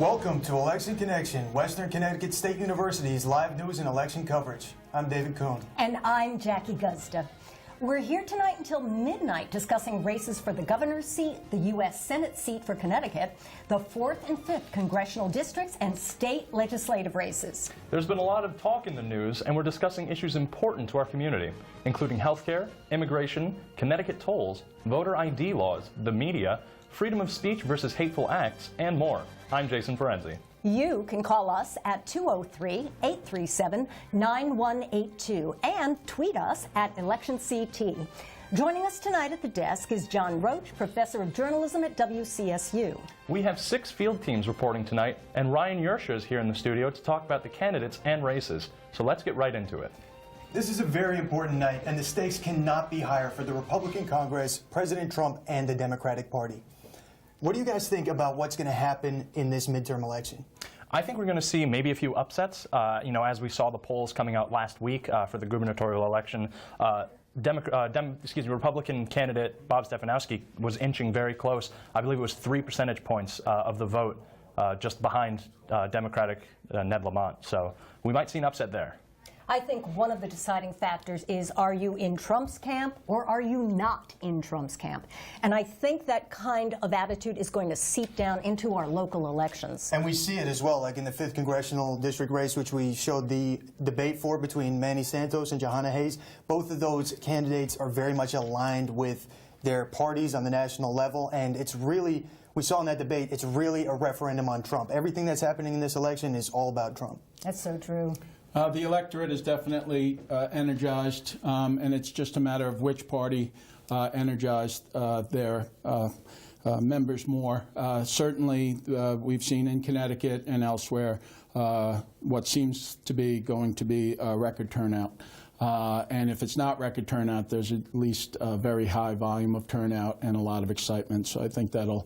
Welcome to Election Connection, Western Connecticut State University's live news and election coverage. I'm David Kuhn. And I'm Jackie Guzda. We're here tonight until midnight discussing races for the governor's seat, the U.S. Senate seat for Connecticut, the 4th and 5th congressional districts, and state legislative races. There's been a lot of talk in the news, and we're discussing issues important to our community, including healthcare, immigration, Connecticut tolls, voter ID laws, the media, freedom of speech versus hateful acts, and more. I'm Jason Ferenzi. You can call us at 203-837-9182 and tweet us at ElectionCT. Joining us tonight at the desk is John Roach, professor of journalism at WCSU. We have 6 field teams reporting tonight, and Ryan Yersha is here in the studio to talk about the candidates and races. So let's get right into it. This is a very important night, and the stakes cannot be higher for the Republican Congress, President Trump, and the Democratic Party. What do you guys think about what's going to happen in this midterm election? I think we're going to see maybe a few upsets. As we saw the polls coming out last week for the gubernatorial election, Republican candidate Bob Stefanowski was inching very close. I believe it was 3 percentage points of the vote just behind Democratic Ned Lamont. So we might see an upset there. I think one of the deciding factors is, are you in Trump's camp or are you not in Trump's camp? And I think that kind of attitude is going to seep down into our local elections. And we see it as well, like in the 5th congressional district race, which we showed the debate for between Manny Santos and Johanna Hayes. Both of those candidates are very much aligned with their parties on the national level, and it's really, we saw in that debate, it's really a referendum on Trump. Everything that's happening in this election is all about Trump. That's so true. The electorate is definitely energized, and it's just a matter of which party energized their members more. Certainly, we've seen in Connecticut and elsewhere what seems to be going to be a record turnout. And if it's not record turnout, there's at least a very high volume of turnout and a lot of excitement. So I think that'll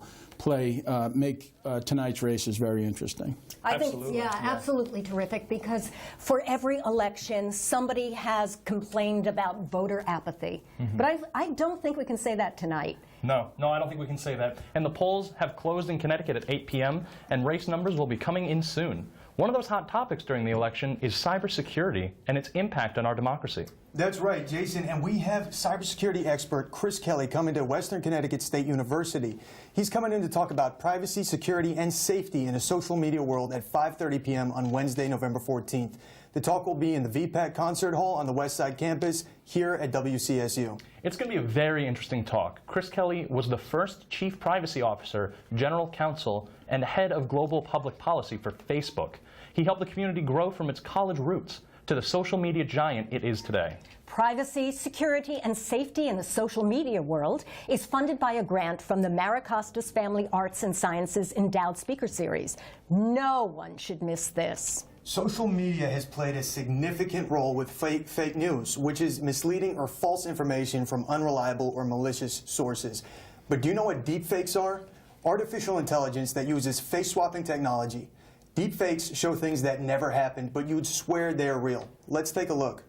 make tonight's races very interesting. I think, absolutely terrific, because for every election, somebody has complained about voter apathy. But I don't think we can say that tonight. No, I don't think we can say that. And the polls have closed in Connecticut at 8 p.m., and race numbers will be coming in soon. One of those hot topics during the election is cybersecurity and its impact on our democracy. That's right, Jason, and we have cybersecurity expert Chris Kelly coming to Western Connecticut State University. He's coming in to talk about privacy, security, and safety in a social media world at 5:30 p.m. on Wednesday, November 14th. The talk will be in the VPAC Concert Hall on the West Side campus here at WCSU. It's going to be a very interesting talk. Chris Kelly was the first Chief Privacy Officer, General Counsel, and Head of Global Public Policy for Facebook. He helped the community grow from its college roots to the social media giant it is today. Privacy, security, and safety in the social media world is funded by a grant from the Maracostas Family Arts and Sciences Endowed Speaker Series. No one should miss this. Social media has played a significant role with fake news, which is misleading or false information from unreliable or malicious sources. But do you know what deepfakes are? Artificial intelligence that uses face-swapping technology. Deepfakes show things that never happened, but you'd swear they're real. Let's take a look.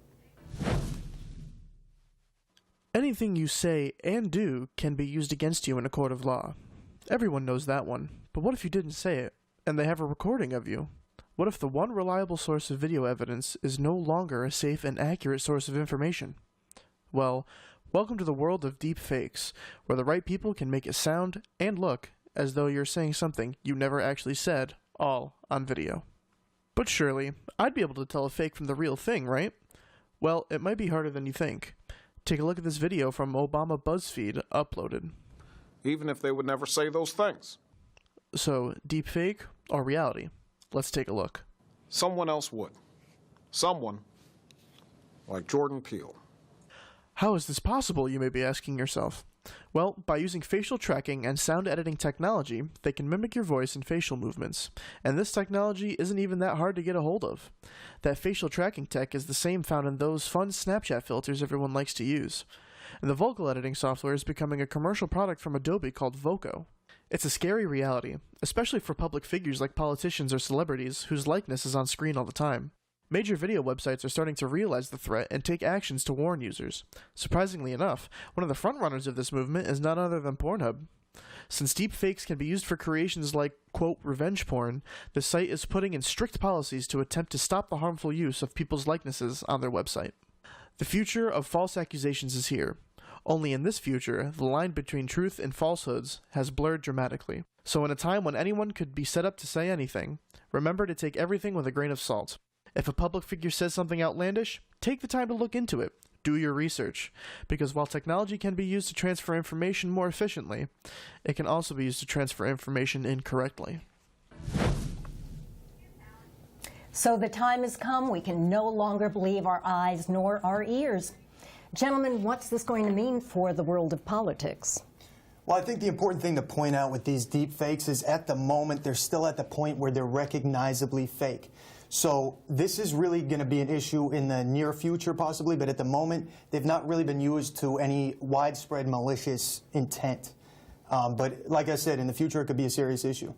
Anything you say and do can be used against you in a court of law. Everyone knows that one. But what if you didn't say it, and they have a recording of you? What if the one reliable source of video evidence is no longer a safe and accurate source of information? Well, welcome to the world of deep fakes, where the right people can make it sound and look as though you're saying something you never actually said, all on video. But surely, I'd be able to tell a fake from the real thing, right? Well, it might be harder than you think. Take a look at this video from Obama BuzzFeed uploaded. Even if they would never say those things. So, deep fake or reality? Let's take a look. Someone else would. Someone like Jordan Peele. How is this possible, you may be asking yourself? Well, by using facial tracking and sound editing technology, they can mimic your voice and facial movements. And this technology isn't even that hard to get a hold of. That facial tracking tech is the same found in those fun Snapchat filters everyone likes to use. And the vocal editing software is becoming a commercial product from Adobe called Voco. It's a scary reality, especially for public figures like politicians or celebrities whose likeness is on screen all the time. Major video websites are starting to realize the threat and take actions to warn users. Surprisingly enough, one of the frontrunners of this movement is none other than Pornhub. Since deepfakes can be used for creations like, quote, revenge porn, the site is putting in strict policies to attempt to stop the harmful use of people's likenesses on their website. The future of false accusations is here. Only in this future, the line between truth and falsehoods has blurred dramatically. So in a time when anyone could be set up to say anything, remember to take everything with a grain of salt. If a public figure says something outlandish, take the time to look into it. Do your research. Because while technology can be used to transfer information more efficiently, it can also be used to transfer information incorrectly. So the time has come. We can no longer believe our eyes nor our ears. Gentlemen, what's this going to mean for the world of politics? Well, I think the important thing to point out with these deep fakes is at the moment they're still at the point where they're recognizably fake. So this is really going to be an issue in the near future possibly, but at the moment they've not really been used to any widespread malicious intent. But like I said, in the future it could be a serious issue.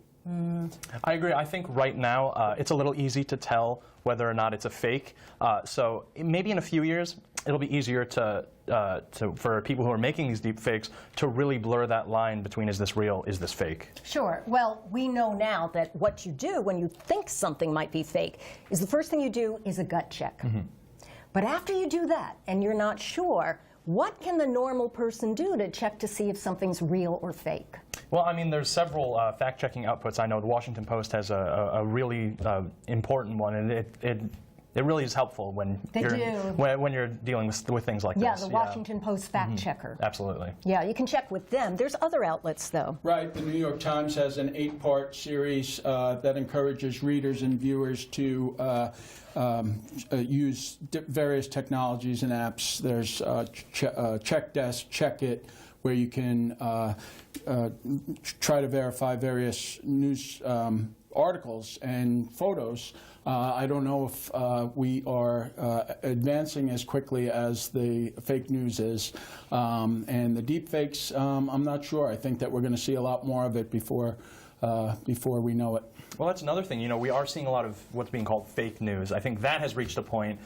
I agree. I think right now it's a little easy to tell whether or not it's a fake. So maybe in a few years it'll be easier for people who are making these deep fakes to really blur that line between is this real, is this fake? Sure. Well, we know now that what you do when you think something might be fake is the first thing you do is a gut check. But after you do that and you're not sure, what can the normal person do to check to see if something's real or fake? Well, I mean, there's several fact-checking outputs. I know the Washington Post has a really important one, and it really is helpful when you're dealing with things like Yeah, this. the Washington Post fact checker. Absolutely. Yeah, you can check with them. There's other outlets, though. Right. The New York Times has an 8-part series that encourages readers and viewers to use various technologies and apps. There's Check Desk, Check It, where you can try to verify various news articles and photos. I don't know if we are advancing as quickly as the fake news is. And the deep fakes, I'm not sure. I think that we're going to see a lot more of it before we know it. Well, that's another thing. You know, we are seeing a lot of what's being called fake news. I think that has reached a point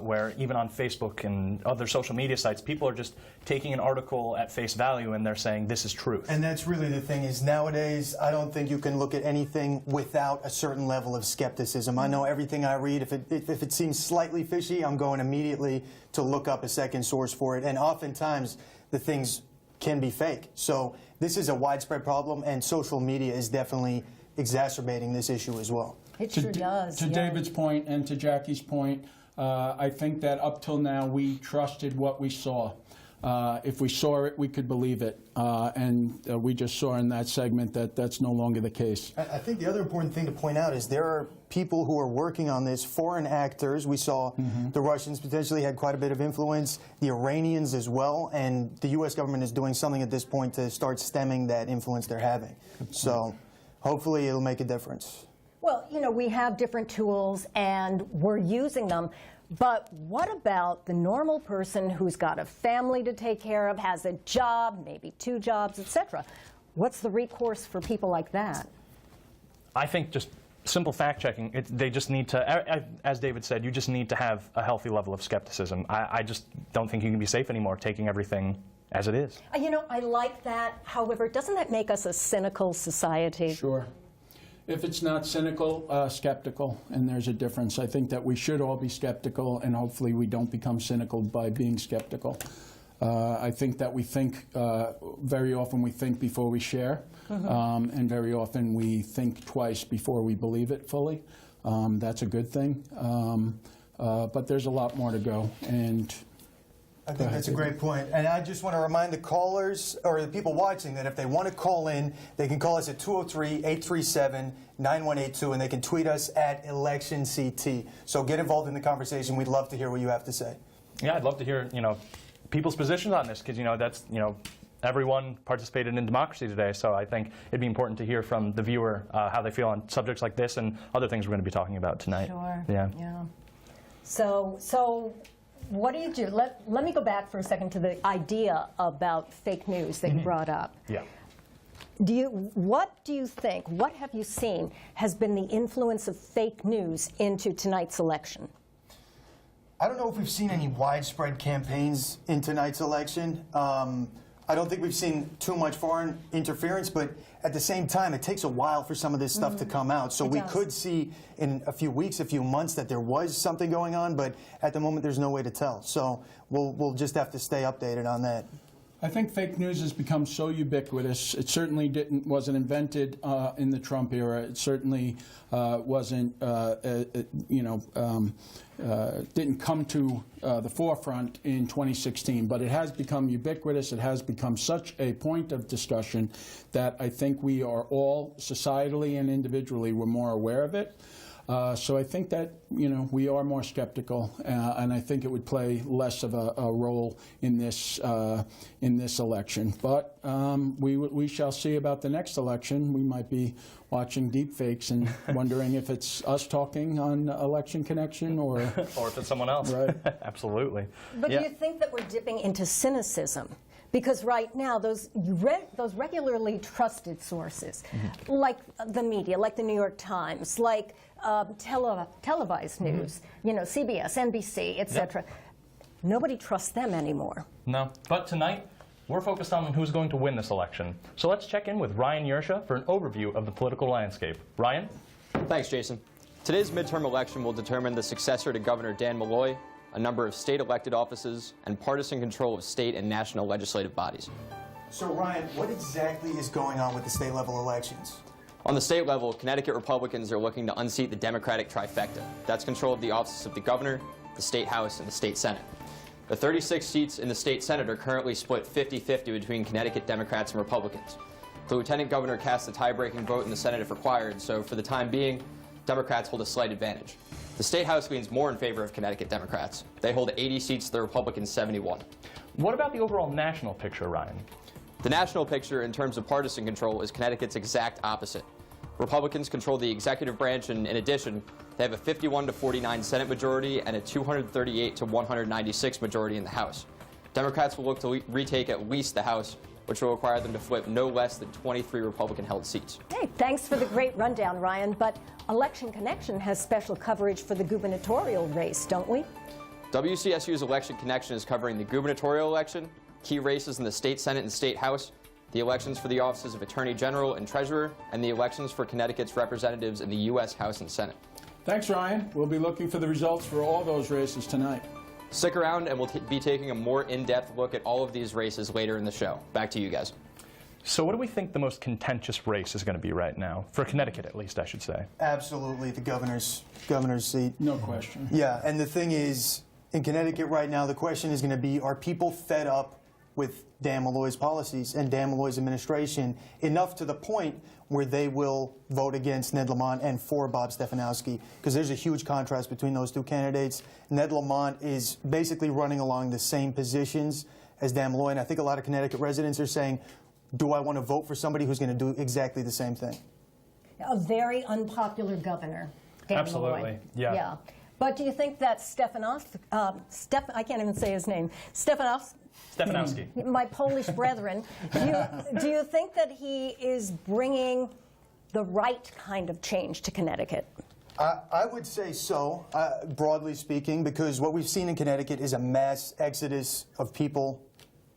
where even on Facebook and other social media sites, people are just taking an article at face value and they're saying this is truth. And that's really the thing is nowadays, I don't think you can look at anything without a certain level of skepticism. I know everything I read, if it seems slightly fishy, I'm going immediately to look up a second source for it. And oftentimes, the things can be fake. So this is a widespread problem, and social media is definitely exacerbating this issue as well. It sure does. To David's point and to Jackie's point, I think that up till now we trusted what we saw. If we saw it, we could believe it. And we just saw in that segment that that's no longer the case. I think the other important thing to point out is there are people who are working on this, foreign actors. We saw the Russians potentially had quite a bit of influence, the Iranians as well, and the U.S. government is doing something at this point to start stemming that influence they're having. So hopefully it'll make a difference. Well, you know, we have different tools and we're using them. But what about the normal person who's got a family to take care of, has a job, maybe 2 jobs, etc.? What's the recourse for people like that? I think just simple fact-checking. They just need to, as David said, you just need to have a healthy level of skepticism. I just don't think you can be safe anymore taking everything as it is. You know, I like that. However, doesn't that make us a cynical society? Sure. If it's not cynical, skeptical, and there's a difference. I think that we should all be skeptical, and hopefully we don't become cynical by being skeptical. I think that we think, very often we think before we share, and very often we think twice before we believe it fully. That's a good thing. But there's a lot more to go. And I think that's a great point. And I just want to remind the callers, or the people watching, that if they want to call in, they can call us at 203-837-9182, and they can tweet us at ElectionCT. So get involved in the conversation. We'd love to hear what you have to say. Yeah, I'd love to hear, people's positions on this, because, that's, everyone participated in democracy today. So I think it'd be important to hear from the viewer how they feel on subjects like this and other things we're going to be talking about tonight. Sure. Yeah. So what do you do? Let me go back for a second to the idea about fake news that you brought up. Yeah. What do you think, what have you seen has been the influence of fake news into tonight's election? I don't know if we've seen any widespread campaigns in tonight's election. I don't think we've seen too much foreign interference, but at the same time, it takes a while for some of this stuff to come out. So we could see in a few weeks, a few months, that there was something going on, but at the moment, there's no way to tell. So we'll just have to stay updated on that. I think fake news has become so ubiquitous. It certainly wasn't invented in the Trump era. It certainly wasn't, didn't come to the forefront in 2016. But it has become ubiquitous. It has become such a point of discussion that I think we are all, societally and individually, we're more aware of it. So I think that, we are more skeptical, and I think it would play less of a role in this election. But we shall see about the next election. We might be watching deepfakes and wondering if it's us talking on Election Connection or if it's someone else. Right. Absolutely. But do you think that we're dipping into cynicism? Because right now, those regularly trusted sources, like the media, like the New York Times, like televised news, CBS, NBC, etc., nobody trusts them anymore. No. But tonight, we're focused on who's going to win this election. So let's check in with Ryan Yersha for an overview of the political landscape. Ryan? Thanks, Jason. Today's midterm election will determine the successor to Governor Dan Malloy, a number of state-elected offices, and partisan control of state and national legislative bodies. So Ryan, what exactly is going on with the state-level elections? On the state level, Connecticut Republicans are looking to unseat the Democratic trifecta. That's control of the offices of the governor, the state house, and the state senate. The 36 seats in the state senate are currently split 50-50 between Connecticut Democrats and Republicans. The lieutenant governor casts a tie-breaking vote in the Senate if required, so for the time being, Democrats hold a slight advantage. The State House leans more in favor of Connecticut Democrats. They hold 80 seats to the Republicans' 71. What about the overall national picture, Ryan? The national picture, in terms of partisan control, is Connecticut's exact opposite. Republicans control the executive branch, and in addition, they have a 51-49 Senate majority and a 238-196 majority in the House. Democrats will look to retake at least the House, which will require them to flip no less than 23 Republican-held seats. Hey, thanks for the great rundown, Ryan. But Election Connection has special coverage for the gubernatorial race, don't we? WCSU's Election Connection is covering the gubernatorial election, key races in the state Senate and state House, the elections for the offices of Attorney General and Treasurer, and the elections for Connecticut's representatives in the U.S. House and Senate. Thanks, Ryan. We'll be looking for the results for all those races tonight. Stick around, and we'll be taking a more in-depth look at all of these races later in the show. Back to you guys. So what do we think the most contentious race is going to be right now? For Connecticut, at least, I should say. Absolutely, the governor's seat. No question. Yeah, and the thing is, in Connecticut right now, the question is going to be, are people fed up with Dan Malloy's policies and Dan Malloy's administration enough to the point where they will vote against Ned Lamont and for Bob Stefanowski? Because there's a huge contrast between those two candidates. Ned Lamont is basically running along the same positions as Dan Malloy, and I think a lot of Connecticut residents are saying, do I want to vote for somebody who's going to do exactly the same thing? A very unpopular governor, Dan Absolutely, Malloy. yeah. But do you think that I can't even say his name, Stefanowski. my Polish brethren, do you think that he is bringing the right kind of change to Connecticut? I would say so, broadly speaking, because what we've seen in Connecticut is a mass exodus of people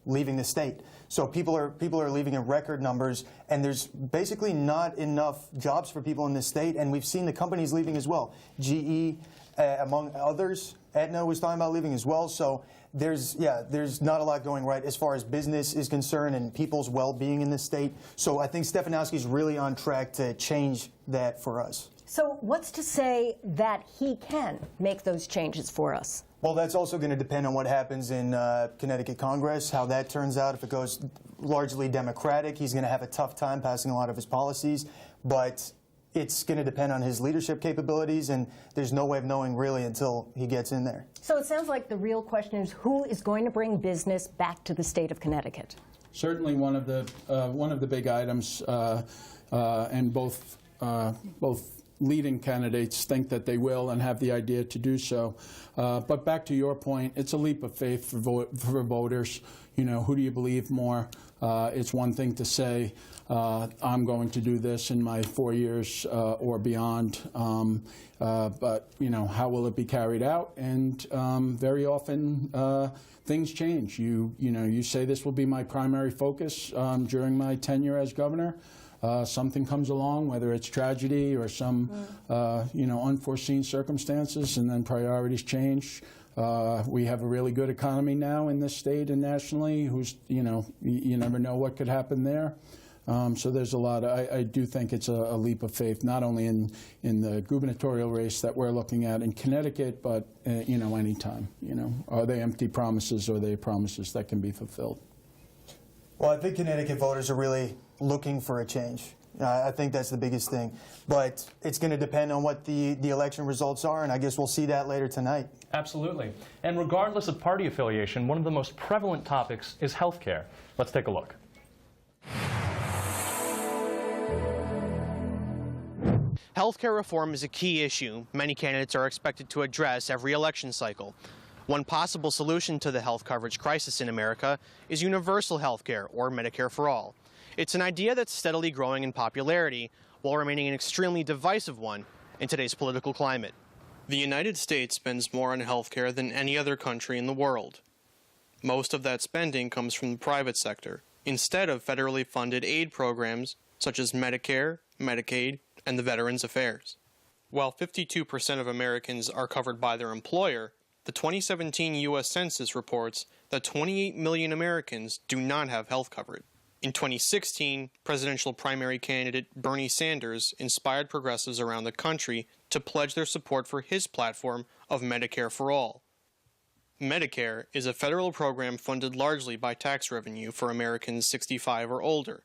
leaving the state. So people are leaving in record numbers, and there's basically not enough jobs for people in this state, and we've seen the companies leaving as well. GE, among others, Aetna was talking about leaving as well. So there's not a lot going right as far as business is concerned and people's well-being in this state. So I think Stefanowski's really on track to change that for us. So what's to say that he can make those changes for us? Well, that's also going to depend on what happens in Connecticut Congress, how that turns out. If it goes largely Democratic, he's going to have a tough time passing a lot of his policies. But it's going to depend on his leadership capabilities, and there's no way of knowing really until he gets in there. So it sounds like the real question is who is going to bring business back to the state of Connecticut? Certainly one of the big items, and both leading candidates think that they will and have the idea to do so. But back to your point, it's a leap of faith for voters. You know, who do you believe more? It's one thing to say, I'm going to do this in my 4 years or beyond, but, you know, how will it be carried out? And very often things change. You say this will be my primary focus during my tenure as governor. Something comes along, whether it's tragedy or some unforeseen circumstances, and then priorities change. We have a really good economy now in this state and nationally. You never know what could happen there. So there's a lot. I do think it's a leap of faith, not only in the gubernatorial race that we're looking at in Connecticut, but anytime. Are they empty promises, or are they promises that can be fulfilled? Well, I think Connecticut voters are really looking for a change. I think that's the biggest thing. But it's going to depend on what the election results are, and I guess we'll see that later tonight. Absolutely. And regardless of party affiliation, one of the most prevalent topics is health care. Let's take a look. Healthcare reform is a key issue many candidates are expected to address every election cycle. One possible solution to the health coverage crisis in America is universal health care, or Medicare for all. It's an idea that's steadily growing in popularity while remaining an extremely divisive one in today's political climate. The United States spends more on health care than any other country in the world. Most of that spending comes from the private sector, instead of federally funded aid programs such as Medicare, Medicaid, and the Veterans Affairs. While 52% of Americans are covered by their employer, the 2017 U.S. Census reports that 28 million Americans do not have health coverage. In 2016, presidential primary candidate Bernie Sanders inspired progressives around the country to pledge their support for his platform of Medicare for All. Medicare is a federal program funded largely by tax revenue for Americans 65 or older.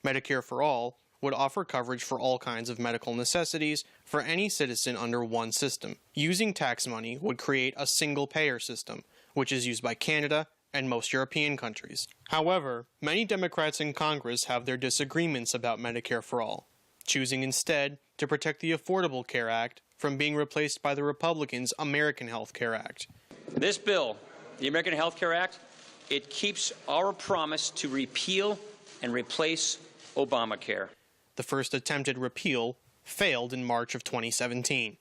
Medicare for All would offer coverage for all kinds of medical necessities for any citizen under one system. Using tax money would create a single-payer system, which is used by Canada and most European countries. However, many Democrats in Congress have their disagreements about Medicare for All, choosing instead to protect the Affordable Care Act from being replaced by the Republicans' American Health Care Act. This bill, the American Health Care Act, it keeps our promise to repeal and replace Obamacare. The first attempted repeal failed in March of 2017.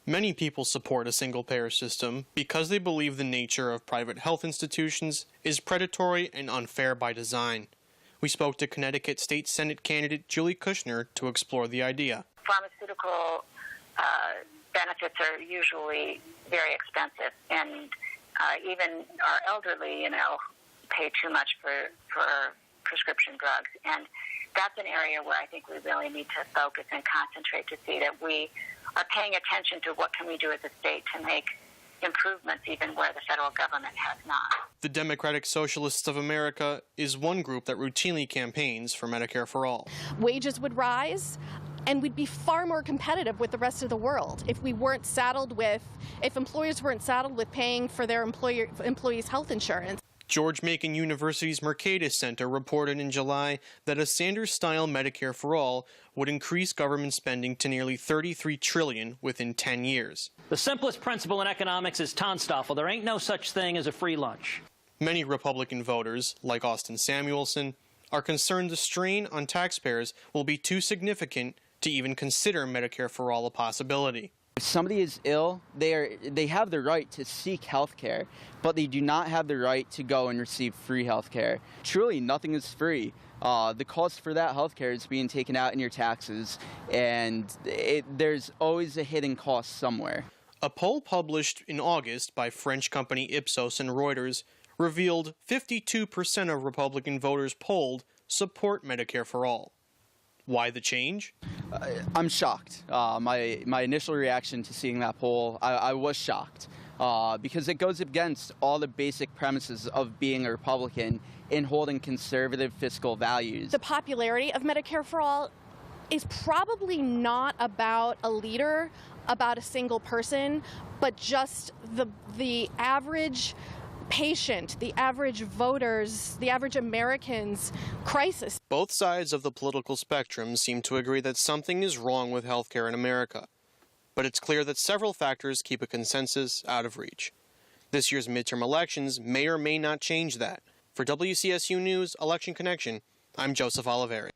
Many people support a single-payer system because they believe the nature of private health institutions is predatory and unfair by design. We spoke to Connecticut State Senate candidate Julie Kushner to explore the idea. Pharmaceutical benefits are usually very expensive, and even our elderly, pay too much for prescription drugs. And that's an area where I think we really need to focus and concentrate to see that we are paying attention to what can we do as a state to make improvements even where the federal government has not. The Democratic Socialists of America is one group that routinely campaigns for Medicare for All. Wages would rise, and we'd be far more competitive with the rest of the world if employers weren't saddled with paying for their employees' health insurance. George Mason University's Mercatus Center reported in July that a Sanders-style Medicare for All would increase government spending to nearly $33 trillion within 10 years. The simplest principle in economics is Tonstoffel. There ain't no such thing as a free lunch. Many Republican voters, like Austin Samuelson, are concerned the strain on taxpayers will be too significant to even consider Medicare for All a possibility. If somebody is ill, they have the right to seek health care, but they do not have the right to go and receive free health care. Truly, nothing is free. The cost for that health care is being taken out in your taxes, and there's always a hidden cost somewhere. A poll published in August by French company Ipsos and Reuters revealed 52% of Republican voters polled support Medicare for All. Why the change? I'm shocked. My initial reaction to seeing that poll, I was shocked because it goes against all the basic premises of being a Republican in holding conservative fiscal values. The popularity of Medicare for All is probably not about a leader, about a single person, but just the average patient, the average voters, the average American's crisis. Both sides of the political spectrum seem to agree that something is wrong with healthcare in America. But it's clear that several factors keep a consensus out of reach. This year's midterm elections may or may not change that. For WCSU News Election Connection, I'm Joseph Oliveri.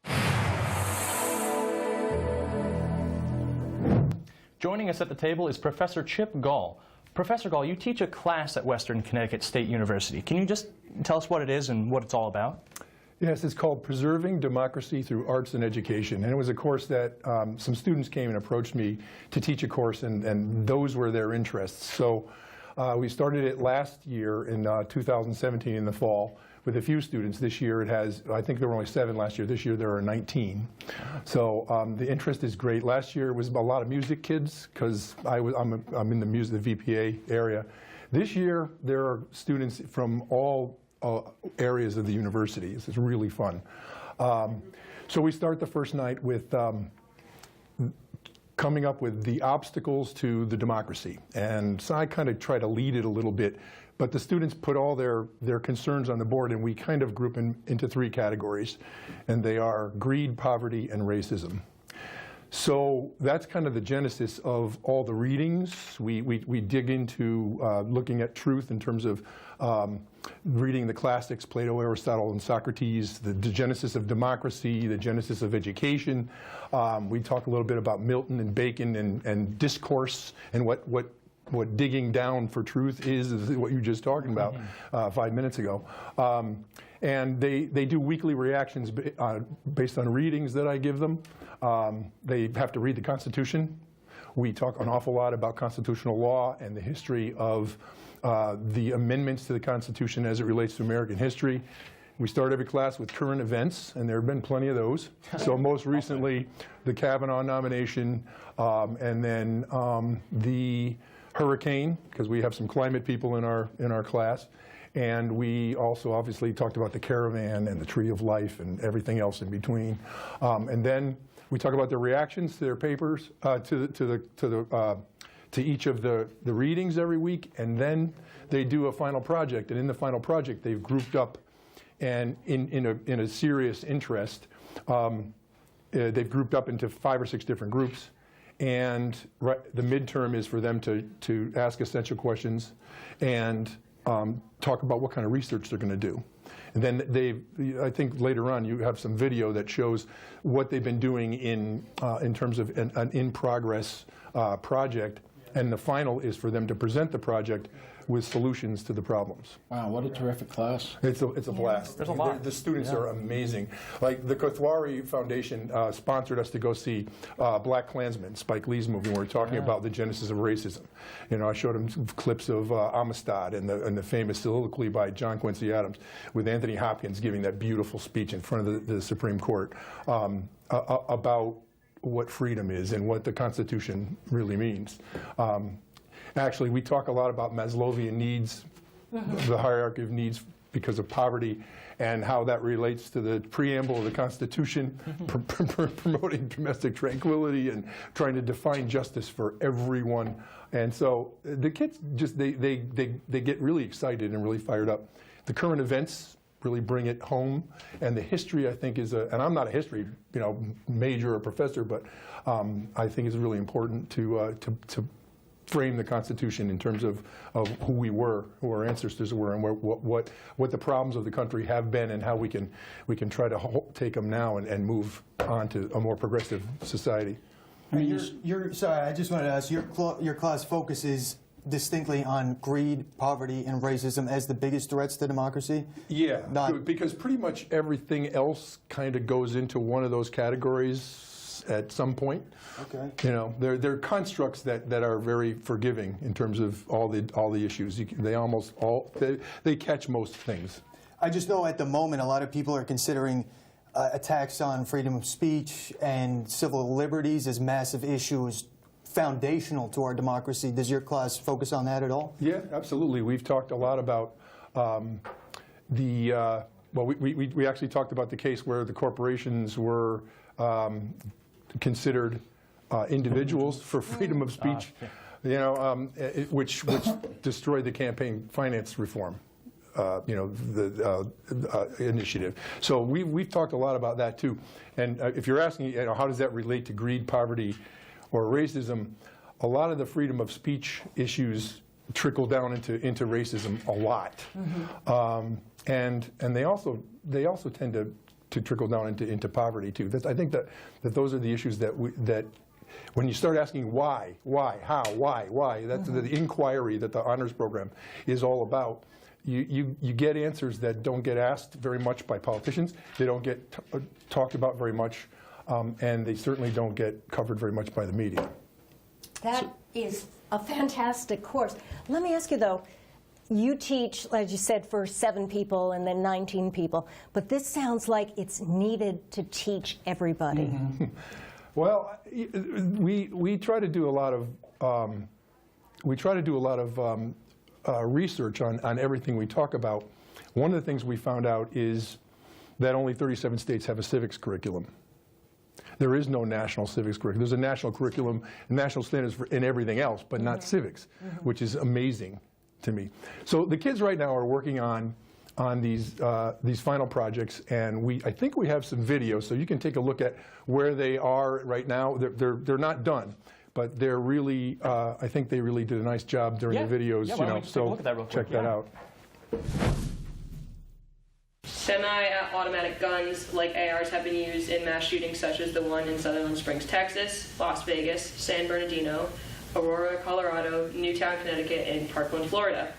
Joining us at the table is Professor Chip Gall. Professor Gall, you teach a class at Western Connecticut State University. Can you just tell us what it is and what it's all about? Yes, it's called Preserving Democracy Through Arts and Education. And it was a course that some students came and approached me to teach a course, and those were their interests. So we started it last year in 2017 in the fall with a few students. This year it has, I think there were only 7 last year. This year there are 19. So the interest is great. Last year it was a lot of music kids because I'm in the music, the VPA area. This year there are students from all areas of the university. It's really fun. So we start the first night with coming up with the obstacles to the democracy. And so I kind of try to lead it a little bit. But the students put all their concerns on the board, and we kind of group into 3 categories. And they are greed, poverty, and racism. So that's kind of the genesis of all the readings. We dig into looking at truth in terms of reading the classics, Plato, Aristotle, and Socrates, the genesis of democracy, the genesis of education. We talk a little bit about Milton and Bacon and discourse and what digging down for truth is what you were just talking about 5 minutes ago. And they do weekly reactions based on readings that I give them. They have to read the Constitution. We talk an awful lot about constitutional law and the history of the amendments to the Constitution as it relates to American history. We start every class with current events, and there have been plenty of those. So most recently, the Kavanaugh nomination, and then the hurricane, because we have some climate people in our class. And we also obviously talked about the caravan and the tree of life and everything else in between. And then we talk about their reactions to their papers, to each of the readings every week. And then they do a final project. And in the final project, they've grouped up, and in a serious interest, they've grouped up into 5 or 6 different groups. And the midterm is for them to ask essential questions and talk about what kind of research they're going to do. And then I think later on you have some video that shows what they've been doing in terms of an in-progress project. And the final is for them to present the project with solutions to the problems. Wow, what a terrific class. It's a blast. There's a lot. The students are amazing. Like the Kothwari Foundation sponsored us to go see Black Klansman, Spike Lee's movie, where we're talking about the genesis of racism. You know, I showed them some clips of Amistad and the famous soliloquy by John Quincy Adams with Anthony Hopkins giving that beautiful speech in front of the Supreme Court about what freedom is and what the Constitution really means. Actually, we talk a lot about Maslowian needs, the hierarchy of needs because of poverty, and how that relates to the preamble of the Constitution, promoting domestic tranquility and trying to define justice for everyone. And so the kids just, they get really excited and really fired up. The current events really bring it home, and the history, I think, and I'm not a history major or professor, but I think it's really important to frame the Constitution in terms of who we were, who our ancestors were, and what the problems of the country have been, and how we can try to take them now and move on to a more progressive society. I mean, sorry, I just wanted to ask, your class focuses distinctly on greed, poverty, and racism as the biggest threats to democracy? Yeah, because pretty much everything else kind of goes into one of those categories at some point. Okay. You know, they're constructs that are very forgiving in terms of all the issues. They catch most things. I just know at the moment a lot of people are considering attacks on freedom of speech and civil liberties as massive issues foundational to our democracy. Does your class focus on that at all? Yeah, absolutely. We've talked a lot about we actually talked about the case where the corporations were considered individuals for freedom of speech, which destroyed the campaign finance reform. initiative. So we've talked a lot about that too. And if you're asking, how does that relate to greed, poverty, or racism, a lot of the freedom of speech issues trickle down into racism a lot. Mm-hmm. And they also tend to trickle down into poverty too. I think that those are the issues that when you start asking why, how, why, that's the inquiry that the honors program is all about. You get answers that don't get asked very much by politicians. They don't get talked about very much, and they certainly don't get covered very much by the media. That is a fantastic course. Let me ask you, though, you teach, as you said, for 7 people and then 19 people, but this sounds like it's needed to teach everybody. Mm-hmm. Well, we try to do a lot of research on everything we talk about. One of the things we found out is that only 37 states have a civics curriculum. There is no national civics curriculum. There's a national curriculum, national standards in everything else, but not civics, which is amazing to me. So the kids right now are working on these final projects, and I think we have some videos, so you can take a look at where they are right now. They're not done, but they're really I think they really did a nice job during the videos. Yeah, why don't we just take a look at that real quick? Check that out. Semi-automatic guns like ARs have been used in mass shootings such as the one in Sutherland Springs, Texas, Las Vegas, San Bernardino, Aurora, Colorado, Newtown, Connecticut, and Parkland, Florida.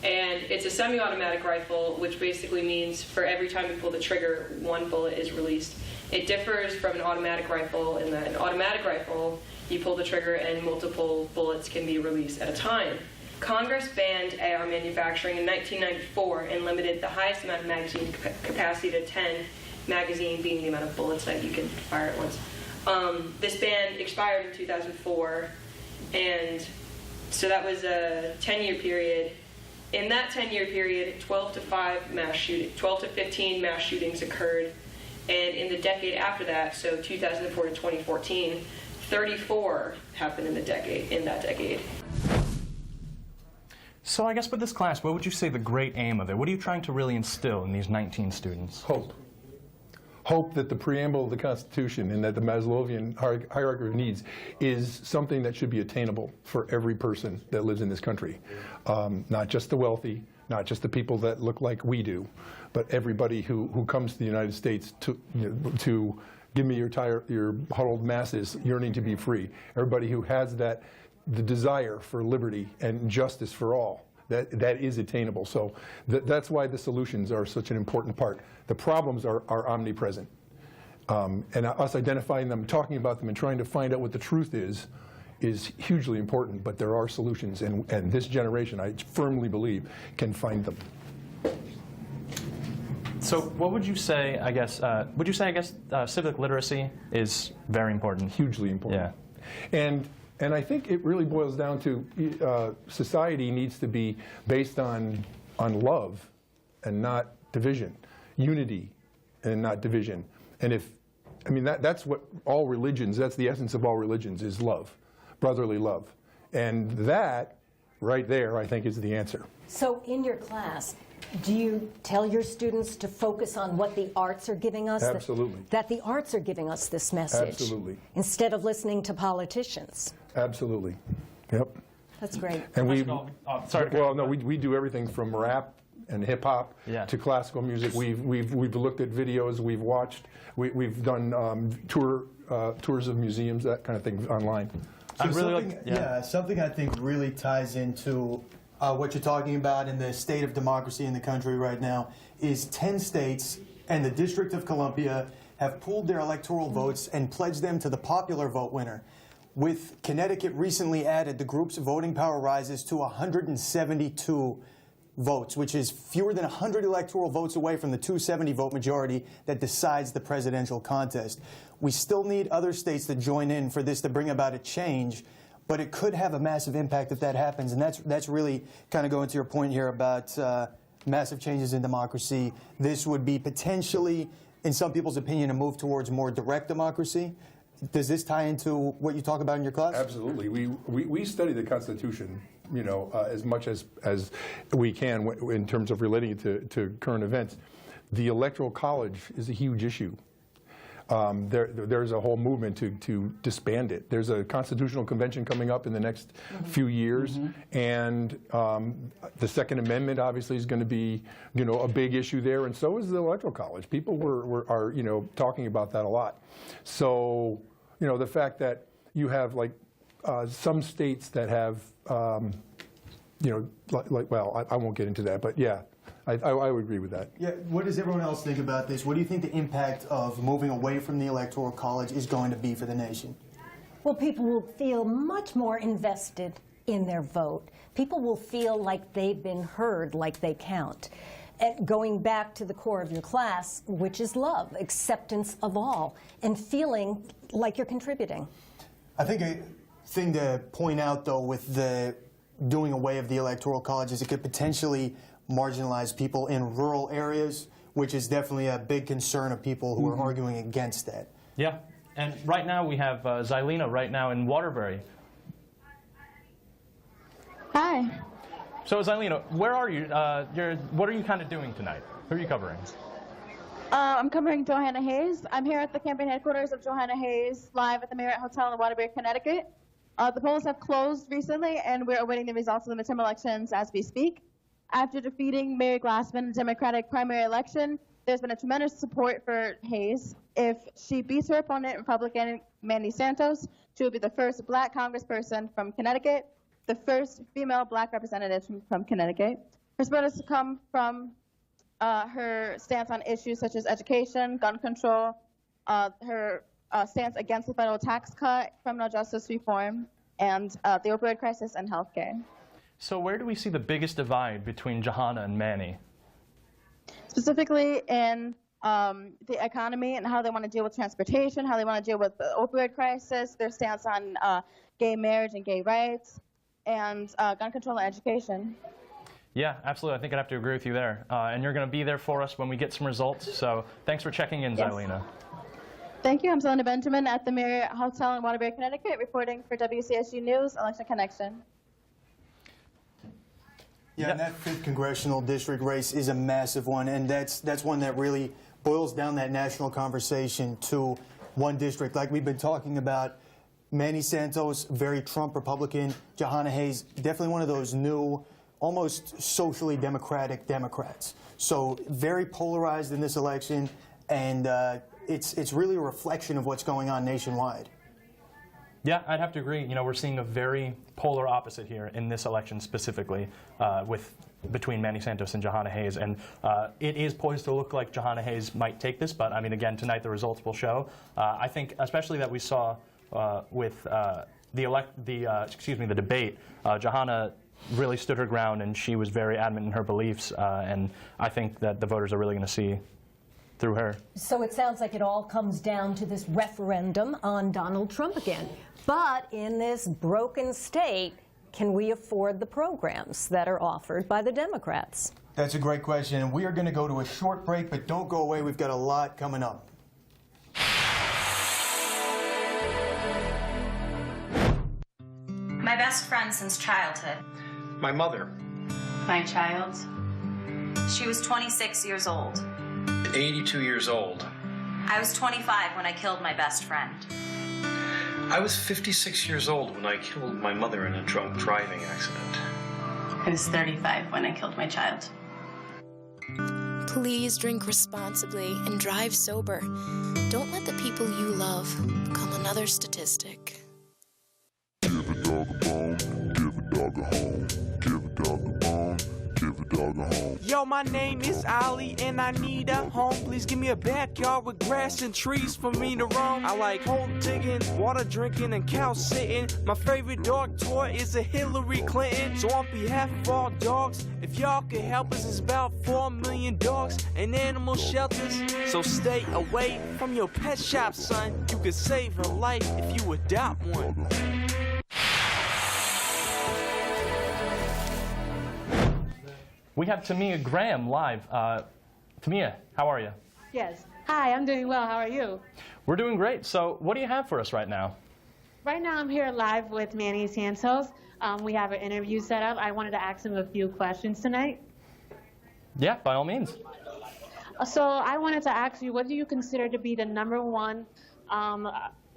And it's a semi-automatic rifle, which basically means for every time you pull the trigger, 1 bullet is released. It differs from an automatic rifle in that an automatic rifle, you pull the trigger and multiple bullets can be released at a time. Congress banned AR manufacturing in 1994 and limited the highest amount of magazine capacity to 10, magazine being the amount of bullets that you can fire at once. This ban expired in 2004, and so that was a 10-year period. In that 10-year period, 12 to 15 mass shootings occurred, and in the decade after that, so 2004 to 2014, 34 happened in that decade. So I guess with this class, what would you say the great aim of it? What are you trying to really instill in these 19 students? Hope. Hope that the preamble of the Constitution and that the Maslowian hierarchy of needs is something that should be attainable for every person that lives in this country. Not just the wealthy, not just the people that look like we do, but everybody who comes to the United States to give me your huddled masses yearning to be free. Everybody who has the desire for liberty and justice for all. That is attainable. So that's why the solutions are such an important part. The problems are omnipresent. And us identifying them, talking about them, and trying to find out what the truth is hugely important. But there are solutions, and this generation, I firmly believe, can find them. So what would you say, I guess, civic literacy is very important? Hugely important. Yeah. And I think it really boils down to society needs to be based on love and not division, unity and not division. And that's what all religions, that's the essence of all religions, is love, brotherly love. And that right there, I think, is the answer. So in your class, do you tell your students to focus on what the arts are giving us? Absolutely. That the arts are giving us this message? Absolutely. Instead of listening to politicians? Absolutely. Yep. That's great. And we do everything from rap and hip hop to classical music. We've looked at videos, we've watched, we've done tours of museums, that kind of thing online. So something I think really ties into what you're talking about in the state of democracy in the country right now is 10 states and the District of Columbia have pooled their electoral votes and pledged them to the popular vote winner. With Connecticut recently added, the group's voting power rises to 172 votes, which is fewer than 100 electoral votes away from the 270 vote majority that decides the presidential contest. We still need other states to join in for this to bring about a change, but it could have a massive impact if that happens. And that's really kind of going to your point here about massive changes in democracy. This would be potentially, in some people's opinion, a move towards more direct democracy. Does this tie into what you talk about in your class? Absolutely. We study the Constitution as much as we can in terms of relating it to current events. The Electoral College is a huge issue. There's a whole movement to disband it. There's a constitutional convention coming up in the next few years, and the Second Amendment obviously is going to be, a big issue there, and so is the Electoral College. People are talking about that a lot. So, the fact that you have some states that have, well, I won't get into that, but yeah. I would agree with that. Yeah. What does everyone else think about this? What do you think the impact of moving away from the Electoral College is going to be for the nation? Well, people will feel much more invested in their vote. People will feel like they've been heard, like they count. And going back to the core of your class, which is love, acceptance of all, and feeling like you're contributing. I think a thing to point out, though, with the doing away of the Electoral College is it could potentially marginalize people in rural areas, which is definitely a big concern of people who are arguing against that. Yeah, and right now we have Xylena right now in Waterbury. Hi. So Xylena, where are you? What are you kind of doing tonight? Who are you covering? I'm covering Johanna Hayes. I'm here at the campaign headquarters of Johanna Hayes, live at the Marriott Hotel in Waterbury, Connecticut. The polls have closed recently, and we're awaiting the results of the midterm elections as we speak. After defeating Mary Glassman in the Democratic primary election, there's been a tremendous support for Hayes. If she beats her opponent, Republican Mandy Santos, she will be the first black congressperson from Connecticut, the first female black representative from Connecticut. Her support has come from her stance on issues such as education, gun control, her stance against the federal tax cut, criminal justice reform, and the opioid crisis and health care. So where do we see the biggest divide between Johanna and Manny? Specifically in the economy and how they want to deal with transportation, how they want to deal with the opioid crisis, their stance on gay marriage and gay rights, and gun control and education. Yeah, absolutely. I think I'd have to agree with you there. And you're going to be there for us when we get some results. So thanks for checking in, Yes. Xylena. Thank you. I'm Selena Benjamin at the Marriott Hotel in Waterbury, Connecticut, reporting for WCSU News, Election Connection. Yeah, and that 5th congressional district race is a massive one, and that's one that really boils down that national conversation to one district. Like we've been talking about, Manny Santos, very Trump Republican, Johanna Hayes, definitely one of those new, almost socially democratic Democrats. So very polarized in this election, and it's really a reflection of what's going on nationwide. Yeah, I'd have to agree. We're seeing a very polar opposite here in this election specifically between Manny Santos and Johanna Hayes. And it is poised to look like Johanna Hayes might take this, but I mean, again, tonight the results will show. I think especially that we saw with the debate, Johanna really stood her ground and she was very adamant in her beliefs. And I think that the voters are really going to see through her. So it sounds like it all comes down to this referendum on Donald Trump again. But in this broken state, can we afford the programs that are offered by the Democrats? That's a great question, and we are going to go to a short break, but don't go away. We've got a lot coming up. My best friend since childhood. My mother. My child. She was 26 years old. 82 years old. I was 25 when I killed my best friend. I was 56 years old when I killed my mother in a drunk driving accident. I was 35 when I killed my child. Please drink responsibly and drive sober. Don't let the people you love become another statistic. Give a dog a bone, give a dog a home, give a dog a bone, give a dog a home. Yo, my name is Ali and I need a home. Please give me a backyard with grass and trees for me to roam. I like hole digging, water drinking, and cow sitting. My favorite dog toy is a Hillary Clinton. So on behalf of all dogs, if y'all could help us, it's about 4 million dogs in animal shelters. So stay away from your pet shop, son. You could save a life if you adopt one. We have Tamia Graham live. Tamia, how are you? Yes. Hi, I'm doing well. How are you? We're doing great. So what do you have for us right now? Right now I'm here live with Manny Santos. We have an interview set up. I wanted to ask him a few questions tonight. Yeah, by all means. So I wanted to ask you, what do you consider to be the #1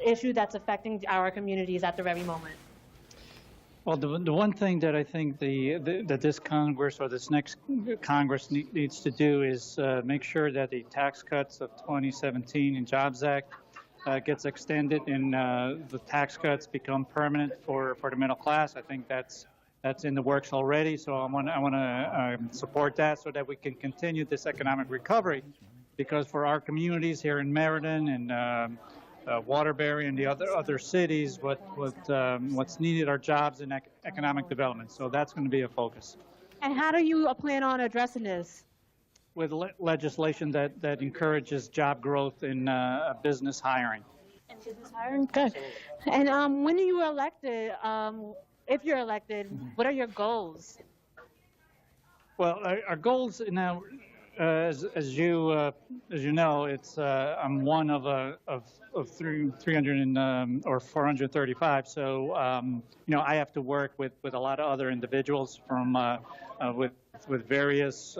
issue that's affecting our communities at the very moment? Well, the one thing that I think that this Congress or this next Congress needs to do is make sure that the tax cuts of 2017 and Jobs Act gets extended and the tax cuts become permanent for the middle class. I think that's in the works already. So I want to support that so that we can continue this economic recovery, because for our communities here in Meriden and Waterbury and the other cities, what's needed are jobs and economic development. So that's going to be a focus. And how do you plan on addressing this? With legislation that encourages job growth in business hiring. And business hiring? Good. And when you were elected, if you're elected, what are your goals? Well, our goals now, as you know, it's I'm one of 300 or 435. So I have to work with a lot of other individuals from with various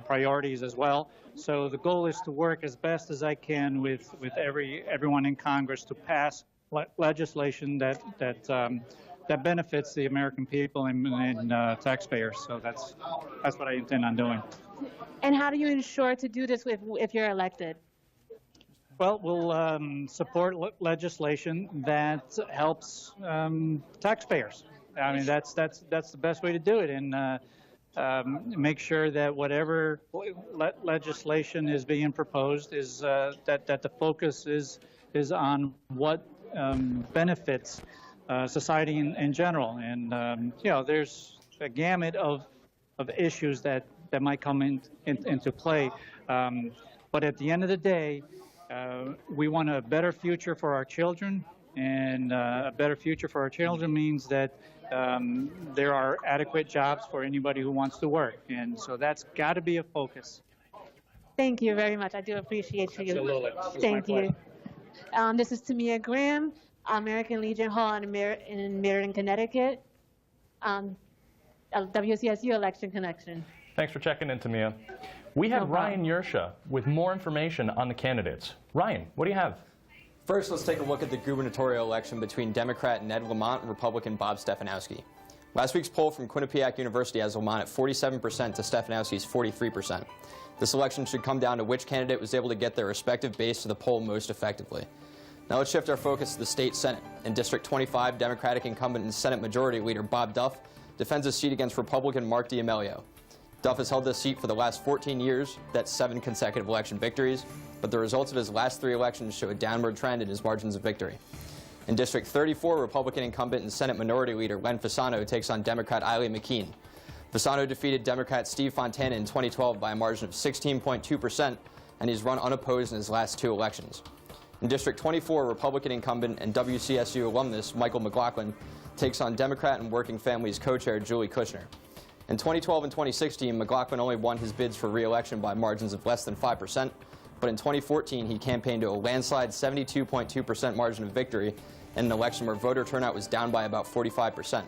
priorities as well. So the goal is to work as best as I can with everyone in Congress to pass legislation that benefits the American people and taxpayers. So that's what I intend on doing. And how do you ensure to do this if you're elected? Well, we'll support legislation that helps taxpayers. I mean, that's the best way to do it, and make sure that whatever legislation is being proposed is that the focus is on what benefits society in general. And there's a gamut of issues that might come into play. But at the end of the day, we want a better future for our children, and a better future for our children means that there are adequate jobs for anybody who wants to work. And so that's got to be a focus. Thank you very much. I do appreciate you. Absolutely. Thank you. This is Tamia Graham, American Legion Hall in Meriden, Connecticut, WCSU Election Connection. Thanks for checking in, Tamia. We have Ryan Yersha with more information on the candidates. Ryan, what do you have? First, let's take a look at the gubernatorial election between Democrat Ned Lamont and Republican Bob Stefanowski. Last week's poll from Quinnipiac University has Lamont at 47% to Stefanowski's 43%. This election should come down to which candidate was able to get their respective base to the poll most effectively. Now let's shift our focus to the state Senate. In District 25, Democratic incumbent and Senate Majority Leader Bob Duff defends his seat against Republican Mark D'Amelio. Duff has held this seat for the last 14 years, that's 7 consecutive election victories, but the results of his last 3 elections show a downward trend in his margins of victory. In District 34, Republican incumbent and Senate Minority Leader Len Fasano takes on Democrat Eileen McKean. Fasano defeated Democrat Steve Fontana in 2012 by a margin of 16.2%, and he's run unopposed in his last 2 elections. In District 24, Republican incumbent and WCSU alumnus Michael McLaughlin takes on Democrat and Working Families co-chair Julie Kushner. In 2012 and 2016, McLaughlin only won his bids for re-election by margins of less than 5%, but in 2014 he campaigned to a landslide 72.2% margin of victory in an election where voter turnout was down by about 45%.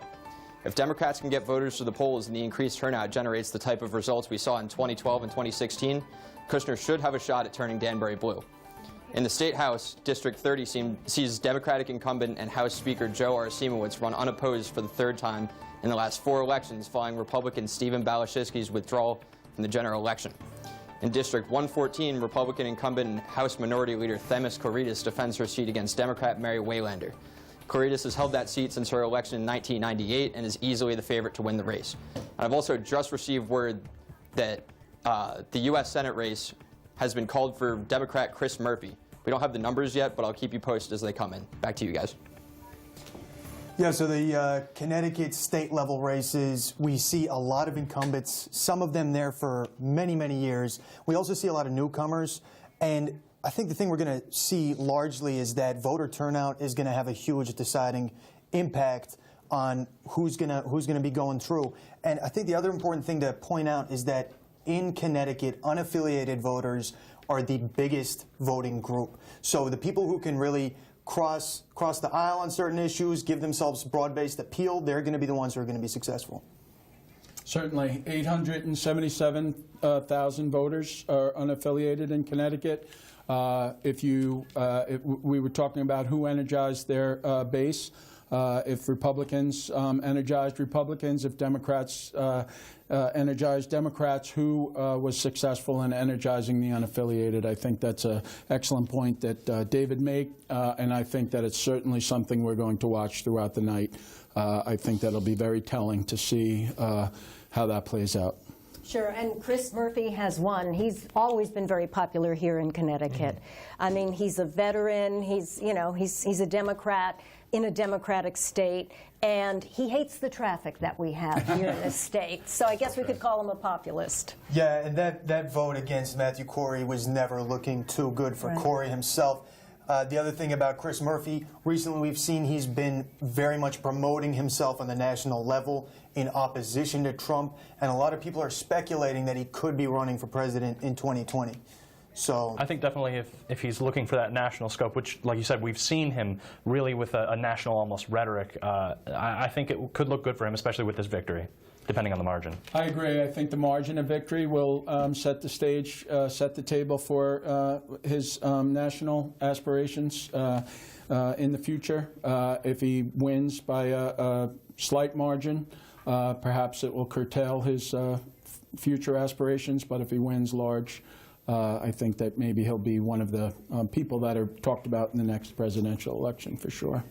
If Democrats can get voters to the polls and the increased turnout generates the type of results we saw in 2012 and 2016, Kushner should have a shot at turning Danbury blue. In the State House, District 30 sees Democratic incumbent and House Speaker Joe Arsimowicz run unopposed for the 3rd time in the last 4 elections following Republican Stephen Balashiski's withdrawal from the general election. In District 114, Republican incumbent and House Minority Leader Themis Kouritis defends her seat against Democrat Mary Waylander. Kouritis has held that seat since her election in 1998 and is easily the favorite to win the race. And I've also just received word that the U.S. Senate race has been called for Democrat Chris Murphy. We don't have the numbers yet, but I'll keep you posted as they come in. Back to you guys. Yeah, so the Connecticut state-level races, we see a lot of incumbents, some of them there for many, many years. We also see a lot of newcomers, and I think the thing we're going to see largely is that voter turnout is going to have a huge deciding impact on who's going to be going through. And I think the other important thing to point out is that in Connecticut, unaffiliated voters are the biggest voting group. So the people who can really cross the aisle on certain issues, give themselves broad-based appeal, they're going to be the ones who are going to be successful. Certainly, 877,000 voters are unaffiliated in Connecticut. We were talking about who energized their base. If Republicans energized Republicans, if Democrats energized Democrats, who was successful in energizing the unaffiliated? I think that's an excellent point that David made, and I think that it's certainly something we're going to watch throughout the night. I think that'll be very telling to see how that plays out. Sure, and Chris Murphy has won. He's always been very popular here in Connecticut. I mean, he's a veteran. He's a Democrat in a Democratic state, and he hates the traffic that we have here in this state. So I guess we could call him a populist. Yeah, and that vote against Matthew Corey was never looking too good for Corey himself. The other thing about Chris Murphy, recently we've seen he's been very much promoting himself on the national level in opposition to Trump, and a lot of people are speculating that he could be running for president in 2020. So I think definitely if he's looking for that national scope, which, like you said, we've seen him really with a national almost rhetoric, I think it could look good for him, especially with this victory, depending on the margin. I agree. I think the margin of victory will set the stage, set the table for his national aspirations in the future. If he wins by a slight margin, perhaps it will curtail his future aspirations, but if he wins large, I think that maybe he'll be one of the people that are talked about in the next presidential election for sure.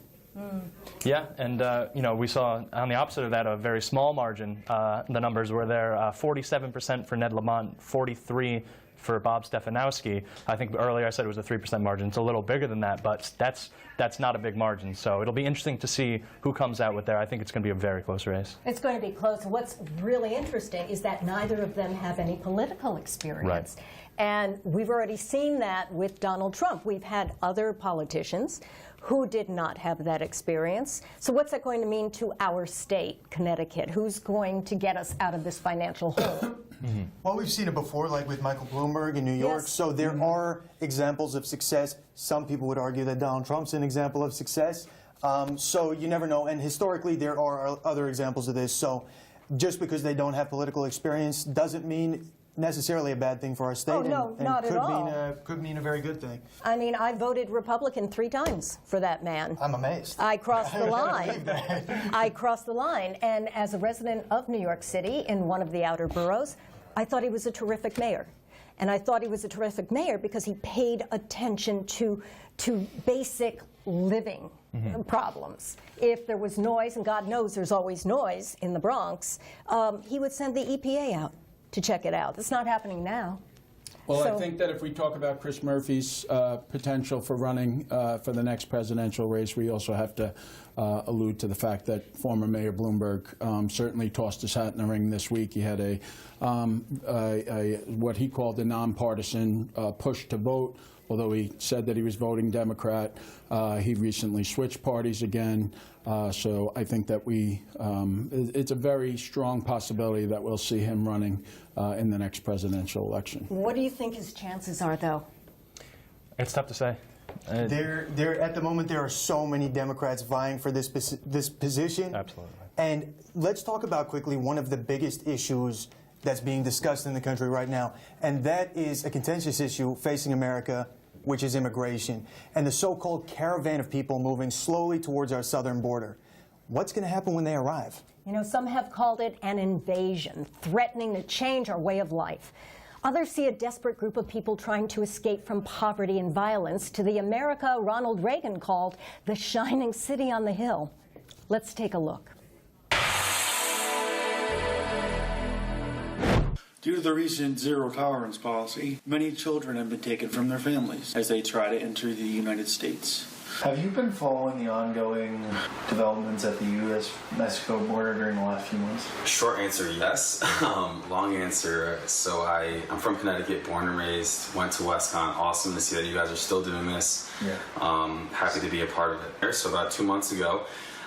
Yeah, and we saw on the opposite of that a very small margin. The numbers were there: 47% for Ned Lamont, 43% for Bob Stefanowski. I think earlier I said it was a 3% margin. It's a little bigger than that, but that's not a big margin. So it'll be interesting to see who comes out with there. I think it's going to be a very close race. It's going to be close. What's really interesting is that neither of them have any political experience. Right. And we've already seen that with Donald Trump. We've had other politicians who did not have that experience. So what's that going to mean to our state, Connecticut? Who's going to get us out of this financial hole? Well, we've seen it before, like with Michael Bloomberg in New York. Yes. So there are examples of success. Some people would argue that Donald Trump's an example of success. So you never know. And historically, there are other examples of this. So just because they don't have political experience doesn't mean necessarily a bad thing for our state. Oh, no, and not at all. Could mean a very good thing. I mean, I voted Republican 3 times for that man. I'm amazed. I crossed the I line. believe that. I crossed the line. And as a resident of New York City in one of the outer boroughs, I thought he was a terrific mayor. And I thought he was a terrific mayor because he paid attention to basic living problems. If there was noise, and God knows there's always noise in the Bronx, he would send the EPA out to check it out. It's not happening now. Well, I think that if we talk about Chris Murphy's potential for running for the next presidential race, we also have to allude to the fact that former Mayor Bloomberg certainly tossed his hat in the ring this week. He had a what he called a nonpartisan push to vote. Although he said that he was voting Democrat, he recently switched parties again. So I think that it's a very strong possibility that we'll see him running in the next presidential election. What do you think his chances are, though? It's tough to say. At the moment, there are so many Democrats vying for this position. Absolutely. And let's talk about quickly one of the biggest issues that's being discussed in the country right now, and that is a contentious issue facing America, which is immigration, and the so-called caravan of people moving slowly towards our southern border. What's going to happen when they arrive? You know, some have called it an invasion, threatening to change our way of life. Others see a desperate group of people trying to escape from poverty and violence to the America Ronald Reagan called the shining city on the hill. Let's take a look. Due to the recent zero-tolerance policy, many children have been taken from their families as they try to enter the United States. Have you been following the ongoing developments at the U.S.-Mexico border during the last few months? Short answer, yes. Long answer, so I'm from Connecticut, born and raised, went to WestCon. Awesome to see that you guys are still doing this. Yeah. Happy to be a part of it. So about 2 months ago,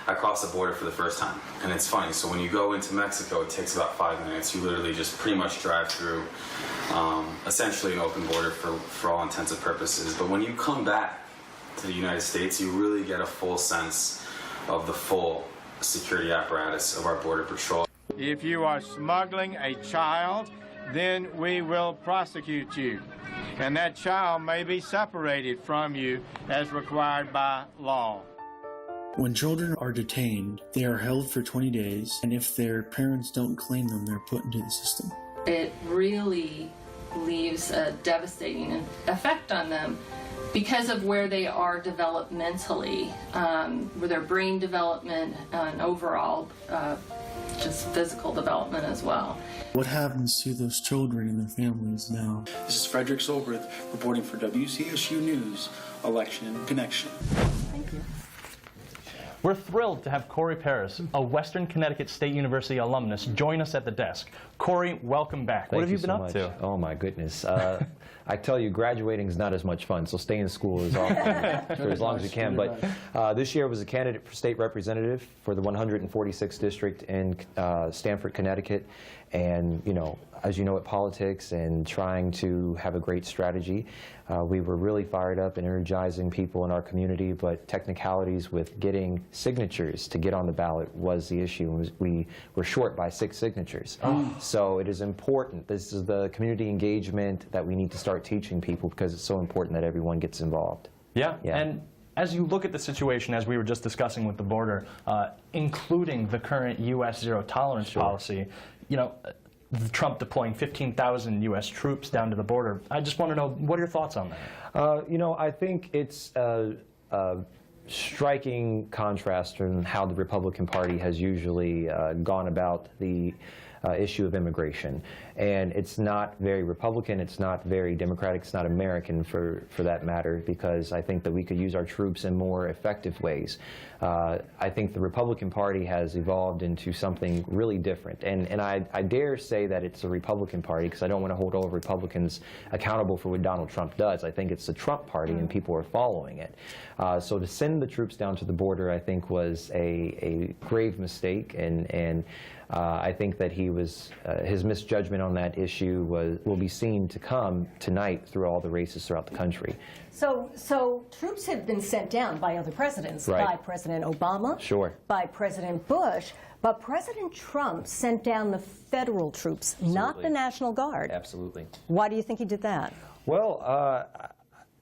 I crossed the border for the first time. And it's funny, so when you go into Mexico, it takes about 5 minutes. You literally just pretty much drive through essentially an open border for all intents and purposes. But when you come back, to the United States, you really get a full sense of the full security apparatus of our Border Patrol. If you are smuggling a child, then we will prosecute you. And that child may be separated from you as required by law. When children are detained, they are held for 20 days, and if their parents don't claim them, they're put into the system. It really leaves a devastating effect on them because of where they are developmentally, with their brain development and overall just physical development as well. What happens to those children and their families now? This is Frederick Solbrith reporting for WCSU News, Election Connection. Thank you. We're thrilled to have Corey Paris, a Western Connecticut State University alumnus, join us at the desk. Corey, welcome back. What have you been up to? Oh my goodness. I tell you, graduating is not as much fun, so staying in school is all fun for as long as you can. But this year I was a candidate for state representative for the 146th district in Stamford, Connecticut. And, you know, as you know, at politics and trying to have a great strategy, we were really fired up and energizing people in our community, but technicalities with getting signatures to get on the ballot was the issue. We were short by 6 signatures. So it is important. This is the community engagement that we need to start teaching people because it's so important that everyone gets involved. Yeah. And as you look at the situation, as we were just discussing with the border, including the current U.S. zero-tolerance policy, you know, Trump deploying 15,000 U.S. troops down to the border. I just want to know, what are your thoughts on that? You know, I think it's a striking contrast from how the Republican Party has usually gone about the issue of immigration. And it's not very Republican, it's not very Democratic, it's not American for that matter, because I think that we could use our troops in more effective ways. I think the Republican Party has evolved into something really different. And I dare say that it's a Republican Party, because I don't want to hold all Republicans accountable for what Donald Trump does. I think it's the Trump Party, and people are following it. So to send the troops down to the border, I think, was a grave mistake, and I think that his misjudgment on that issue will be seen to come tonight through all the races throughout the country. So troops have been sent down by other presidents, Right. by President Obama, Sure. by President Bush, but President Trump sent down the federal troops, not the National Guard. Absolutely. Why do you think he did that? Well,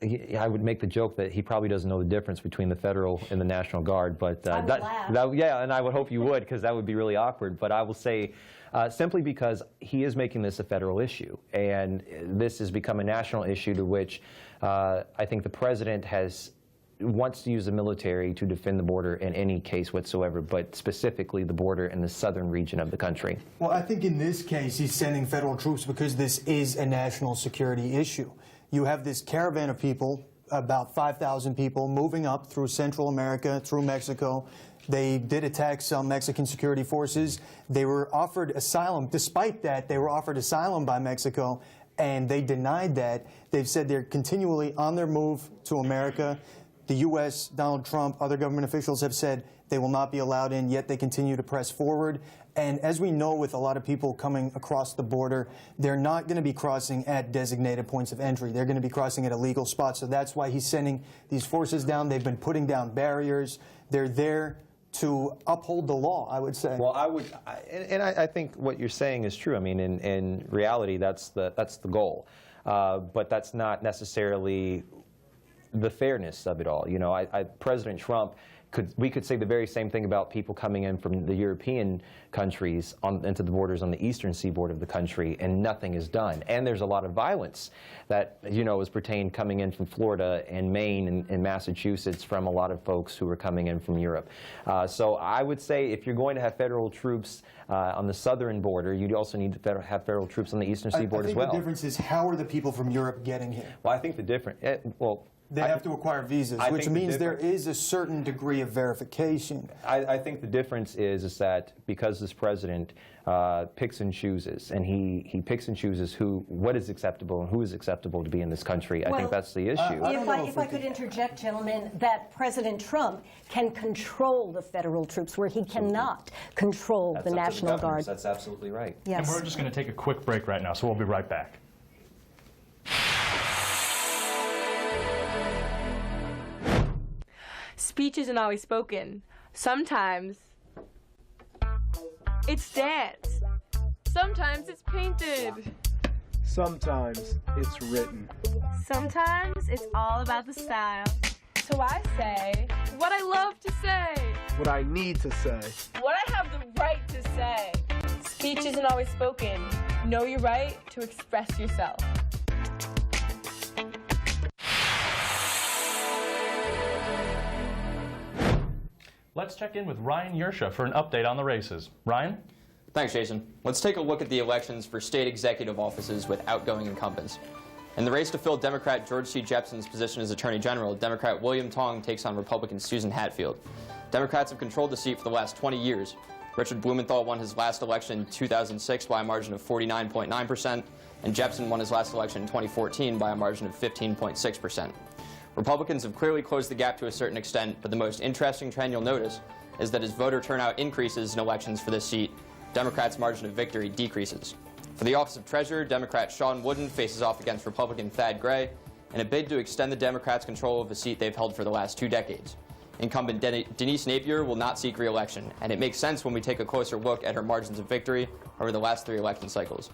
I would make the joke that he probably doesn't know the difference between the federal and the National Guard, but yeah, and I would hope you would, because that would be really awkward. But I will say, simply because he is making this a federal issue, and this has become a national issue to which I think the president wants to use the military to defend the border in any case whatsoever, but specifically the border in the southern region of the country. Well, I think in this case he's sending federal troops because this is a national security issue. You have this caravan of people, about 5,000 people, moving up through Central America, through Mexico. They did attack some Mexican security forces. They were offered asylum. Despite that, they were offered asylum by Mexico, and they denied that. They've said they're continually on their move to America. The U.S., Donald Trump, other government officials have said they will not be allowed in, yet they continue to press forward. And as we know, with a lot of people coming across the border, they're not going to be crossing at designated points of entry. They're going to be crossing at illegal spots. So that's why he's sending these forces down. They've been putting down barriers. They're there to uphold the law, I would say. Well, I think what you're saying is true. I mean, in reality, that's the goal. But that's not necessarily the fairness of it all. You know, President Trump, we could say the very same thing about people coming in from the European countries into the borders on the eastern seaboard of the country, and nothing is done. And there's a lot of violence that, you know, is pertained coming in from Florida and Maine and Massachusetts from a lot of folks who are coming in from Europe. So I would say if you're going to have federal troops on the southern border, you also need to have federal troops on the eastern seaboard as well. I think the difference is, how are the people from Europe getting here? Well, I think the difference, they have to acquire visas, which means there is a certain degree of verification. I think the difference is that because this president picks and chooses, and he picks and chooses what is acceptable and who is acceptable to be in this country. I think that's the issue. If I could interject, gentlemen, that President Trump can control the federal troops where he cannot control the National Guard. That's absolutely right. Yes. And we're just going to take a quick break right now, so we'll be right back. Speech isn't always spoken. Sometimes it's dance. Sometimes it's painted. Sometimes it's written. Sometimes it's all about the style. So I say what I love to say. What I need to say. What I have the right to say. Speech isn't always spoken. Know your right to express yourself. Let's check in with Ryan Yersha for an update on the races. Ryan? Thanks, Jason. Let's take a look at the elections for state executive offices with outgoing incumbents. In the race to fill Democrat George C. Jepsen's position as Attorney General, Democrat William Tong takes on Republican Susan Hatfield. Democrats have controlled the seat for the last 20 years. Richard Blumenthal won his last election in 2006 by a margin of 49.9%, and Jepsen won his last election in 2014 by a margin of 15.6%. Republicans have clearly closed the gap to a certain extent, but the most interesting trend you'll notice is that as voter turnout increases in elections for this seat, Democrats' margin of victory decreases. For the office of Treasurer, Democrat Sean Wooden faces off against Republican Thad Gray in a bid to extend the Democrats' control of a seat they've held for the last 2 decades. Incumbent Denise Napier will not seek re-election, and it makes sense when we take a closer look at her margins of victory over the last 3 election cycles.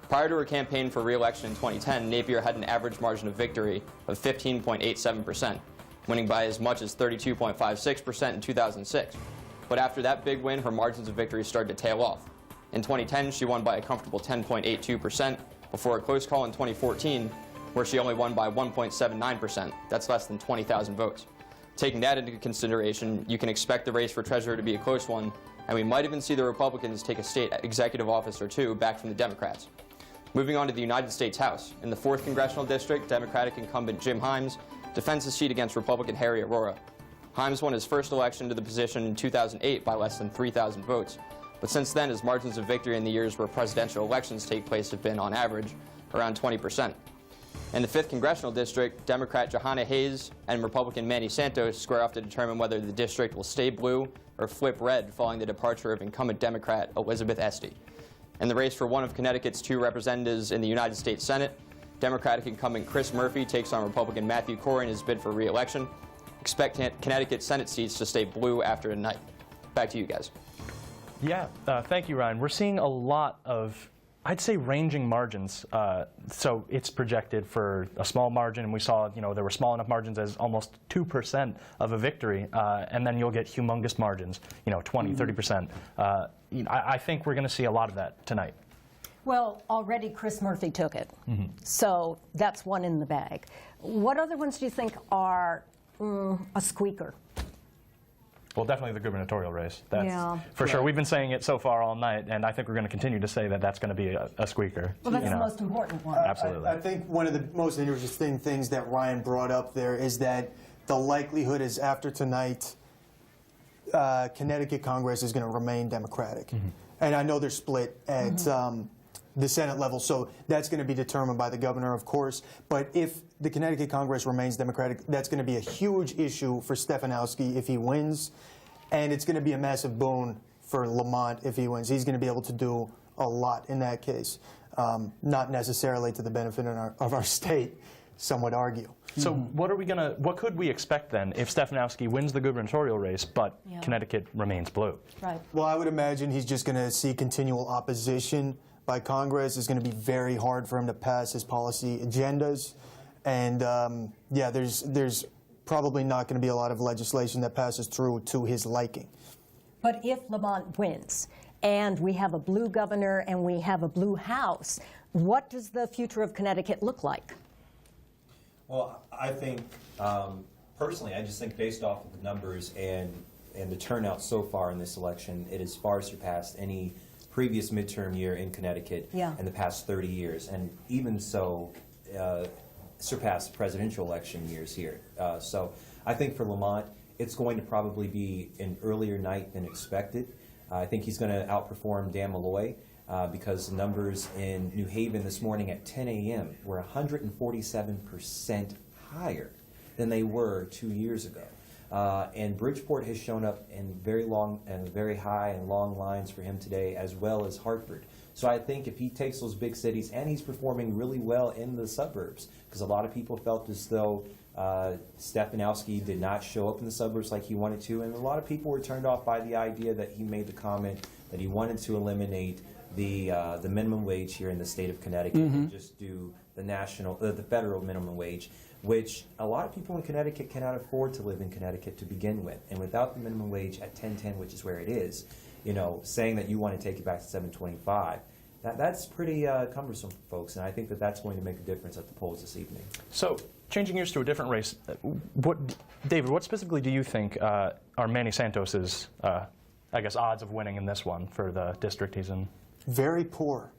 Prior to her campaign for re-election in 2010, Napier had an average margin of victory of 15.87%, winning by as much as 32.56% in 2006. But after that big win, her margins of victory started to tail off. In 2010, she won by a comfortable 10.82%, before a close call in 2014, where she only won by 1.79%. That's less than 20,000 votes. Taking that into consideration, you can expect the race for treasurer to be a close one, and we might even see the Republicans take a state executive office or 2 back from the Democrats. Moving on to the United States House. In the 4th Congressional District, Democratic incumbent Jim Himes defends his seat against Republican Harry Aurora. Himes won his first election to the position in 2008 by less than 3,000 votes, but since then his margins of victory in the years where presidential elections take place have been, on average, around 20%. In the 5th Congressional District, Democrat Johanna Hayes and Republican Manny Santos square off to determine whether the district will stay blue or flip red following the departure of incumbent Democrat Elizabeth Esty. In the race for one of Connecticut's 2 representatives in the United States Senate, Democratic incumbent Chris Murphy takes on Republican Matthew Corey in his bid for re-election. Expect Connecticut Senate seats to stay blue after tonight. Back to you guys. Yeah, thank you, Ryan. We're seeing a lot of, I'd say, ranging margins. So it's projected for a small margin, and we saw, there were small enough margins as almost 2% of a victory, and then you'll get humongous margins, 20, 30%. I think we're going to see a lot of that tonight. Well, already Chris Murphy took it, so that's one in the bag. What other ones do you think are a squeaker? Well, definitely the gubernatorial race. That's Yeah. for sure. We've been saying it so far all night, and I think we're going to continue to say that that's going to be a squeaker. Well, that's the most important one. Absolutely. I think one of the most interesting things that Ryan brought up there is that the likelihood is after tonight, Connecticut Congress is going to remain Democratic. And I know they're split at the Senate level, so that's going to be determined by the governor, of course. But if the Connecticut Congress remains Democratic, that's going to be a huge issue for Stefanowski if he wins, and it's going to be a massive boon for Lamont if he wins. He's going to be able to do a lot in that case, not necessarily to the benefit of our state, some would argue. So what could we expect then if Stefanowski wins the gubernatorial race, but Connecticut remains blue? Right. Well, I would imagine he's just going to see continual opposition by Congress. It's going to be very hard for him to pass his policy agendas. And, yeah, there's probably not going to be a lot of legislation that passes through to his liking. But if Lamont wins, and we have a blue governor and we have a blue House, what does the future of Connecticut look like? Well, I think, personally, I just think based off of the numbers and the turnout so far in this election, it has far surpassed any previous midterm year in Connecticut in the past 30 years, and even so surpassed presidential election years here. So I think for Lamont, it's going to probably be an earlier night than expected. I think he's going to outperform Dan Malloy because the numbers in New Haven this morning at 10 a.m. were 147% higher than they were 2 years ago. And Bridgeport has shown up in very long and very high and long lines for him today, as well as Hartford. So I think if he takes those big cities, and he's performing really well in the suburbs, because a lot of people felt as though Stefanowski did not show up in the suburbs like he wanted to, and a lot of people were turned off by the idea that he made the comment that he wanted to eliminate the minimum wage here in the state of Connecticut and just do the federal minimum wage, which a lot of people in Connecticut cannot afford to live in Connecticut to begin with. And without the minimum wage at $10.10, which is where it is, saying that you want to take it back to $7.25, that's pretty cumbersome for folks, and I think that that's going to make a difference at the polls this evening. So, changing gears to a different race, David, what specifically do you think are Manny Santos's, odds of winning in this one for the district he's in? Very poor.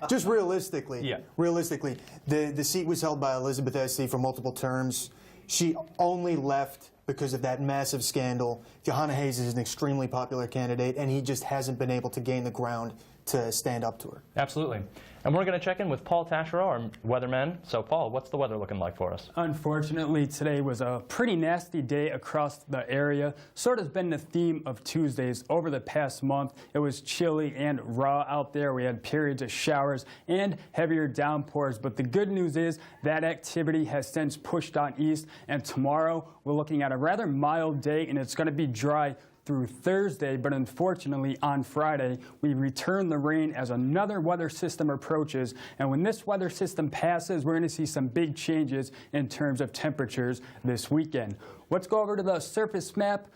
Just realistically. Yeah. Realistically, the seat was held by Elizabeth Esty for multiple terms. She only left because of that massive scandal. Johanna Hayes is an extremely popular candidate, and he just hasn't been able to gain the ground to stand up to her. Absolutely. And we're going to check in with Paul Taschereau, our weatherman. So, Paul, what's the weather looking like for us? Unfortunately, today was a pretty nasty day across the area. Sort of been the theme of Tuesdays over the past month. It was chilly and raw out there. We had periods of showers and heavier downpours. But the good news is that activity has since pushed on east. And tomorrow, we're looking at a rather mild day, and it's going to be dry through Thursday, but unfortunately on Friday, we return the rain as another weather system approaches. And when this weather system passes, we're going to see some big changes in terms of temperatures this weekend. Let's go over to the surface map.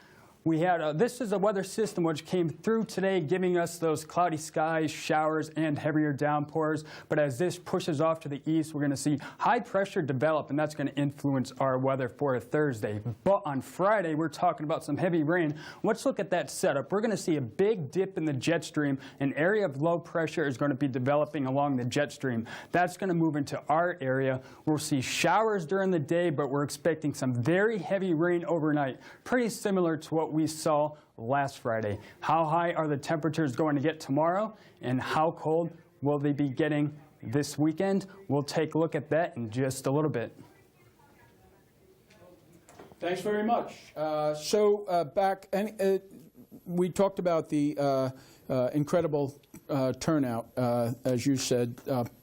We had, this is a weather system which came through today, giving us those cloudy skies, showers, and heavier downpours. But as this pushes off to the east, we're going to see high pressure develop, and that's going to influence our weather for Thursday. But on Friday, we're talking about some heavy rain. Let's look at that setup. We're going to see a big dip in the jet stream. An area of low pressure is going to be developing along the jet stream. That's going to move into our area. We'll see showers during the day, but we're expecting some very heavy rain overnight, pretty similar to what we saw last Friday. How high are the temperatures going to get tomorrow, and how cold will they be getting this weekend? We'll take a look at that in just a little bit. Thanks very much. We talked about the incredible turnout, as you said,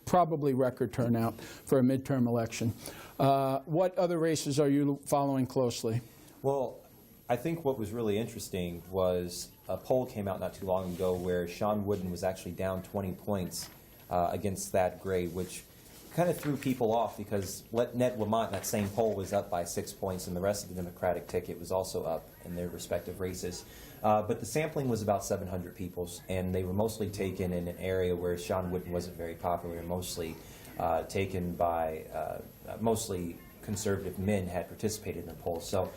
probably record turnout for a midterm election. What other races are you following closely? Well, I think what was really interesting was a poll came out not too long ago where Sean Wooden was actually down 20 points against Thad Gray, which kind of threw people off because Ned Lamont in that same poll was up by 6 points, and the rest of the Democratic ticket was also up in their respective races. But the sampling was about 700 people, and they were mostly taken in an area where Sean Wooden wasn't very popular, and mostly taken by mostly conservative men had participated in the poll. So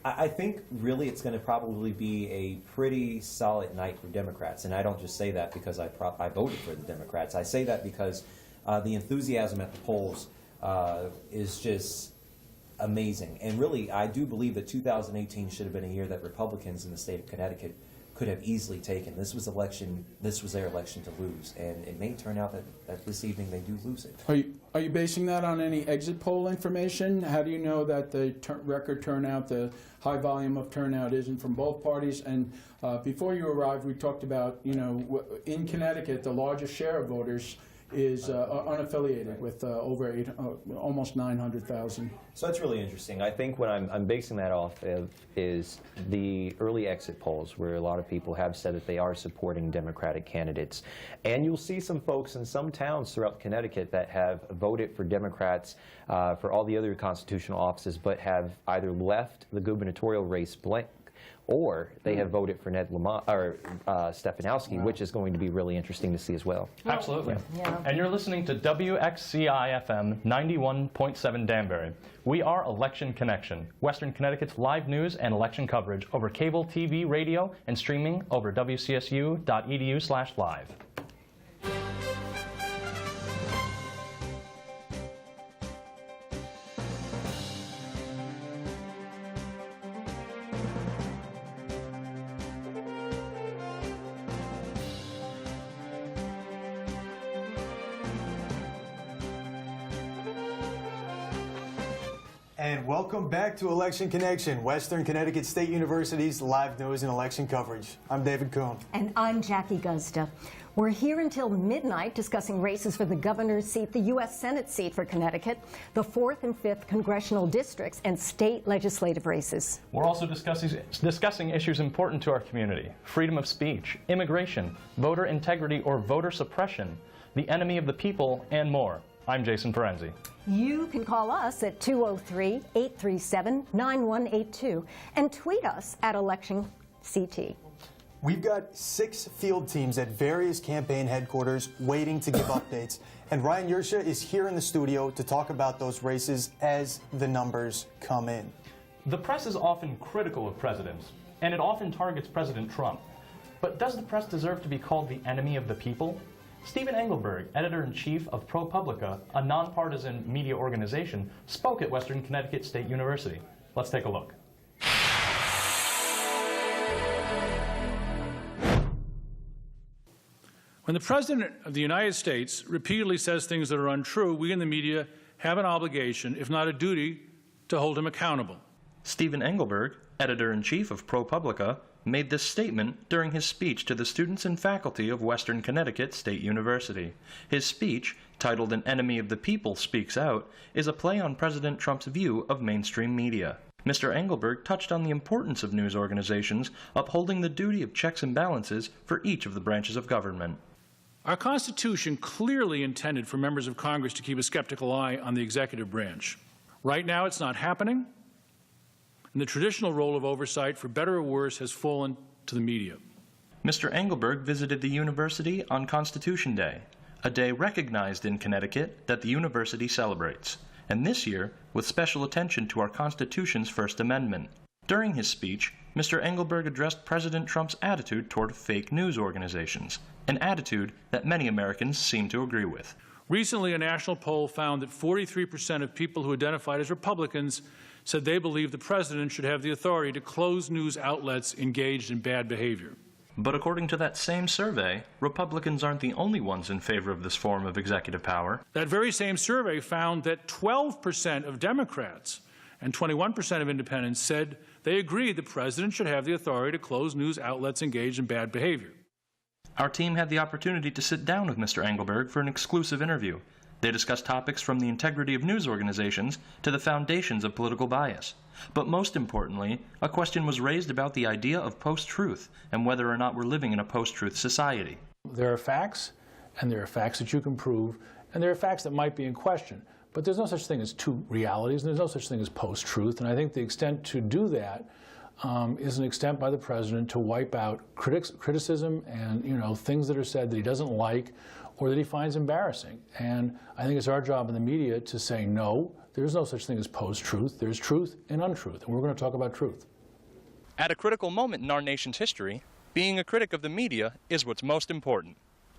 I think really it's going to probably be a pretty solid night for Democrats. And I don't just say that because I voted for the Democrats. I say that because the enthusiasm at the polls is just amazing. And really, I do believe that 2018 should have been a year that Republicans in the state of Connecticut could have easily taken. This was their election to lose, and it may turn out that this evening they do lose it. Are you basing that on any exit poll information? How do you know that the record turnout, the high volume of turnout, isn't from both parties? And before you arrived, we talked about, in Connecticut, the largest share of voters is unaffiliated with almost 900,000. So that's really interesting. I think what I'm basing that off of is the early exit polls, where a lot of people have said that they are supporting Democratic candidates. And you'll see some folks in some towns throughout Connecticut that have voted for Democrats for all the other constitutional offices, but have either left the gubernatorial race blank, or they have voted for Ned Lamont or Stefanowski, which is going to be really interesting to see as well. Absolutely. Yeah. And you're listening to WCSU 91.7 Danbury. We are Election Connection, Western Connecticut's live news and election coverage over cable, TV, radio, and streaming over wcsu.edu/live. And welcome back to Election Connection, Western Connecticut State University's live news and election coverage. I'm David Cohn. And I'm Jackie Guzda. We're here until midnight discussing races for the governor's seat, the U.S. Senate seat for Connecticut, the 4th and 5th congressional districts, and state legislative races. We're also discussing issues important to our community: freedom of speech, immigration, voter integrity or voter suppression, the enemy of the people, and more. I'm Jason Ferenzi. You can call us at 203-837-9182 and tweet us at ElectionCT. We've got 6 field teams at various campaign headquarters waiting to give updates. And Ryan Yersha is here in the studio to talk about those races as the numbers come in. The press is often critical of presidents, and it often targets President Trump. But does the press deserve to be called the enemy of the people? Stephen Engelberg, editor-in-chief of ProPublica, a nonpartisan media organization, spoke at Western Connecticut State University. Let's take a look. When the President of the United States repeatedly says things that are untrue, we in the media have an obligation, if not a duty, to hold him accountable. Stephen Engelberg, editor-in-chief of ProPublica, made this statement during his speech to the students and faculty of Western Connecticut State University. His speech, titled "An Enemy of the People Speaks Out," is a play on President Trump's view of mainstream media. Mr. Engelberg touched on the importance of news organizations upholding the duty of checks and balances for each of the branches of government. Our Constitution clearly intended for members of Congress to keep a skeptical eye on the executive branch. Right now, it's not happening, and the traditional role of oversight, for better or worse, has fallen to the media. Mr. Engelberg visited the university on Constitution Day, a day recognized in Connecticut that the university celebrates, and this year with special attention to our Constitution's First Amendment. During his speech, Mr. Engelberg addressed President Trump's attitude toward fake news organizations, an attitude that many Americans seem to agree with. Recently, a national poll found that 43% of people who identified as Republicans said they believe the president should have the authority to close news outlets engaged in bad behavior. But according to that same survey, Republicans aren't the only ones in favor of this form of executive power. That very same survey found that 12% of Democrats and 21% of independents said they agreed the president should have the authority to close news outlets engaged in bad behavior. Our team had the opportunity to sit down with Mr. Engelberg for an exclusive interview. They discussed topics from the integrity of news organizations to the foundations of political bias. But most importantly, a question was raised about the idea of post-truth and whether or not we're living in a post-truth society. There are facts, and there are facts that you can prove, and there are facts that might be in question. But there's no such thing as two realities, and there's no such thing as post-truth. And I think the extent to do that is an extent by the president to wipe out criticism and things that are said that he doesn't like or that he finds embarrassing. And I think it's our job in the media to say, no, there's no such thing as post-truth. There's truth and untruth, and we're going to talk about truth. At a critical moment in our nation's history, being a critic of the media is what's most important.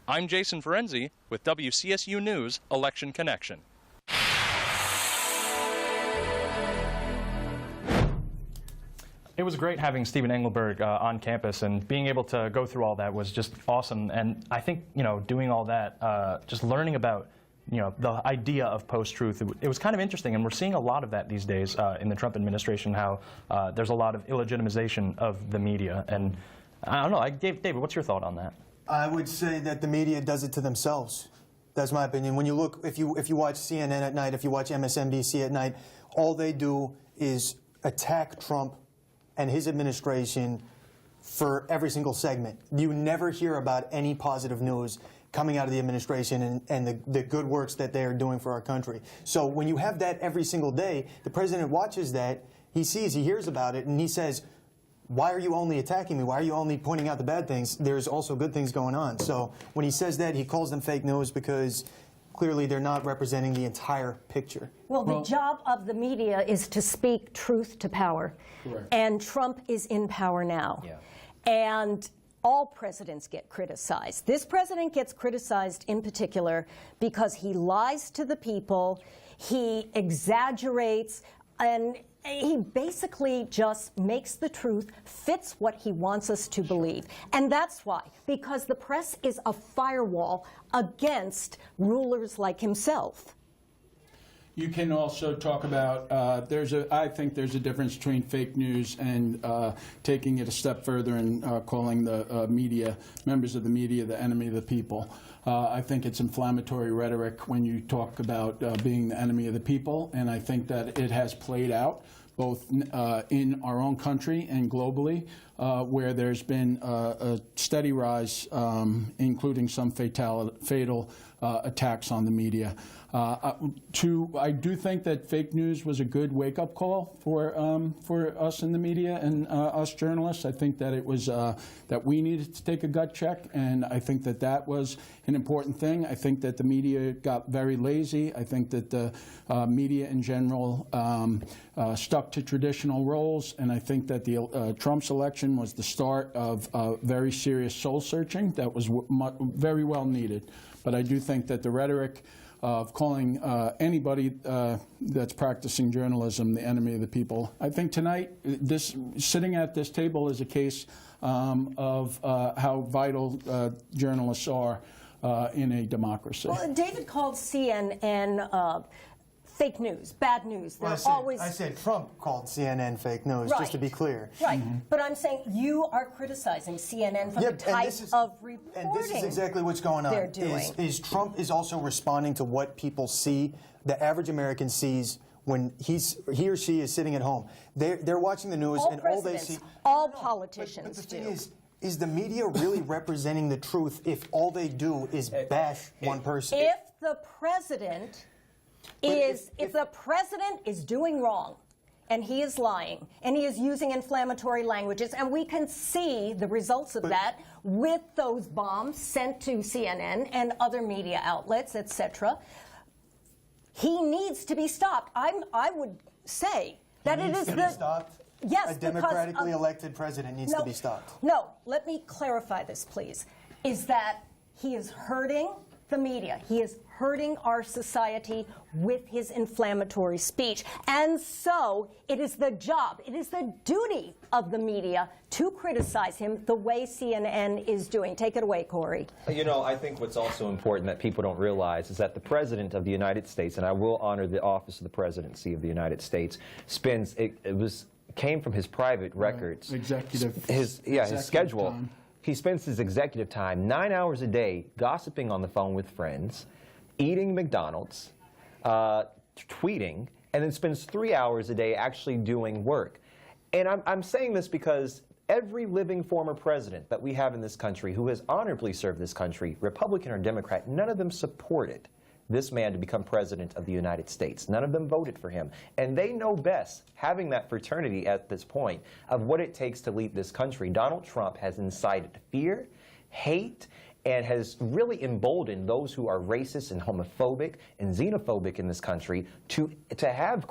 I'm Jason Ferenzi with WCSU News Election Connection. It was great having Stephen Engelberg on campus, and being able to go through all that was just awesome. And I think, doing all that, just learning about, the idea of post-truth, it was kind of interesting. And we're seeing a lot of that these days in the Trump administration, how there's a lot of illegitimization of the media. And I don't know, David, what's your thought on that? I would say that the media does it to themselves. That's my opinion. When you look, if you watch CNN at night, if you watch MSNBC at night, all they do is attack Trump and his administration for every single segment. You never hear about any positive news coming out of the administration and the good works that they are doing for our country. So when you have that every single day, the president watches that, he hears about it, and he says, why are you only attacking me? Why are you only pointing out the bad things? There's also good things going on. So when he says that, he calls them fake news because clearly they're not representing the entire picture. Well, the job of the media is to speak truth to power. Correct. And Trump is in power now. Yeah. And all presidents get criticized. This president gets criticized in particular because he lies to the people, he exaggerates, and he basically just makes the truth fits what he wants us to believe. And that's why, because the press is a firewall against rulers like himself. You can also talk about, I think there's a difference between fake news and taking it a step further and calling the members of the media, the enemy of the people. I think it's inflammatory rhetoric when you talk about being the enemy of the people, and I think that it has played out both in our own country and globally, where there's been a steady rise, including some fatal attacks on the media. I do think that fake news was a good wake-up call for us in the media and us journalists. I think that it was that we needed to take a gut check, and I think that that was an important thing. I think that the media got very lazy. I think that the media in general stuck to traditional roles, and I think that the Trump's election was the start of very serious soul-searching that was very well needed. But I do think that the rhetoric of calling anybody that's practicing journalism the enemy of the people, I think tonight, sitting at this table is a case of how vital journalists are in a democracy. Well, David called CNN fake news, bad news. Well, I said Trump called CNN fake news, just to be clear. Right, but I'm saying you are criticizing CNN for the type of reporting and this is exactly what's going on. They're doing. Is Trump is also responding to what people see, the average American sees when he or she is sitting at home. They're watching the news, All and all they presidents, see. all politicians but the thing is the media really representing the truth if all they do is bash one person? If the president if the president is doing wrong, and he is lying, and he is using inflammatory languages, and we can see the results of that with those bombs sent to CNN and other media outlets, etc., he needs to be stopped. I would say that it is stopped? Yes, a democratically elected president needs to be stopped. No, let me clarify this, please. Is that he is hurting the media. He is hurting our society with his inflammatory speech. And so it is the job, it is the duty of the media to criticize him the way CNN is doing. Take it away, Corey. You know, I think what's also important that people don't realize is that the President of the United States, and I will honor the office of the Presidency of the United States, came from his private records. His schedule. Time. He spends his executive time 9 hours a day gossiping on the phone with friends, eating McDonald's, tweeting, and then spends 3 hours a day actually doing work. And I'm saying this because every living former president that we have in this country who has honorably served this country, Republican or Democrat, none of them supported this man to become president of the United States. None of them voted for him. And they know best, having that fraternity at this point, of what it takes to lead this country. Donald Trump has incited fear, hate, and has really emboldened those who are racist and homophobic and xenophobic in this country to have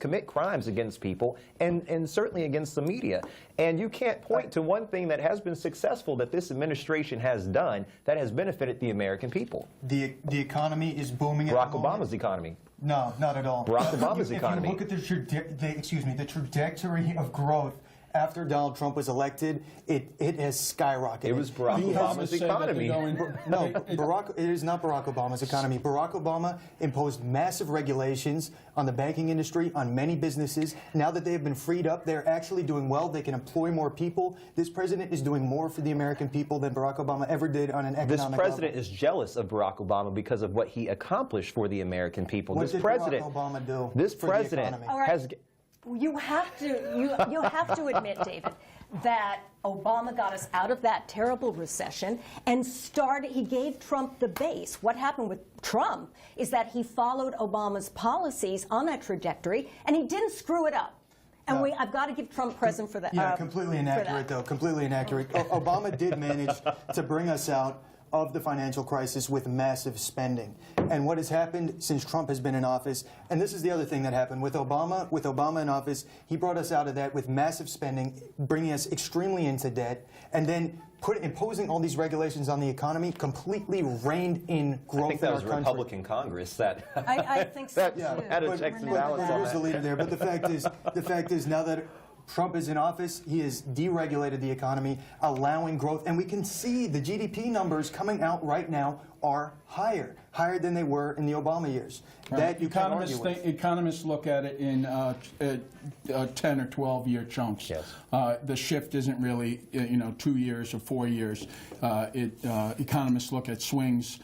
commit crimes against people, and certainly against the media. And you can't point to one thing that has been successful that this administration has done that has benefited the American people. The economy is booming. Barack Obama's economy. No, not at all. Barack Obama's economy. If you look at the trajectory of growth after Donald Trump was elected, it has skyrocketed. It was Barack Obama's economy. No, it is not Barack Obama's economy. Barack Obama imposed massive regulations on the banking industry, on many businesses. Now that they have been freed up, they're actually doing well. They can employ more people. This president is doing more for the American people than Barack Obama ever did on an economic level. This president is jealous of Barack Obama because of what he accomplished for the American people. What did Barack Obama do for the economy? has... You have to admit, David, that Obama got us out of that terrible recession and he gave Trump the base. What happened with Trump is that he followed Obama's policies on that trajectory, and he didn't screw it up. And I've got to give Trump credit for that. Yeah, completely inaccurate, though. Completely inaccurate. Obama did manage to bring us out of the financial crisis with massive spending. And what has happened since Trump has been in office, and this is the other thing that happened with Obama in office, he brought us out of that with massive spending, bringing us extremely into debt, and then imposing all these regulations on the economy completely reined in growth in our country. I think that was a Republican Congress that I think so, had a checks and balances on There's the leader there, but the fact is now that Trump is in office, he has deregulated the economy, allowing growth, and we can see the GDP numbers coming out right now are higher than they were in the Obama years. Right. That you can't argue with. Economists look at it in 10 or 12-year chunks. Yes. The shift isn't really 2 years or 4 years. Economists look at swings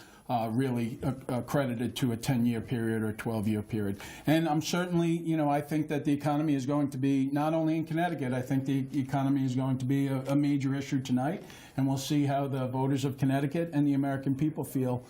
really credited to a 10-year period or 12-year period. And I'm certainly, I think that the economy is going to be, not only in Connecticut, I think the economy is going to be a major issue tonight, and we'll see how the voters of Connecticut and the American people feel.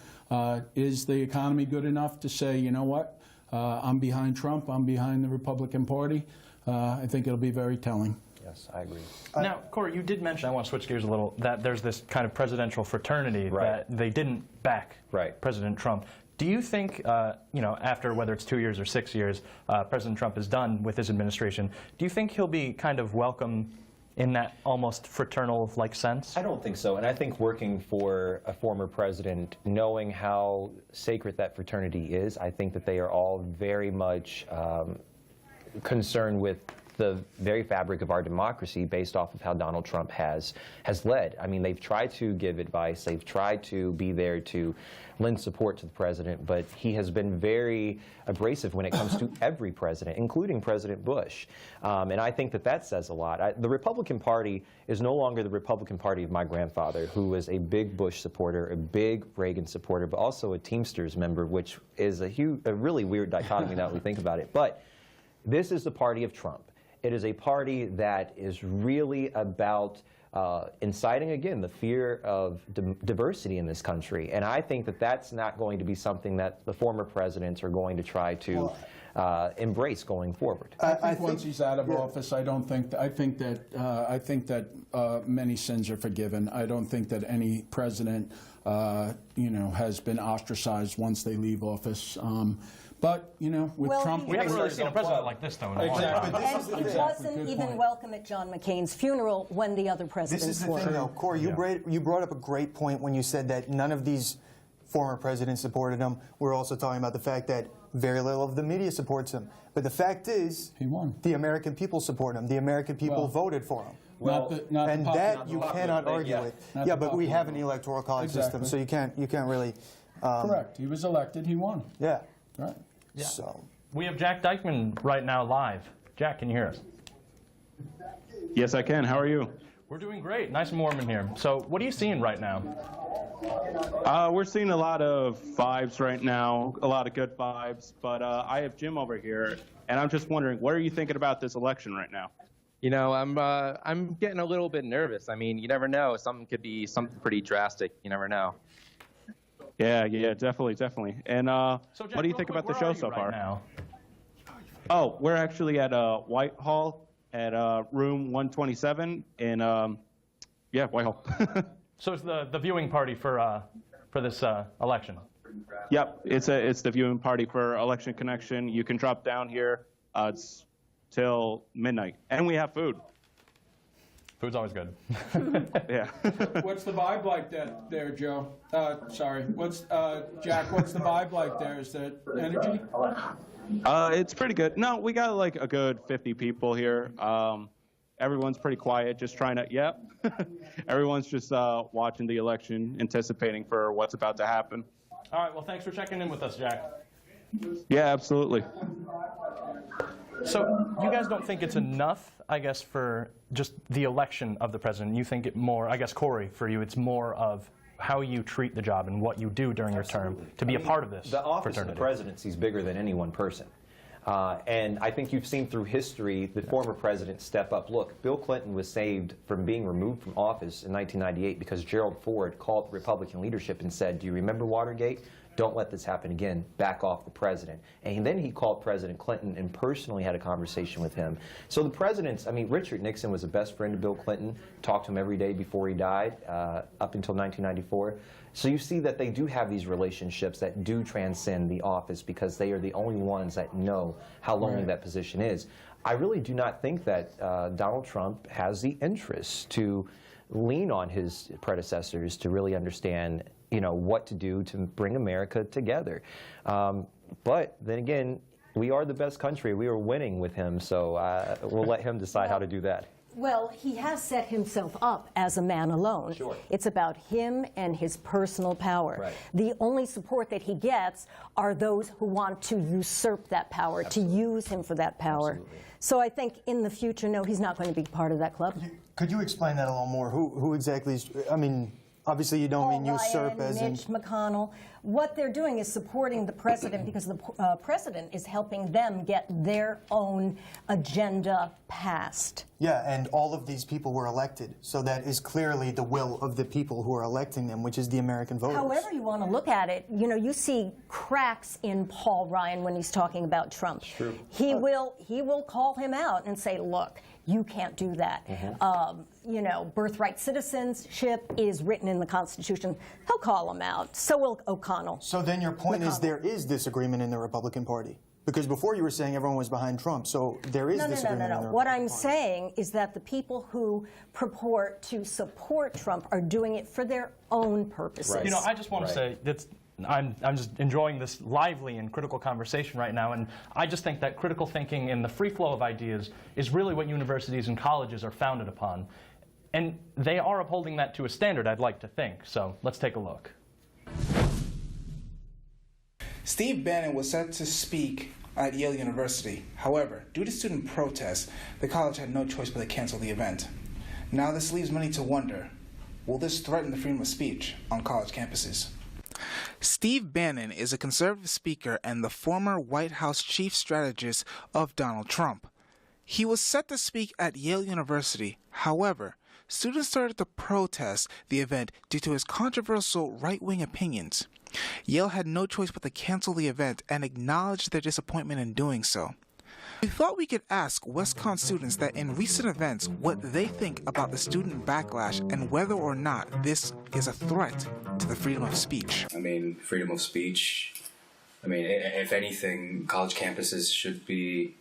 Is the economy good enough to say, you know what, I'm behind Trump, I'm behind the Republican Party? I think it'll be very telling. Yes, I agree. Now, Corey, you did mention, I want to switch gears a little, that there's this kind of presidential fraternity that they didn't back President Trump. Do you think, after whether it's 2 years or 6 years, President Trump is done with his administration, do you think he'll be kind of welcome in that almost fraternal-like sense? I don't think so. And I think working for a former president, knowing how sacred that fraternity is, I think that they are all very much concerned with the very fabric of our democracy based off of how Donald Trump has led. I mean, they've tried to give advice, they've tried to be there to lend support to the president, but he has been very abrasive when it comes to every president, including President Bush. And I think that says a lot. The Republican Party is no longer the Republican Party of my grandfather, who was a big Bush supporter, a big Reagan supporter, but also a Teamsters member, which is a really weird dichotomy now that we think about it. But this is the party of Trump. It is a party that is really about inciting, again, the fear of diversity in this country. And I think that that's not going to be something that the former presidents are going to try to embrace going forward. I think once he's out of office, I think that many sins are forgiven. I don't think that any president, has been ostracized once they leave office. But, with Trump... We haven't really seen a president like this, though, in a long time. And he wasn't even welcome at John McCain's funeral when the other presidents were. This is the thing, though. Corey, you brought up a great point when you said that none of these former presidents supported him. We're also talking about the fact that very little of the media supports him. But the fact is, he won. The American people support him. The American people voted for him. And that you cannot argue with. Yeah, but we have an electoral college system, so you can't really... Correct. He was elected. He won. Yeah. Right. Yeah. So we have Jack Dykeman right now live. Jack, can you hear us? Yes, I can. How are you? We're doing great. Nice and warm in here. So what are you seeing right now? We're seeing a lot of vibes right now, a lot of good vibes. But I have Jim over here, and I'm just wondering, what are you thinking about this election right now? I'm getting a little bit nervous. I mean, you never know. Something could be something pretty drastic. You never know. Yeah, definitely. And So Jack, what do you think about the show so far? Now? Oh, we're actually at Whitehall at room 127 in Whitehall. So it's the viewing party for this election. Yep, it's the viewing party for Election Connection. You can drop down here. It's till midnight, and we have food. Food's always good. Yeah. What's the vibe like there, Joe? Sorry. Jack, what's the vibe like there? Is there energy? It's pretty good. No, we got like a good 50 people here. Everyone's pretty quiet, just trying to, everyone's just watching the election, anticipating for what's about to happen. All right, well, thanks for checking in with us, Jack. Yeah, absolutely. So you guys don't think it's enough, I guess, for just the election of the president? You think it more, I guess, Corey, for you, it's more of how you treat the job and what you do during your term to be a part of this The office fraternity. of the presidency is bigger than any one person. And I think you've seen through history the former presidents step up. Look, Bill Clinton was saved from being removed from office in 1998 because Gerald Ford called the Republican leadership and said, do you remember Watergate? Don't let this happen again. Back off the president. And then he called President Clinton and personally had a conversation with him. So the presidents, I mean, Richard Nixon was a best friend of Bill Clinton, talked to him every day before he died, up until 1994. So you see that they do have these relationships that do transcend the office because they are the only ones that know how lonely that position is. I really do not think that Donald Trump has the interest to lean on his predecessors to really understand what to do to bring America together. But then again, we are the best country. We are winning with him, so we'll let him decide how to do that. Well, he has set himself up as a man alone. Sure. It's about him and his personal power. Right. The only support that he gets are those who want to usurp that power, to use him for that power. Absolutely. So I think in the future, no, he's not going to be part of that club. Could you explain that a little more? Who exactly is, I mean, obviously you don't mean usurp as in... Mitch McConnell. What they're doing is supporting the president because the president is helping them get their own agenda passed. Yeah, and all of these people were elected. So that is clearly the will of the people who are electing them, which is the American voters. However you want to look at it, you know, you see cracks in Paul Ryan when he's talking about Trump. True. He will call him out and say, look, you can't do that. You know, birthright citizenship is written in the Constitution. He'll call him out. So will O'Connell. So then your point is there is disagreement in the Republican Party? Because before you were saying everyone was behind Trump, so there is disagreement in the What Republican I'm Party. saying is that the people who purport to support Trump are doing it for their own purposes. You know, I just want to say that's I'm just enjoying this lively and critical conversation right now, and I just think that critical thinking and the free flow of ideas is really what universities and colleges are founded upon. And they are upholding that to a standard, I'd like to think. So let's take a look. Steve Bannon was set to speak at Yale University. However, due to student protests, the college had no choice but to cancel the event. Now this leaves many to wonder, will this threaten the freedom of speech on college campuses? Steve Bannon is a conservative speaker and the former White House chief strategist of Donald Trump. He was set to speak at Yale University. However, students started to protest the event due to his controversial right-wing opinions. Yale had no choice but to cancel the event and acknowledge their disappointment in doing so. We thought we could ask WestCon students that in recent events what they think about the student backlash and whether or not this is a threat to the freedom of speech. I mean, freedom of speech, I mean, if anything, college campuses should be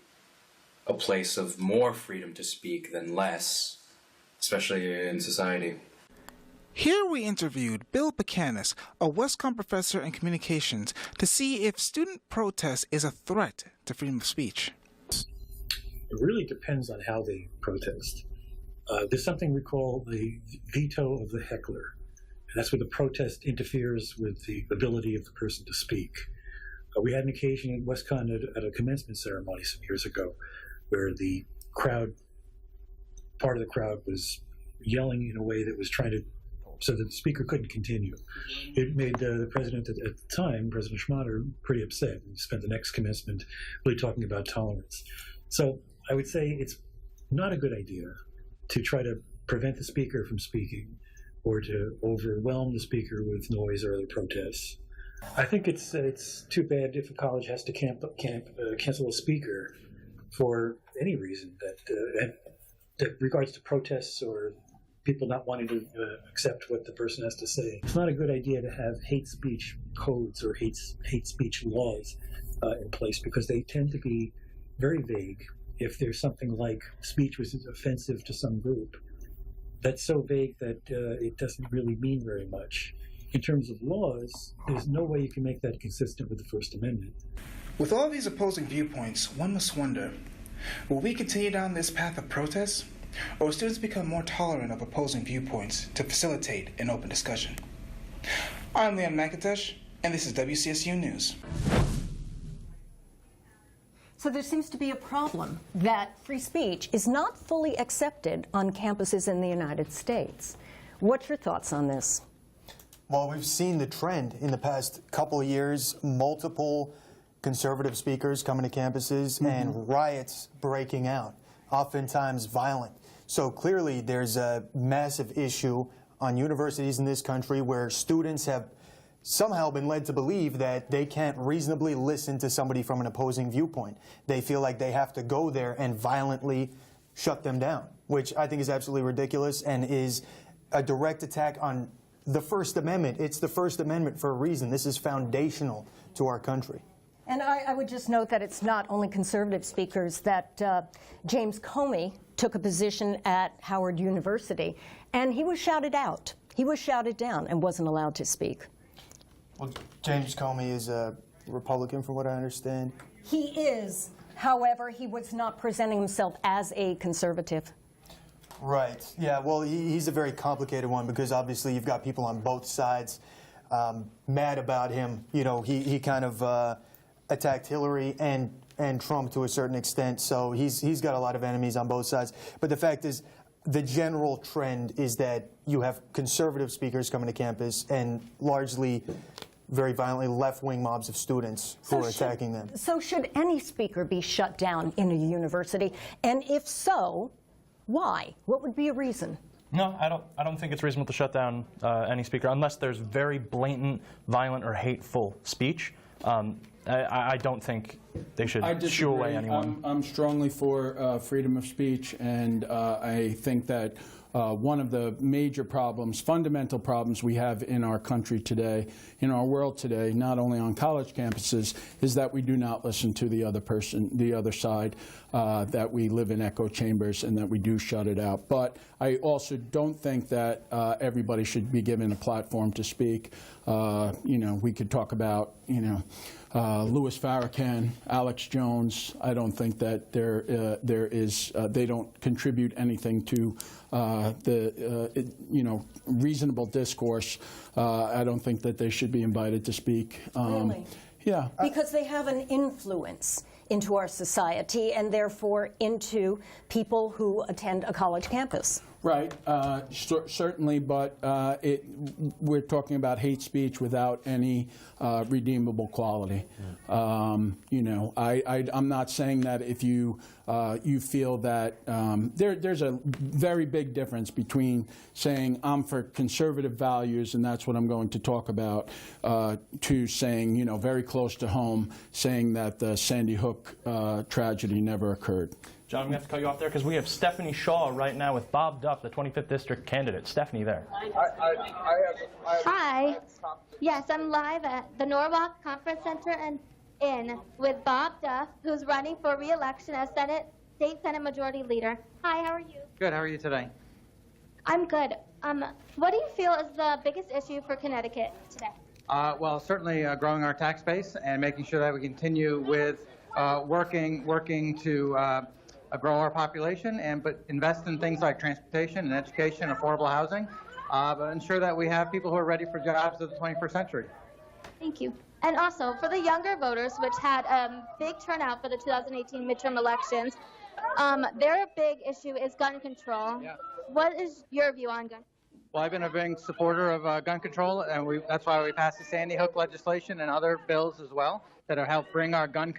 a place of more freedom to speak than less, especially in society. Here we interviewed Bill Buchanan, a WestCon professor in communications, to see if student protest is a threat to freedom of speech. It really depends on how they protest. There's something we call the veto of the heckler. And that's where the protest interferes with the ability of the person to speak. We had an occasion at WestCon at a commencement ceremony some years ago where the crowd, part of the crowd was yelling in a way that was trying to, so that the speaker couldn't continue. It made the president at the time, President Schmatter, pretty upset. We spent the next commencement really talking about tolerance. So I would say it's not a good idea to try to prevent the speaker from speaking or to overwhelm the speaker with noise or other protests. I think it's too bad if a college has to cancel a speaker for any reason that regards to protests or people not wanting to accept what the person has to say. It's not a good idea to have hate speech codes or hate speech laws in place because they tend to be very vague. If there's something like speech which is offensive to some group, that's so vague that it doesn't really mean very much. In terms of laws, there's no way you can make that consistent with the First Amendment. With all these opposing viewpoints, one must wonder, will we continue down this path of protest? Or will students become more tolerant of opposing viewpoints to facilitate an open discussion? I'm Leon McIntosh, and this is WCSU News. So there seems to be a problem that free speech is not fully accepted on campuses in the United States. What's your thoughts on this? Well, we've seen the trend in the past couple of years, multiple conservative speakers coming to campuses and riots breaking out, oftentimes violent. So clearly there's a massive issue on universities in this country where students have somehow been led to believe that they can't reasonably listen to somebody from an opposing viewpoint. They feel like they have to go there and violently shut them down, which I think is absolutely ridiculous and is a direct attack on the First Amendment. It's the First Amendment for a reason. This is foundational to our country. And I would just note that it's not only conservative speakers, that James Comey took a position at Howard University, and he was shouted out. He was shouted down and wasn't allowed to speak. Well, James Comey is a Republican, from what I understand. He is. However, he was not presenting himself as a conservative. Right. Yeah, well, he's a very complicated one because obviously you've got people on both sides mad about him. You know, he kind of attacked Hillary and Trump to a certain extent, so he's got a lot of enemies on both sides. But the fact is, the general trend is that you have conservative speakers coming to campus and largely very violently left-wing mobs of students who are attacking them. So should any speaker be shut down in a university? And if so, why? What would be a reason? No, I don't think it's reasonable to shut down any speaker unless there's very blatant, violent, or hateful speech. I don't think they should shoo away anyone. I'm strongly for freedom of speech, and I think that one of the major problems, fundamental problems we have in our country today, in our world today, not only on college campuses, is that we do not listen to the other person, the other side, that we live in echo chambers and that we do shut it out. But I also don't think that everybody should be given a platform to speak. You know, we could talk about, you know, Louis Farrakhan, Alex Jones. I don't think that they don't contribute anything to you know, reasonable discourse. I don't think that they should be invited to speak. Really? Yeah. Because they have an influence into our society and therefore into people who attend a college campus. Right, certainly, but we're talking about hate speech without any redeemable quality. You know, I'm not saying that if you feel that there's a very big difference between saying I'm for conservative values and that's what I'm going to talk about, to saying, you know, very close to home, saying that the Sandy Hook tragedy never occurred. John, I'm going to have to cut you off there because we have Stephanie Shaw right now with Bob Duff, the 25th District candidate. Stephanie, there. Hi. Yes, I'm live at the Norwalk Conference Center and Inn with Bob Duff, who's running for re-election as State Senate Majority Leader. Hi, how are you? Good. How are you today? I'm good. What do you feel is the biggest issue for Connecticut today? Well, certainly growing our tax base and making sure that we continue with working to grow our population, but invest in things like transportation and education, affordable housing, but ensure that we have people who are ready for jobs of the 21st century. Thank you. And also, for the younger voters, which had a big turnout for the 2018 midterm elections, their big issue is gun control. Yeah. What is your view on gun? Well, I've been a big supporter of gun control, and that's why we passed the Sandy Hook legislation and other bills as well that have helped bring our gun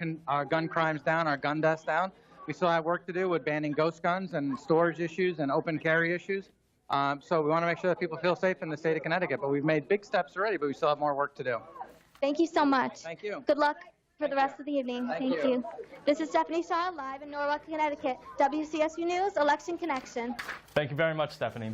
crimes down, our gun deaths down. We still have work to do with banning ghost guns and storage issues and open carry issues. So we want to make sure that people feel safe in the state of Connecticut. But we've made big steps already, but we still have more work to do. Thank you so much. Thank you. Good luck for the rest of the evening. Thank you. This is Stephanie Shaw, live in Norwalk, Connecticut. WCSU News, Election Connection. Thank you very much, Stephanie.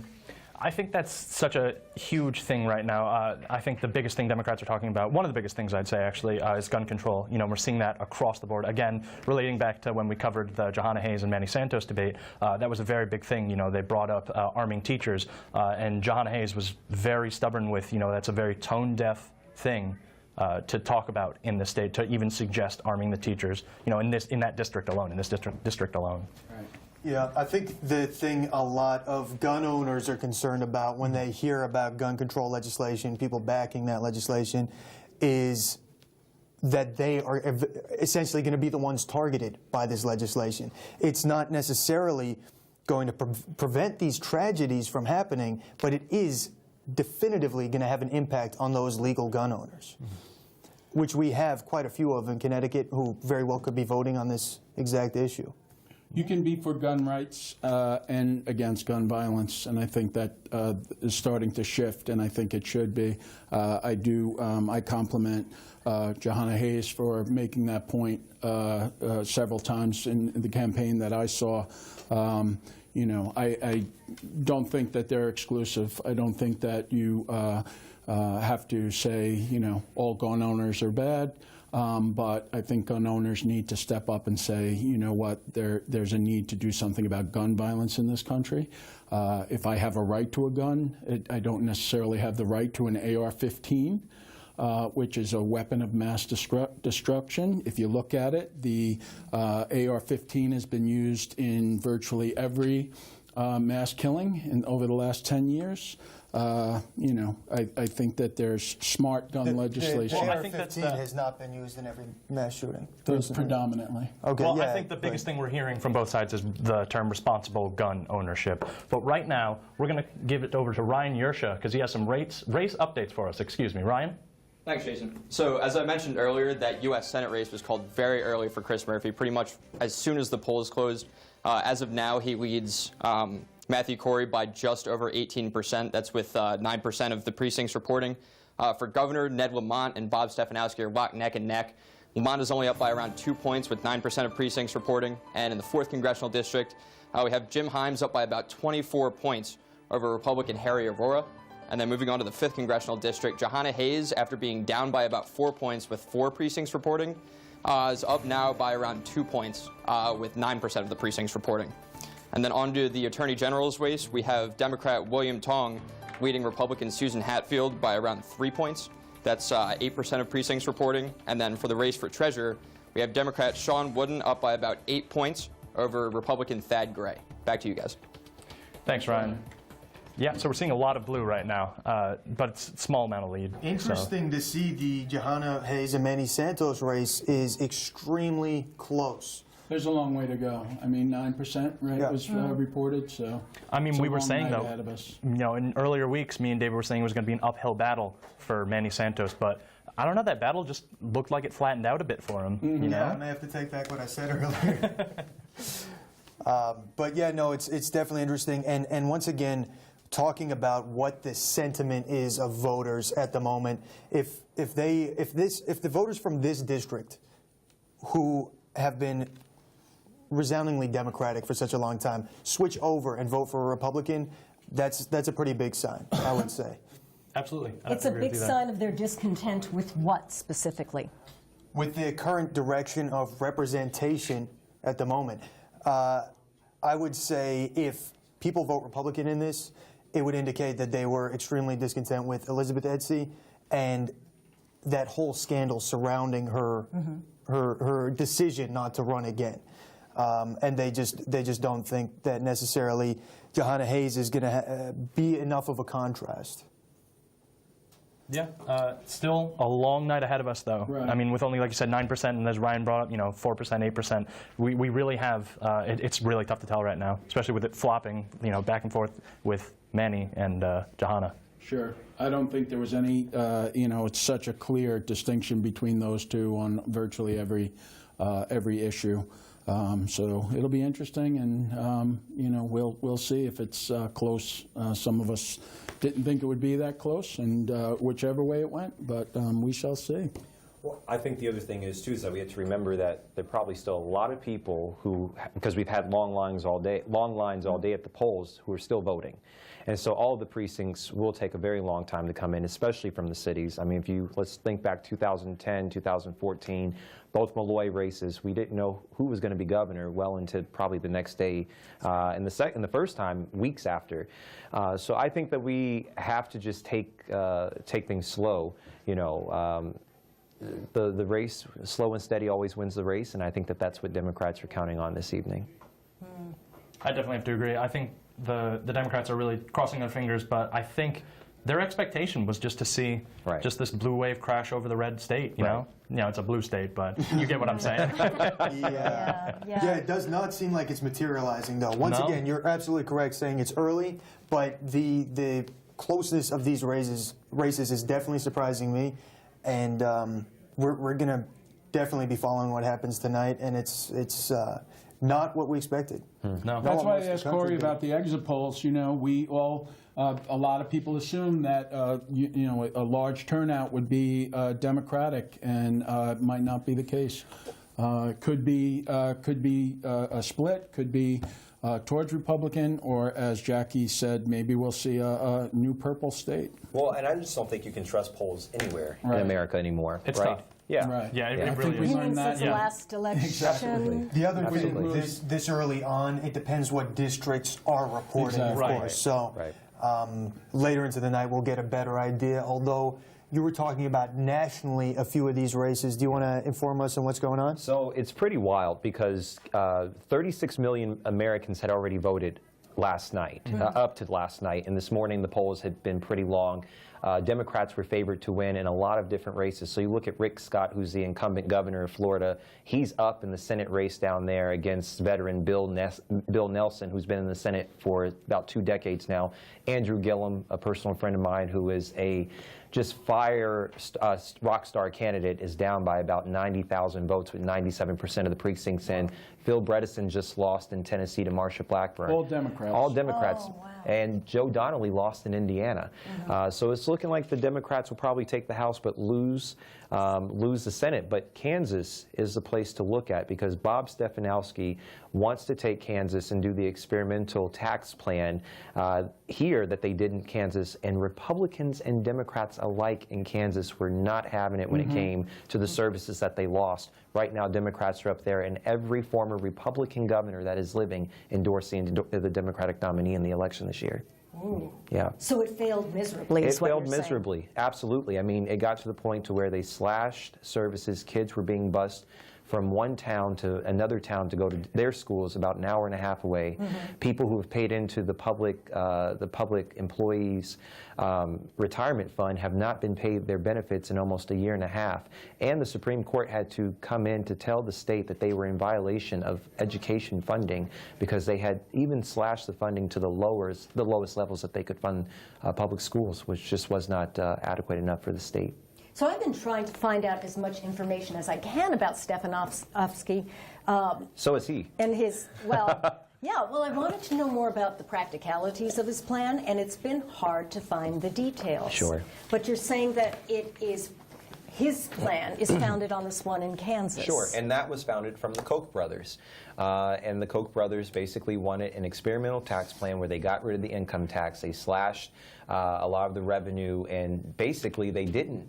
I think that's such a huge thing right now. I think the biggest thing Democrats are talking about, one of the biggest things I'd say actually, is gun control. You know, we're seeing that across the board. Again, relating back to when we covered the Johanna Hayes and Manny Santos debate, that was a very big thing. You know, they brought up arming teachers, and Johanna Hayes was very stubborn with, you know, that's a very tone-deaf thing to talk about in the state, to even suggest arming the teachers, you know, in that district alone, in this district alone. Right. Yeah, I think the thing a lot of gun owners are concerned about when they hear about gun control legislation, people backing that legislation, is that they are essentially going to be the ones targeted by this legislation. It's not necessarily going to prevent these tragedies from happening, but it is definitively going to have an impact on those legal gun owners, which we have quite a few of in Connecticut who very well could be voting on this exact issue. You can be for gun rights and against gun violence, and I think that is starting to shift, and I think it should be. I compliment Johanna Hayes for making that point several times in the campaign that I saw. You know, I don't think that they're exclusive. I don't think that you have to say, you know, all gun owners are bad. But I think gun owners need to step up and say, you know what, there's a need to do something about gun violence in this country. If I have a right to a gun, I don't necessarily have the right to an AR-15. which is a weapon of mass destruction. If you look at it, the AR-15 has been used in virtually every mass killing over the last 10 years. You know, I think that there's smart gun legislation. The AR-15 has not been used in every mass shooting. Predominantly. Okay, well, yeah, I think the biggest thing we're hearing from both sides is the term responsible gun ownership. But right now, we're going to give it over to Ryan Yersha because he has some race updates for us. Excuse me, Ryan? Thanks, Jason. So, as I mentioned earlier, that U.S. Senate race was called very early for Chris Murphy, pretty much as soon as the polls closed. As of now, he leads Matthew Corey by just over 18%. That's with 9% of the precincts reporting. For governor, Ned Lamont and Bob Stefanowski are locked neck and neck. Lamont is only up by around 2 points with 9% of precincts reporting. And in the 4th Congressional District, we have Jim Himes up by about 24 points over Republican Harry Aurora. And then moving on to the 5th Congressional District, Johanna Hayes, after being down by about 4 points with 4 precincts reporting, is up now by around 2 points with 9% of the precincts reporting. And then on to the Attorney General's race, we have Democrat William Tong leading Republican Susan Hatfield by around 3 points. That's 8% of precincts reporting. And then for the race for Treasurer, we have Democrat Sean Wooden up by about 8 points over Republican Thad Gray. Back to you guys. Thanks, Ryan. Yeah, so we're seeing a lot of blue right now, but it's a small amount of lead. Interesting to see the Johanna Hayes and Manny Santos race is extremely close. There's a long way to go. I mean, 9%, right, was reported, so. I mean, we were saying, though, ahead of us. you know, in earlier weeks, me and David were saying it was going to be an uphill battle for Manny Santos, but I don't know, that battle just looked like it flattened out a bit for him. You know? Yeah, I may have to take back what I said earlier. But yeah, no, it's definitely interesting. And once again, talking about what the sentiment is of voters at the moment, if the voters from this district who have been resoundingly Democratic for such a long time switch over and vote for a Republican, that's a pretty big sign, I would say. Absolutely. It's a big sign of their discontent with what specifically? With the current direction of representation at the moment. I would say if people vote Republican in this, it would indicate that they were extremely discontent with Elizabeth Etsy and that whole scandal surrounding her her decision not to run again. And they just don't think that necessarily Johanna Hayes is going to be enough of a contrast. Yeah, still a long night ahead of us, though. Right. I mean, with only, like you said, 9%, and as Ryan brought up, you know, 4%, 8%, we really have, it's really tough to tell right now, especially with it flopping, you know, back and forth with Manny and Johanna. Sure. I don't think there was any, you know, it's such a clear distinction between those two on virtually every issue. So it'll be interesting, and you know, we'll see if it's close. Some of us didn't think it would be that close, and whichever way it went, but we shall see. Well, I think the other thing is too is that we have to remember that there are probably still a lot of people who, because we've had long lines all day at the polls, who are still voting. And so all of the precincts will take a very long time to come in, especially from the cities. I mean, let's think back 2010, 2014, both Malloy races, we didn't know who was going to be governor well into probably the next day, and the first time, weeks after. So I think that we have to just take things slow, you know. The race, slow and steady always wins the race, and I think that that's what Democrats are counting on this evening. I definitely have to agree. I think the Democrats are really crossing their fingers, but I think their expectation was just to see just this blue wave crash over the red state, you know? You know, it's a blue state, but you get what I'm saying. Yeah, it does not seem like it's materializing, though. Once again, you're absolutely correct saying it's early, but the closeness of these races is definitely surprising me, and we're going to definitely be following what happens tonight, and it's not what we expected. No. That's why I asked Corey about the exit polls. You know, we all, a lot of people assume that, you know, a large turnout would be Democratic, and it might not be the case. Could be a split, could be towards Republican, or as Jackie said, maybe we'll see a new purple state. Well, and I just don't think you can trust polls anywhere in America anymore. It's tough. Yeah. Right. Yeah, I really think we is. learned that. Since last election. Exactly. The other thing, this early on, it depends what districts are reporting, of course. So later into the night, we'll get a better idea. Although you were talking about nationally a few of these races. Do you want to inform us on what's going on? So it's pretty wild because 36 million Americans had already voted last night, up to last night, and this morning the polls had been pretty long. Democrats were favored to win in a lot of different races. So you look at Rick Scott, who's the incumbent governor of Florida. He's up in the Senate race down there against veteran Bill Nelson, who's been in the Senate for about 2 decades now. Andrew Gillum, a personal friend of mine who is a just rock star candidate, is down by about 90,000 votes with 97% of the precincts in. Phil Bredesen just lost in Tennessee to Marsha Blackburn. All Democrats. All Democrats. Oh, wow. And Joe Donnelly lost in Indiana. So it's looking like the Democrats will probably take the House but lose the Senate. But Kansas is the place to look at because Bob Stefanowski wants to take Kansas and do the experimental tax plan here that they did in Kansas. And Republicans and Democrats alike in Kansas were not having it when it came to the services that they lost. Right now, Democrats are up there, and every former Republican governor that is living endorsing the Democratic nominee in the election this year. Ooh. Yeah. So it failed miserably. It is what failed you're saying. miserably, absolutely. I mean, it got to the point to where they slashed services. Kids were being bused from one town to another town to go to their schools about an hour and a half away. People who have paid into the public employees retirement fund have not been paid their benefits in almost a year and a half. And the Supreme Court had to come in to tell the state that they were in violation of education funding because they had even slashed the funding to the lowest levels that they could fund public schools, which just was not adequate enough for the state. So I've been trying to find out as much information as I can about Stefanowski. So is he. And his, well, yeah, well, I wanted to know more about the practicalities of his plan, and it's been hard to find the details. Sure. But you're saying that his plan is founded on this one in Kansas. Sure, and that was founded from the Koch brothers. And the Koch brothers basically wanted an experimental tax plan where they got rid of the income tax. They slashed a lot of the revenue, and basically they didn't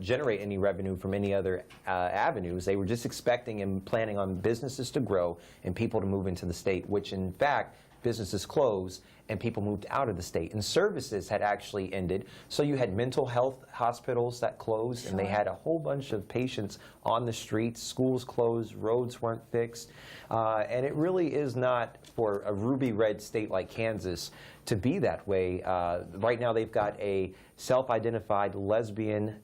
generate any revenue from any other avenues. They were just expecting and planning on businesses to grow and people to move into the state, which in fact businesses closed and people moved out of the state. And services had actually ended. So you had mental health hospitals that closed, and they had a whole bunch of patients on the streets. Schools closed, roads weren't fixed. And it really is not for a ruby red state like Kansas to be that way. Right now they've got a self-identified lesbian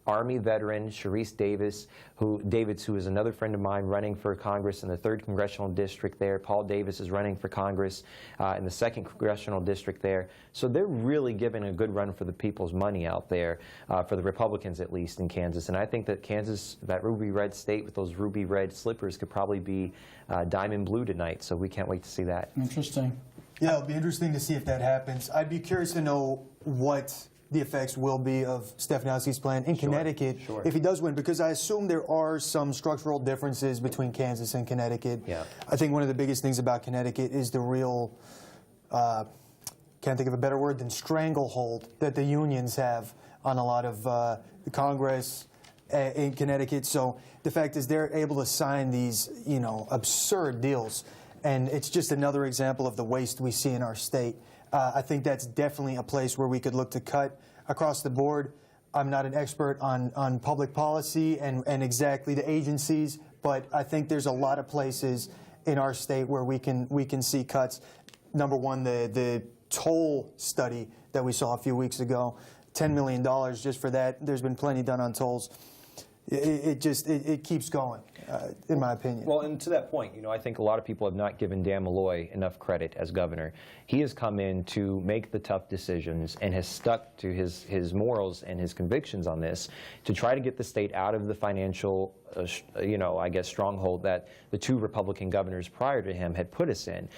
Army veteran, Sharice Davids, who is another friend of mine, running for Congress in the 3rd Congressional District there. Paul Davis is running for Congress in the 2nd Congressional District there. So they're really giving a good run for the people's money out there, for the Republicans at least in Kansas. And I think that Kansas, that ruby red state with those ruby red slippers, could probably be diamond blue tonight. So we can't wait to see that. Interesting. Yeah, it'll be interesting to see if that happens. I'd be curious to know what the effects will be of Stefanowski's plan in Connecticut if he does win, because I assume there are some structural differences between Kansas and Connecticut. Yeah. I think one of the biggest things about Connecticut is the real, can't think of a better word than stranglehold that the unions have on a lot of the Congress in Connecticut. So the fact is they're able to sign these, absurd deals, and it's just another example of the waste we see in our state. I think that's definitely a place where we could look to cut across the board. I'm not an expert on public policy and exactly the agencies, but I think there's a lot of places in our state where we can see cuts. Number one, the toll study that we saw a few weeks ago, $10 million just for that. There's been plenty done on tolls. It keeps going, in my opinion. Well, and to that point, I think a lot of people have not given Dan Malloy enough credit as governor. He has come in to make the tough decisions and has stuck to his morals and his convictions on this to try to get the state out of the financial, stronghold that the 2 Republican governors prior to him had put us in.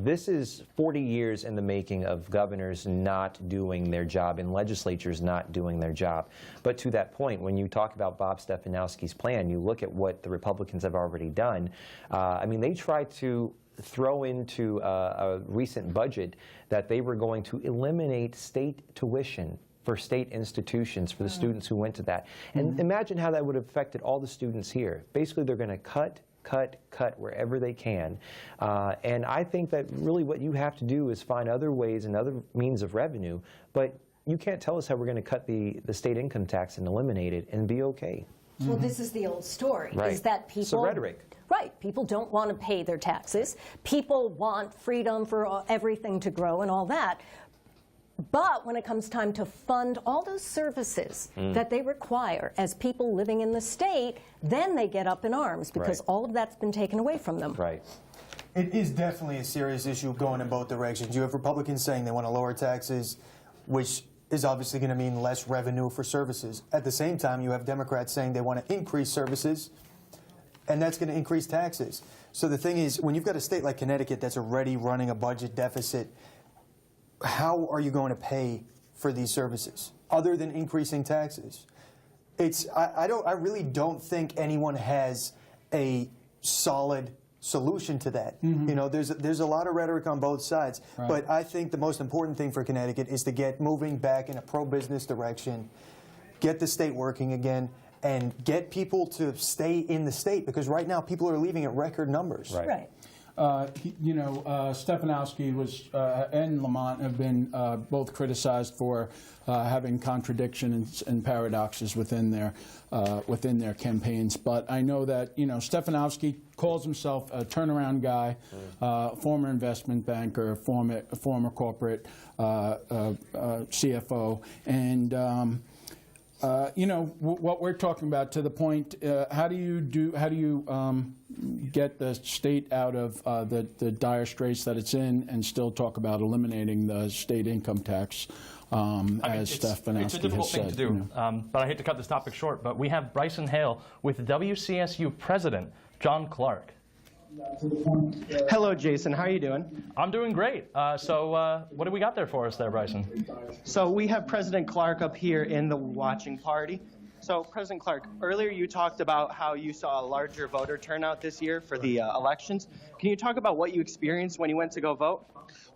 This is 40 years in the making of governors not doing their job and legislatures not doing their job. But to that point, when you talk about Bob Stefanowski's plan, you look at what the Republicans have already done. They tried to throw into a recent budget that they were going to eliminate state tuition for state institutions for the students who went to that. And imagine how that would have affected all the students here. Basically, they're going to cut wherever they can. And I think that really what you have to do is find other ways and other means of revenue. But you can't tell us how we're going to cut the state income tax and eliminate it and be okay. Well, this is the old story, Right. is that people... It's the rhetoric. Right. People don't want to pay their taxes. People want freedom for everything to grow and all that. But when it comes time to fund all those services that they require as people living in the state, then they get up in arms because all of that's been taken away from them. Right. It is definitely a serious issue going in both directions. You have Republicans saying they want to lower taxes, which is obviously going to mean less revenue for services. At the same time, you have Democrats saying they want to increase services, and that's going to increase taxes. So the thing is, when you've got a state like Connecticut that's already running a budget deficit, how are you going to pay for these services other than increasing taxes? I really don't think anyone has a solid solution to that. You know, there's a lot of rhetoric on both sides, but I think the most important thing for Connecticut is to get moving back in a pro-business direction, get the state working again, and get people to stay in the state, because right now people are leaving at record numbers. Right. Stefanowski and Lamont have been both criticized for having contradictions and paradoxes within their campaigns. But I know that Stefanowski calls himself a turnaround guy, former investment banker, former corporate CFO, and what we're talking about, to the point, how do you get the state out of the dire straits that it's in and still talk about eliminating the state income tax, as Stefanowski It's a difficult thing to do, but I hate to cut this topic short, but we have Bryson Hale with WCSU President John Clark. Hello, Jason. How are you doing? I'm doing great. So what do we got there for us there, Bryson? So we have President Clark up here in the watching party. So, President Clark, earlier you talked about how you saw a larger voter turnout this year for the elections. Can you talk about what you experienced when you went to go vote?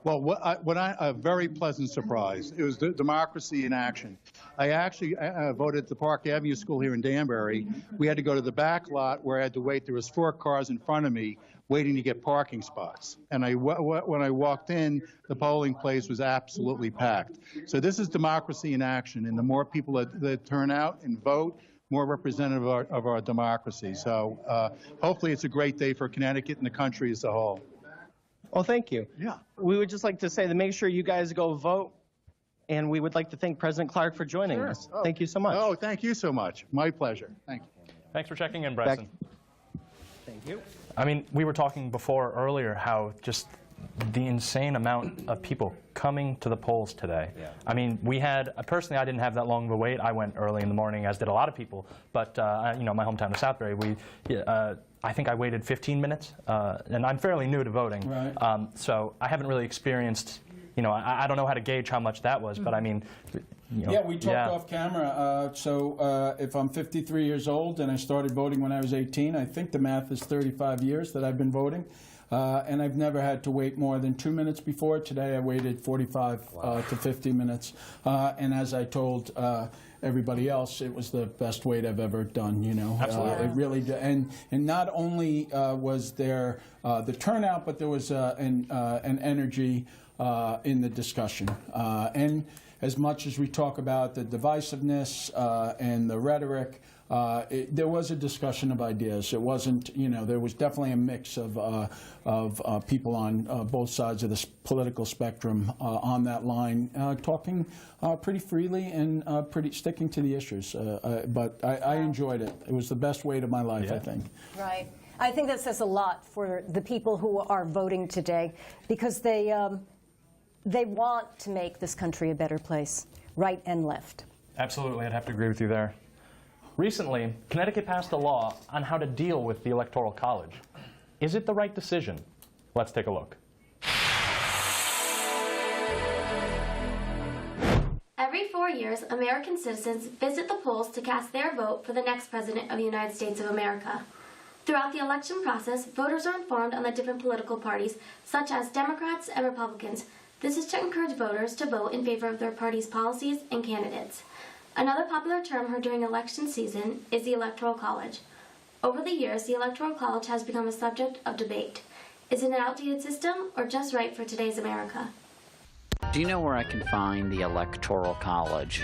Well, a very pleasant surprise. It was democracy in action. I actually voted at the Park Avenue School here in Danbury. We had to go to the back lot where I had to wait. There was 4 cars in front of me waiting to get parking spots. And when I walked in, the polling place was absolutely packed. So this is democracy in action, and the more people that turn out and vote, more representative of our democracy. So hopefully it's a great day for Connecticut and the country as a whole. Well, thank you. Yeah. We would just like to say to make sure you guys go vote, and we would like to thank President Clark for joining us. Oh. Thank you so much. Oh, thank you so much. My pleasure. Thank you. Thanks for checking in, Bryson. Thank you. I mean, we were talking earlier how just the insane amount of people coming to the polls today. Yeah. I mean, personally, I didn't have that long of a wait. I went early in the morning, as did a lot of people. But, my hometown of Southbury, I think I waited 15 minutes, and I'm fairly new to voting. Right. So I haven't really experienced, I don't know how to gauge how much that was, but I mean, Yeah, we talked off camera. So if I'm 53 years old and I started voting when I was 18, I think the math is 35 years that I've been voting. And I've never had to wait more than 2 minutes before. Today I waited 45 to 50 minutes. And as I told everybody else, it was the best wait I've ever done, Absolutely. It really did. And not only was there the turnout, but there was an energy in the discussion. And as much as we talk about the divisiveness and the rhetoric, there was a discussion of ideas. It wasn't, there was definitely a mix of people on both sides of the political spectrum on that line, talking pretty freely and sticking to the issues. But I enjoyed it. It was the best wait of my life, I think. Right. I think that says a lot for the people who are voting today, because they want to make this country a better place, right and left. Absolutely, I'd have to agree with you there. Recently, Connecticut passed a law on how to deal with the Electoral College. Is it the right decision? Let's take a look. Every 4 years, American citizens visit the polls to cast their vote for the next President of the United States of America. Throughout the election process, voters are informed on the different political parties, such as Democrats and Republicans. This is to encourage voters to vote in favor of their party's policies and candidates. Another popular term heard during election season is the Electoral College. Over the years, the Electoral College has become a subject of debate. Is it an outdated system or just right for today's America? Do you know where I can find the Electoral College?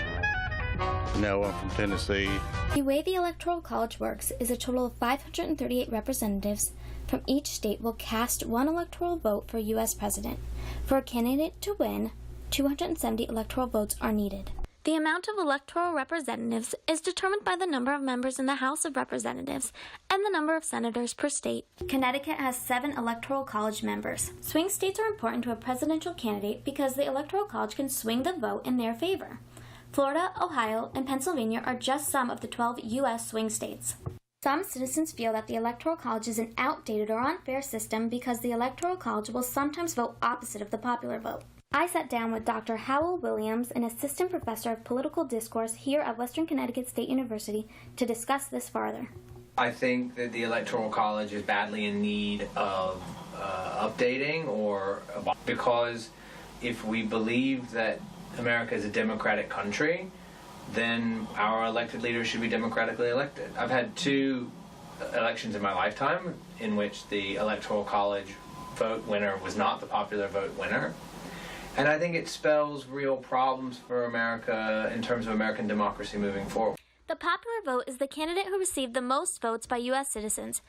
No, I'm from Tennessee. The way the Electoral College works is a total of 538 representatives from each state will cast one electoral vote for U.S. President. For a candidate to win, 270 electoral votes are needed. The amount of electoral representatives is determined by the number of members in the House of Representatives and the number of senators per state. Connecticut has 7 Electoral College members. Swing states are important to a presidential candidate because the Electoral College can swing the vote in their favor. Florida, Ohio, and Pennsylvania are just some of the 12 U.S. swing states. Some citizens feel that the Electoral College is an outdated or unfair system because the Electoral College will sometimes vote opposite of the popular vote. I sat down with Dr. Howell Williams, an assistant professor of political discourse here at Western Connecticut State University, to discuss this farther. I think that the Electoral College is badly in need of updating, because if we believe that America is a democratic country, then our elected leaders should be democratically elected. I've had 2 elections in my lifetime in which the Electoral College vote winner was not the popular vote winner. And I think it spells real problems for America in terms of American democracy moving forward. The popular vote is the candidate who received the most votes by U.S. citizens.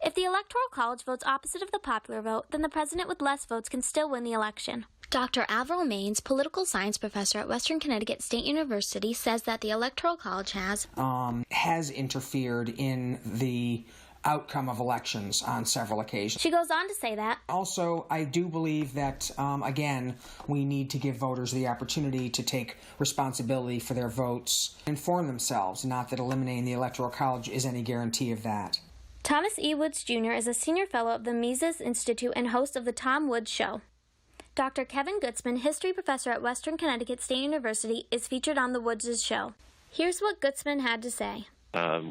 If the Electoral College votes opposite of the popular vote, then the president with less votes can still win the election. Dr. Avril Maines, political science professor at Western Connecticut State University, says that the Electoral College has interfered in the outcome of elections on several occasions. She goes on to say that. Also, I do believe that, again, we need to give voters the opportunity to take responsibility for their votes, inform themselves, not that eliminating the Electoral College is any guarantee of that. Thomas E. Woods Jr. is a senior fellow of the Mises Institute and host of The Tom Woods Show. Dr. Kevin Gutzman, history professor at Western Connecticut State University, is featured on The Woods' show. Here's what Gutzman had to say.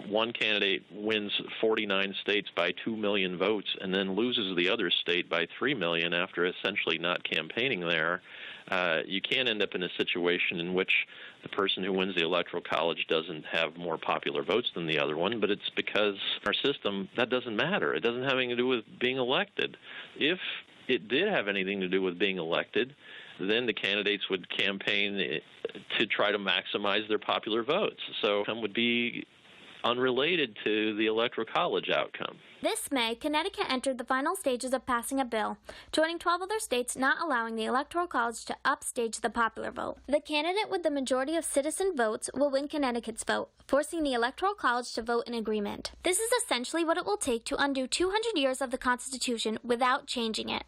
One candidate wins 49 states by 2 million votes and then loses the other state by 3 million after essentially not campaigning there. You can't end up in a situation in which the person who wins the Electoral College doesn't have more popular votes than the other one, but it's because our system, that doesn't matter. It doesn't have anything to do with being elected. If it did have anything to do with being elected, then the candidates would campaign to try to maximize their popular votes. So it would be unrelated to the Electoral College outcome. This May, Connecticut entered the final stages of passing a bill, joining 12 other states not allowing the Electoral College to upstage the popular vote. The candidate with the majority of citizen votes will win Connecticut's vote, forcing the Electoral College to vote in agreement. This is essentially what it will take to undo 200 years of the Constitution without changing it.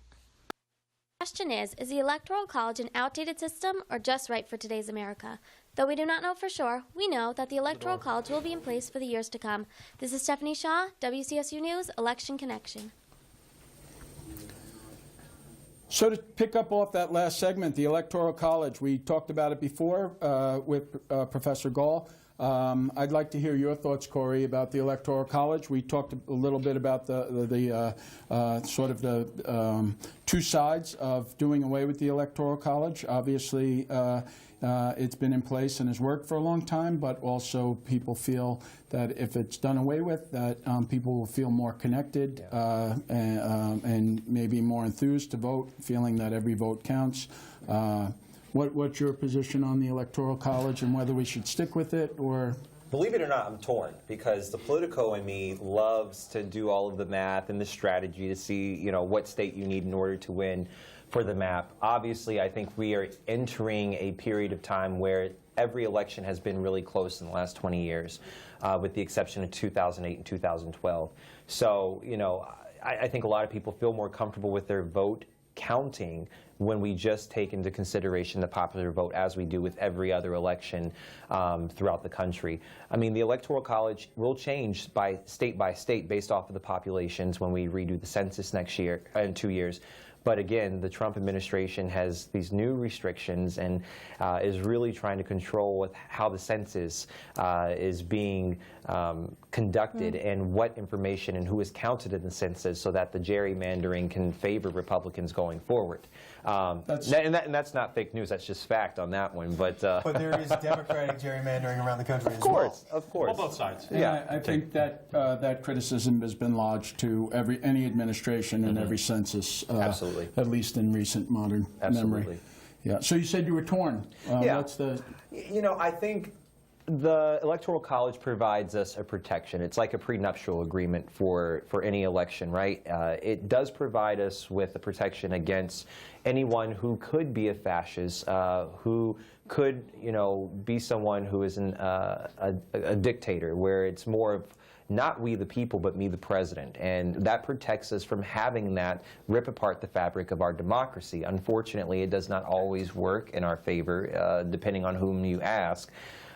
The question is the Electoral College an outdated system or just right for today's America? Though we do not know for sure, we know that the Electoral College will be in place for the years to come. This is Stephanie Shaw, WCSU News, Election Connection. So to pick up off that last segment, the Electoral College, we talked about it before with Professor Gall. I'd like to hear your thoughts, Corey, about the Electoral College. We talked a little bit about the two sides of doing away with the Electoral College. Obviously, it's been in place and has worked for a long time, but also people feel that if it's done away with, that people will feel more connected and maybe more enthused to vote, feeling that every vote counts. What's your position on the Electoral College and whether we should stick with it or? Believe it or not, I'm torn because the Politico in me loves to do all of the math and the strategy to see, what state you need in order to win for the map. Obviously, I think we are entering a period of time where every election has been really close in the last 20 years, with the exception of 2008 and 2012. So, I think a lot of people feel more comfortable with their vote counting when we just take into consideration the popular vote as we do with every other election throughout the country. I mean, the Electoral College will change by state based off of the populations when we redo the census next year, in 2 years. But again, the Trump administration has these new restrictions and is really trying to control with how the census is being conducted and what information and who is counted in the census so that the gerrymandering can favor Republicans going forward. And that's not fake news, that's just fact on that one. But there is Democratic gerrymandering around the country as well. Of course. Well, both sides. Yeah, I think that that criticism has been lodged to any administration and every census. Absolutely. At least in recent modern memory. Yeah. So you said you were torn. Yeah. What's the? You know, I think the Electoral College provides us a protection. It's like a prenuptial agreement for any election, right? It does provide us with the protection against anyone who could be a fascist, who could, you know, be someone who is a dictator, where it's more of not we the people, but me the president. And that protects us from having that rip apart the fabric of our democracy. Unfortunately, it does not always work in our favor, depending on whom you ask.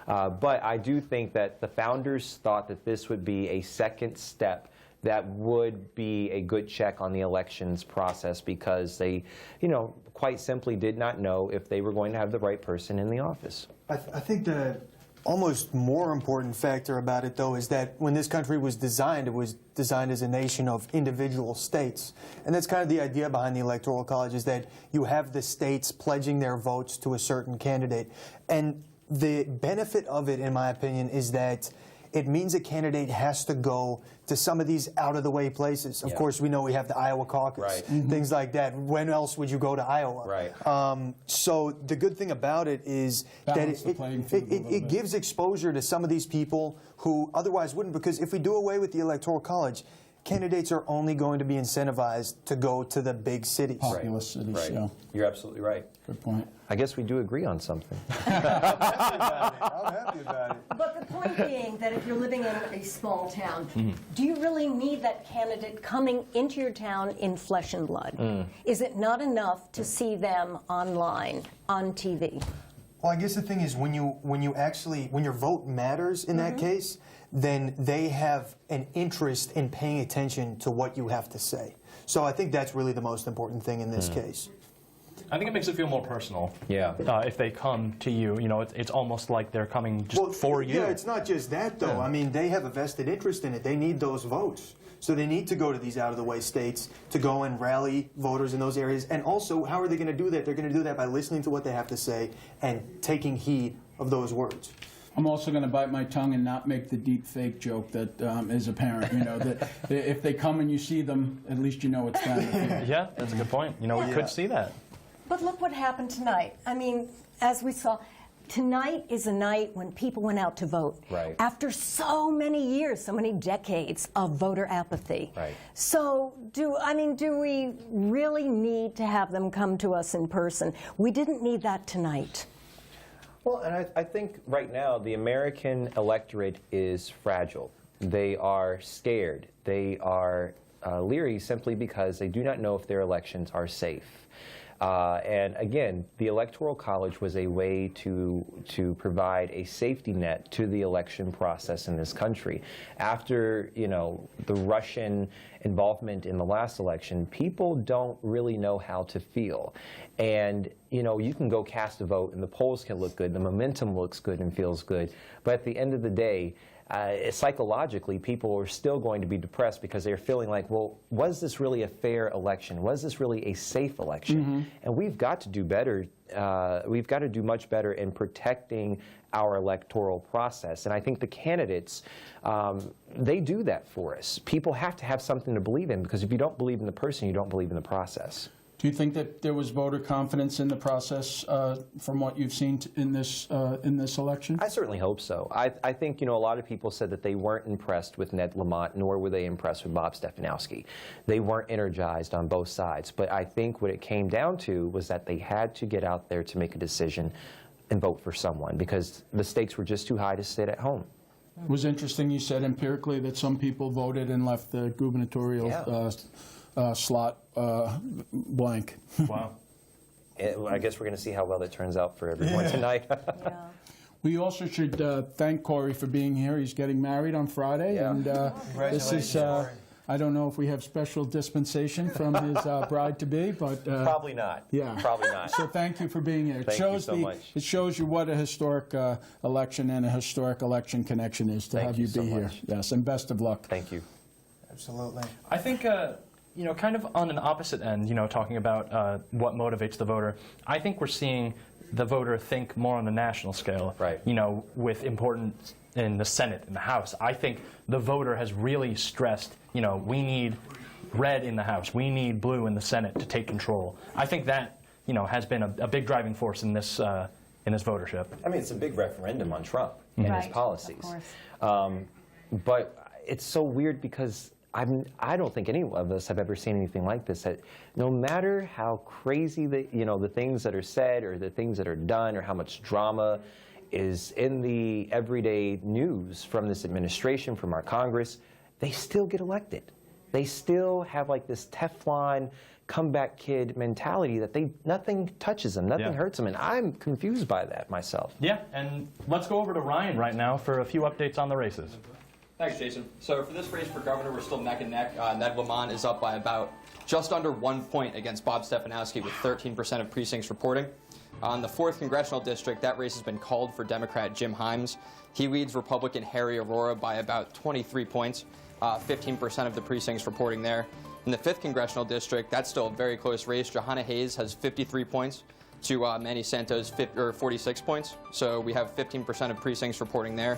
But I do think that the founders thought that this would be a second step that would be a good check on the elections process, because they, you know, quite simply did not know if they were going to have the right person in the office. I think the almost more important factor about it, though, is that when this country was designed, it was designed as a nation of individual states. And that's kind of the idea behind the Electoral College, is that you have the states pledging their votes to a certain candidate. And the benefit of it, in my opinion, is that it means a candidate has to go to some of these out-of-the-way places. Of course, we know we have the Iowa caucus, things like that. When else would you go to Iowa? Right. So the good thing about it is that it gives exposure to some of these people who otherwise wouldn't, because if we do away with the Electoral College, candidates are only going to be incentivized to go to the big cities. Populous cities, Right. yeah. You're absolutely right. Good point. I guess we do agree on something. I'm happy about it. But the point being that if you're living in a small town, do you really need that candidate coming into your town in flesh and blood? Is it not enough to see them online, on TV? Well, I guess the thing is, when your vote matters in that case, then they have an interest in paying attention to what you have to say. So I think that's really the most important thing in this case. I think it makes it feel more personal. Yeah. If they come to you, you know, it's almost like they're coming just for you. Yeah, it's not just that, though. I mean, they have a vested interest in it. They need those votes. So they need to go to these out-of-the-way states to go and rally voters in those areas. And also, how are they going to do that? They're going to do that by listening to what they have to say and taking heed of those words. I'm also going to bite my tongue and not make the deep fake joke that is apparent. You know, that if they come and you see them, at least you know it's them. Yeah, that's a good point. You know, we could see that. But look what happened tonight. I mean, as we saw, tonight is a night when people went out to vote. Right. After so many years, so many decades of voter apathy. Right. So, do we really need to have them come to us in person? We didn't need that tonight. Well, and I think right now the American electorate is fragile. They are scared. They are leery simply because they do not know if their elections are safe. And again, the Electoral College was a way to provide a safety net to the election process in this country. After, you know, the Russian involvement in the last election, people don't really know how to feel. And, you know, you can go cast a vote and the polls can look good, the momentum looks good and feels good, but at the end of the day, psychologically, people are still going to be depressed because they're feeling like, well, was this really a fair election? Was this really a safe election? And we've got to do better. We've got to do much better in protecting our electoral process. And I think the candidates, they do that for us. People have to have something to believe in, because if you don't believe in the person, you don't believe in the process. Do you think that there was voter confidence in the process from what you've seen in this election? I certainly hope so. I think, you know, a lot of people said that they weren't impressed with Ned Lamont, nor were they impressed with Bob Stefanowski. They weren't energized on both sides. But I think what it came down to was that they had to get out there to make a decision and vote for someone, because the stakes were just too high to sit at home. It was interesting you said empirically that some people voted and left the gubernatorial slot blank. Wow. I guess we're going to see how well that turns out for everyone tonight. We also should thank Corey for being here. He's getting married on Friday, and this is. I don't know if we have special dispensation from his bride-to-be, but probably not. Yeah, probably not. So thank you for being here. Thank you so much. It shows you what a historic election and a historic election connection is to have you be here. Yes, and best of luck. Thank you. Absolutely. I think, you know, kind of on an opposite end, you know, talking about what motivates the voter, I think we're seeing the voter think more on the national scale. Right. You know, with importance in the Senate, in the House. I think the voter has really stressed, you know, we need red in the House, we need blue in the Senate to take control. I think that has been a big driving force in this votership. I mean, it's a big referendum on Trump and his policies. But it's so weird because I don't think any of us have ever seen anything like this. That no matter how crazy the things that are said or the things that are done or how much drama is in the everyday news from this administration, from our Congress, they still get elected. They still have like this Teflon comeback kid mentality that nothing touches them, nothing hurts them, and I'm confused by that myself. Yeah, and let's go over to Ryan right now for a few updates on the races. Thanks, Jason. So for this race for governor, we're still neck and neck. Ned Lamont is up by about just under 1 point against Bob Stefanowski with 13% of precincts reporting. On the 4th Congressional District, that race has been called for Democrat Jim Himes. He leads Republican Harry Aurora by about 23 points, 15% of the precincts reporting there. In the 5th Congressional District, that's still a very close race. Johanna Hayes has 53 points to Manny Santos 46 points. So we have 15% of precincts reporting there.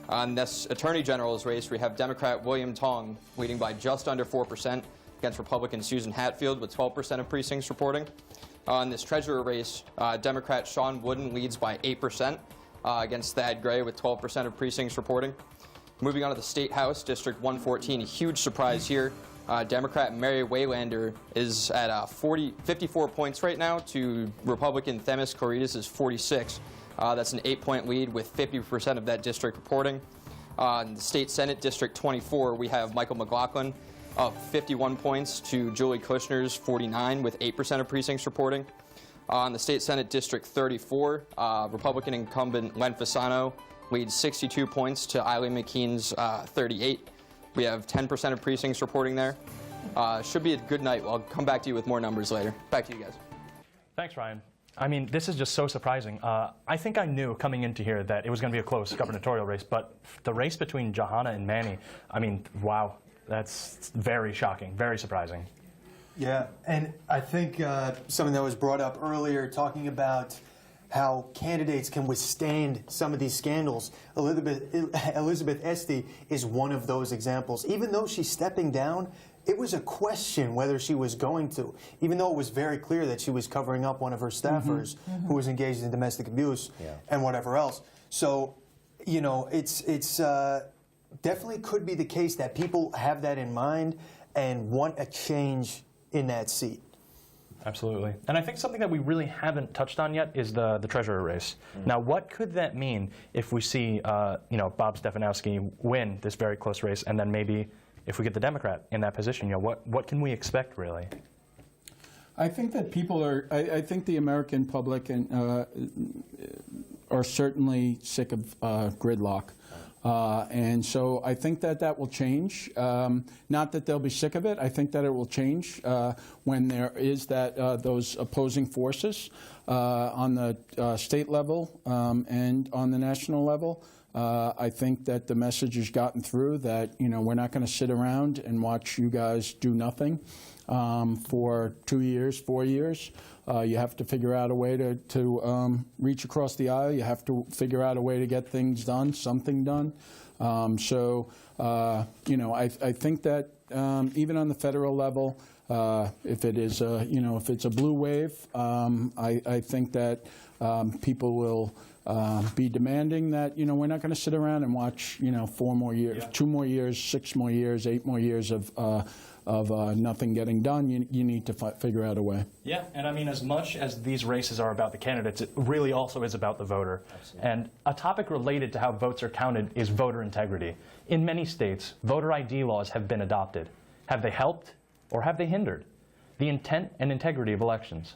On this Attorney General's race, we have Democrat William Tong leading by just under 4% against Republican Susan Hatfield with 12% of precincts reporting. On this Treasurer race, Democrat Sean Wooden leads by 8% against Thad Gray with 12% of precincts reporting. Moving on to the State House, District 114, a huge surprise here. Democrat Mary Waylander is at 54 points right now to Republican Themis Coritas' 46. That's an 8-point lead with 50% of that district reporting. In the State Senate District 24, we have Michael McLaughlin up 51 points to Julie Kushner's 49 with 8% of precincts reporting. In the State Senate District 34, Republican incumbent Len Fasano leads 62 points to Eileen McKean's 38. We have 10% of precincts reporting there. Should be a good night. I'll come back to you with more numbers later. Back to you guys. Thanks, Ryan. I mean, this is just so surprising. I think I knew coming into here that it was going to be a close gubernatorial race, but the race between Johanna and Manny, I mean, wow, that's very shocking, very surprising. Yeah, and I think something that was brought up earlier, talking about how candidates can withstand some of these scandals. Elizabeth Esty is one of those examples. Even though she's stepping down, it was a question whether she was going to, even though it was very clear that she was covering up one of her staffers who was engaged in domestic abuse and whatever else. So, it's definitely could be the case that people have that in mind and want a change in that seat. Absolutely. And I think something that we really haven't touched on yet is the treasurer race. Now, what could that mean if we see, Bob Stefanowski win this very close race, and then maybe if we get the Democrat in that position, what can we expect, really? I think that people are, I think the American public are certainly sick of gridlock. And so I think that will change. Not that they'll be sick of it. I think that it will change when there is those opposing forces on the state level and on the national level. I think that the message has gotten through that we're not going to sit around and watch you guys do nothing for 2 years, 4 years. You have to figure out a way to reach across the aisle. You have to figure out a way to get things done, something done. I think that even on the federal level, if it is if it's a blue wave, I think that people will be demanding that we're not going to sit around and watch 4 more years, 2 more years, 6 more years, 8 more years of nothing getting done. You need to figure out a way. Yeah, and I mean, as much as these races are about the candidates, it really also is about the voter. Absolutely. And a topic related to how votes are counted is voter integrity. In many states, voter ID laws have been adopted. Have they helped or have they hindered the intent and integrity of elections?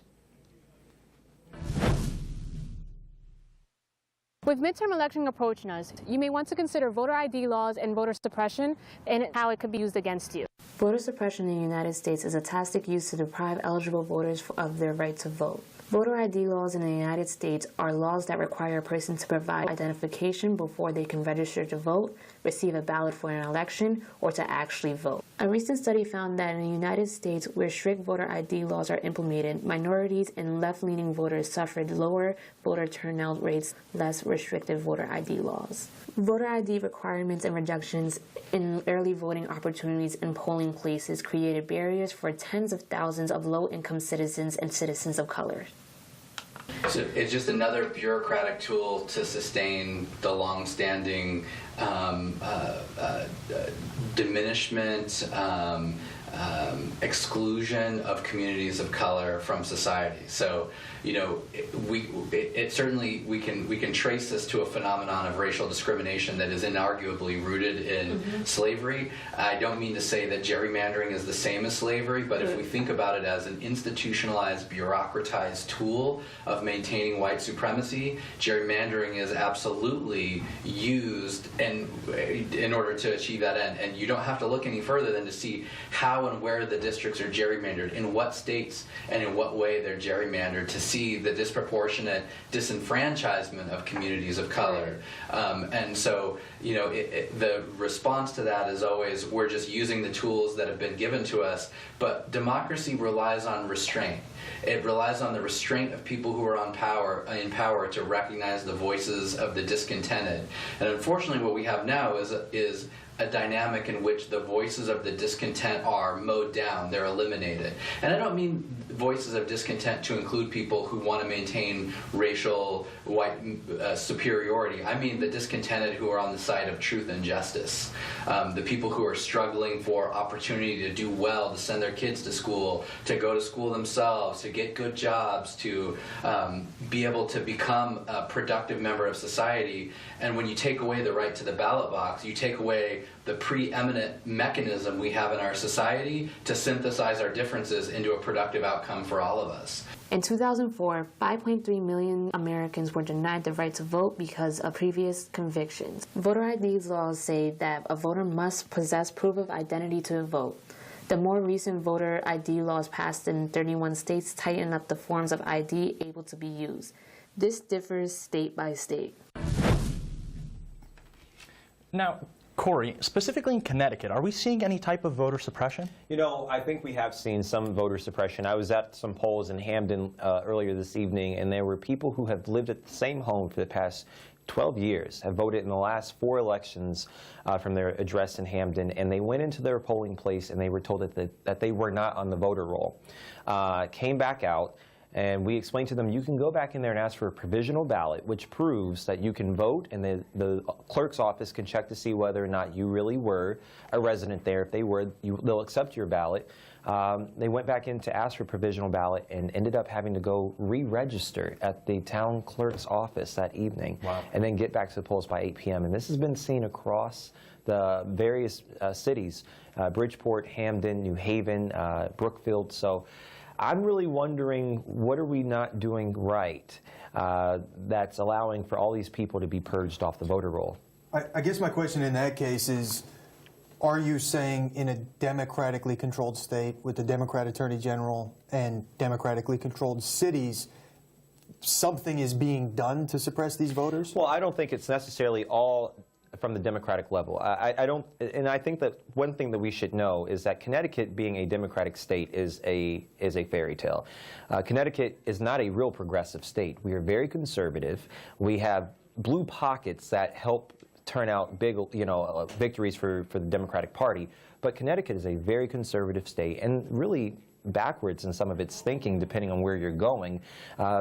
With midterm election approaching us, you may want to consider voter ID laws and voter suppression and how it could be used against you. Voter suppression in the United States is a tactic used to deprive eligible voters of their right to vote. Voter ID laws in the United States are laws that require a person to provide identification before they can register to vote, receive a ballot for an election, or to actually vote. A recent study found that in the United States, where strict voter ID laws are implemented, minorities and left-leaning voters suffered lower voter turnout rates, less restrictive voter ID laws. Voter ID requirements and reductions in early voting opportunities in polling places created barriers for tens of thousands of low-income citizens and citizens of color. So it's just another bureaucratic tool to sustain the long-standing diminishment, exclusion of communities of color from society. So, you know, it certainly we can trace this to a phenomenon of racial discrimination that is inarguably rooted in slavery. I don't mean to say that gerrymandering is the same as slavery, but if we think about it as an institutionalized, bureaucratized tool of maintaining white supremacy, gerrymandering is absolutely used in order to achieve that end. And you don't have to look any further than to see how and where the districts are gerrymandered, in what states and in what way they're gerrymandered, to see the disproportionate disenfranchisement of communities of color. And so, you know, the response to that is always, we're just using the tools that have been given to us. But democracy relies on restraint. It relies on the restraint of people who are in power to recognize the voices of the discontented. And unfortunately, what we have now is a dynamic in which the voices of the discontent are mowed down, they're eliminated. And I don't mean voices of discontent to include people who want to maintain racial white superiority. I mean the discontented who are on the side of truth and justice. The people who are struggling for opportunity to do well, to send their kids to school, to go to school themselves, to get good jobs, to be able to become a productive member of society. And when you take away the right to the ballot box, you take away the preeminent mechanism we have in our society to synthesize our differences into a productive outcome for all of us. In 2004, 5.3 million Americans were denied the right to vote because of previous convictions. Voter ID laws say that a voter must possess proof of identity to vote. The more recent voter ID laws passed in 31 states tighten up the forms of ID able to be used. This differs state by state. Now, Corey, specifically in Connecticut, are we seeing any type of voter suppression? You know, I think we have seen some voter suppression. I was at some polls in Hamden earlier this evening, and there were people who have lived at the same home for the past 12 years, have voted in the last 4 elections from their address in Hamden, and they went into their polling place and they were told that they were not on the voter roll. Came back out, and we explained to them, you can go back in there and ask for a provisional ballot, which proves that you can vote, and the clerk's office can check to see whether or not you really were a resident there. If they were, they'll accept your ballot. They went back in to ask for a provisional ballot and ended up having to go re-register at the town clerk's office that evening. Wow. And then get back to the polls by 8 p.m. And this has been seen across the various cities, Bridgeport, Hamden, New Haven, Brookfield. So I'm really wondering, what are we not doing right that's allowing for all these people to be purged off the voter roll? I guess my question in that case is, are you saying in a democratically controlled state with the Democrat Attorney General and democratically controlled cities, something is being done to suppress these voters? Well, I don't think it's necessarily all from the Democratic level. I don't, and I think that one thing that we should know is that Connecticut, being a Democratic state, is a fairy tale. Connecticut is not a real progressive state. We are very conservative. We have blue pockets that help turn out big, victories for the Democratic Party. But Connecticut is a very conservative state, and really backwards in some of its thinking, depending on where you're going,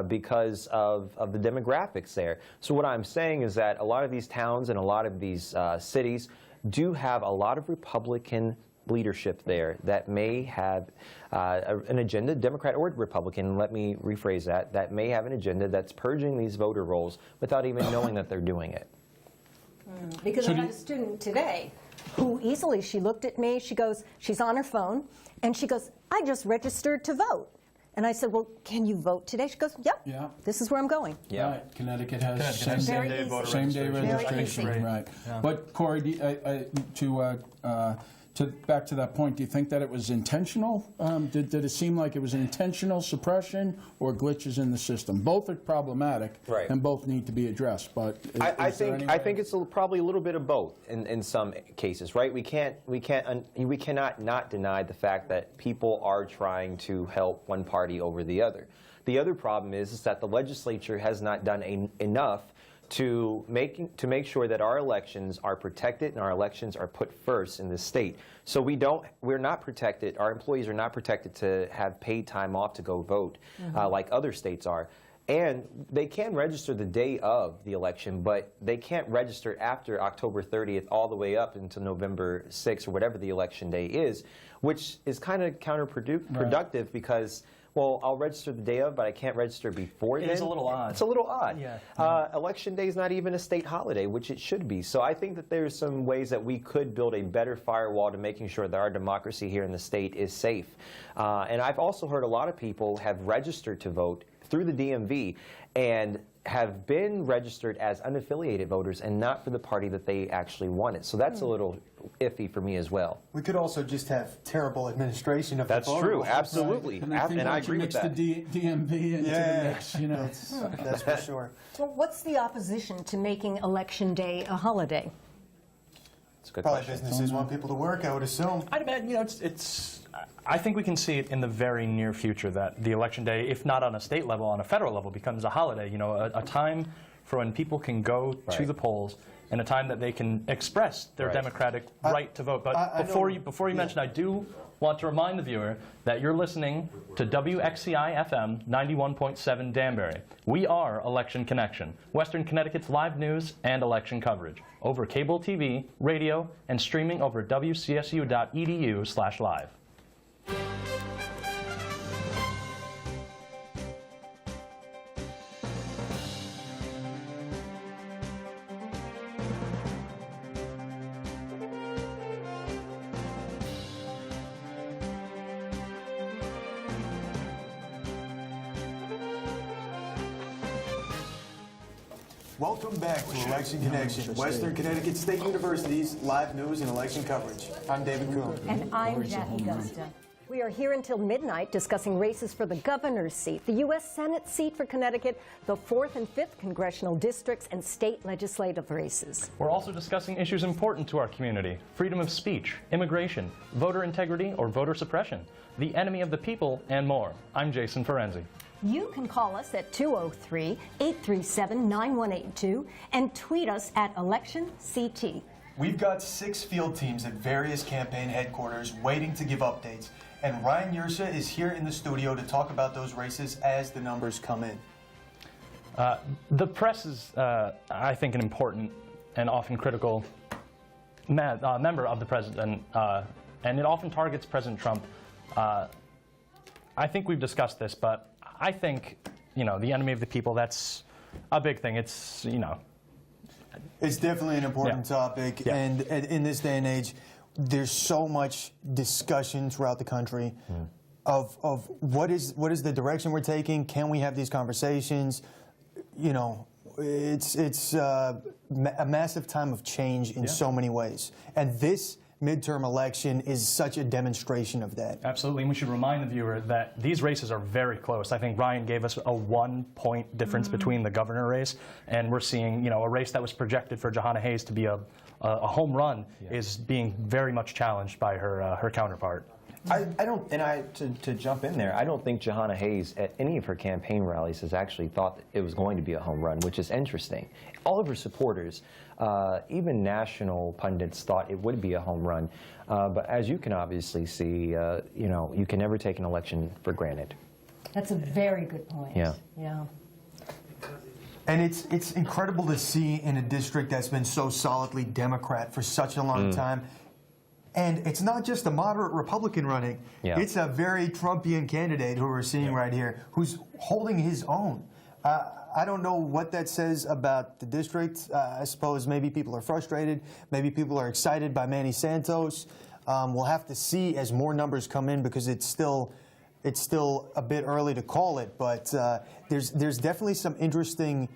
because of the demographics there. So what I'm saying is that a lot of these towns and a lot of these cities do have a lot of Republican leadership there that may have an agenda, Democrat or Republican, let me rephrase that may have an agenda that's purging these voter rolls without even knowing that they're doing it. Because I had a student today who easily, she looked at me, she goes, she's on her phone, and she goes, I just registered to vote. And I said, well, can you vote today? She goes, yep. Yeah. This is where I'm going. Yeah. Right. Connecticut has same-day registration. registration. Right. Yeah. But Corey, to back to that point, do you think that it was intentional? Did it seem like it was an intentional suppression or glitches in the system? Both are problematic, Right. and both need to be addressed. But I think it's probably a little bit of both in some cases, right? We cannot not deny the fact that people are trying to help one party over the other. The other problem is that the legislature has not done enough to make sure that our elections are protected and our elections are put first in the state. So we're not protected. Our employees are not protected to have paid time off to go vote, like other states are. And they can register the day of the election, but they can't register after October 30th all the way up until November 6th or whatever the election day is, which is kind of counterproductive because, well, I'll register the day of, but I can't register before then. It is a little odd. It's a little odd. Yeah. Election day is not even a state holiday, which it should be. So I think that there's some ways that we could build a better firewall to making sure that our democracy here in the state is safe. And I've also heard a lot of people have registered to vote through the DMV and have been registered as unaffiliated voters and not for the party that they actually wanted. So that's a little iffy for me as well. We could also just have terrible administration of That's the voter true, rolls. absolutely. And I agree with that. The DMV into the mix, you know. That's for sure. Well, what's the opposition to making Election Day a holiday? It's a good Probably question. businesses want people to work, I would assume. I'd imagine, I think we can see it in the very near future that the election day, if not on a state level, on a federal level, becomes a holiday. You know, a time for when people can go to the polls and a time that they can express their democratic right to vote. But before you mention, I do want to remind the viewer that you're listening to WXCI FM 91.7 Danbury. We are Election Connection, Western Connecticut's live news and election coverage over cable TV, radio, and streaming over wcsu.edu/live. Welcome back to Election Connection, Western Connecticut State University's live news and election coverage. I'm David Kuhn. And I'm Jackie Gusta. We are here until midnight discussing races for the governor's seat, the U.S. Senate seat for Connecticut, the 4th and 5th congressional districts, and state legislative races. We're also discussing issues important to our community: freedom of speech, immigration, voter integrity or voter suppression, the enemy of the people, and more. I'm Jason Ferenzi. You can call us at 203-837-9182 and tweet us at ElectionCT. We've got 6 field teams at various campaign headquarters waiting to give updates, and Ryan Yersa is here in the studio to talk about those races as the numbers come in. The press is, I think, an important and often critical member of the president, and it often targets President Trump. I think we've discussed this, but I think, the enemy of the people, that's a big thing. It's, It's definitely an important topic, and in this day and age, there's so much discussion throughout the country of what is the direction we're taking. Can we have these conversations? It's a massive time of change in so many ways, and this midterm election is such a demonstration of that. Absolutely, and we should remind the viewer that these races are very close. I think Ryan gave us a 1-point difference between the governor race, and we're seeing, a race that was projected for Jahana Hayes to be a home run is being very much challenged by her counterpart. To jump in there, I don't think Jahana Hayes at any of her campaign rallies has actually thought that it was going to be a home run, which is interesting. All of her supporters, even national pundits, thought it would be a home run. But as you can obviously see, you can never take an election for granted. That's a very good point. Yeah. And it's incredible to see in a district that's been so solidly Democrat for such a long time. And it's not just a moderate Republican running. It's a very Trumpian candidate who we're seeing right here who's holding his own. I don't know what that says about the district. I suppose maybe people are frustrated. Maybe people are excited by Manny Santos. We'll have to see as more numbers come in because it's still a bit early to call it. But there's definitely some interesting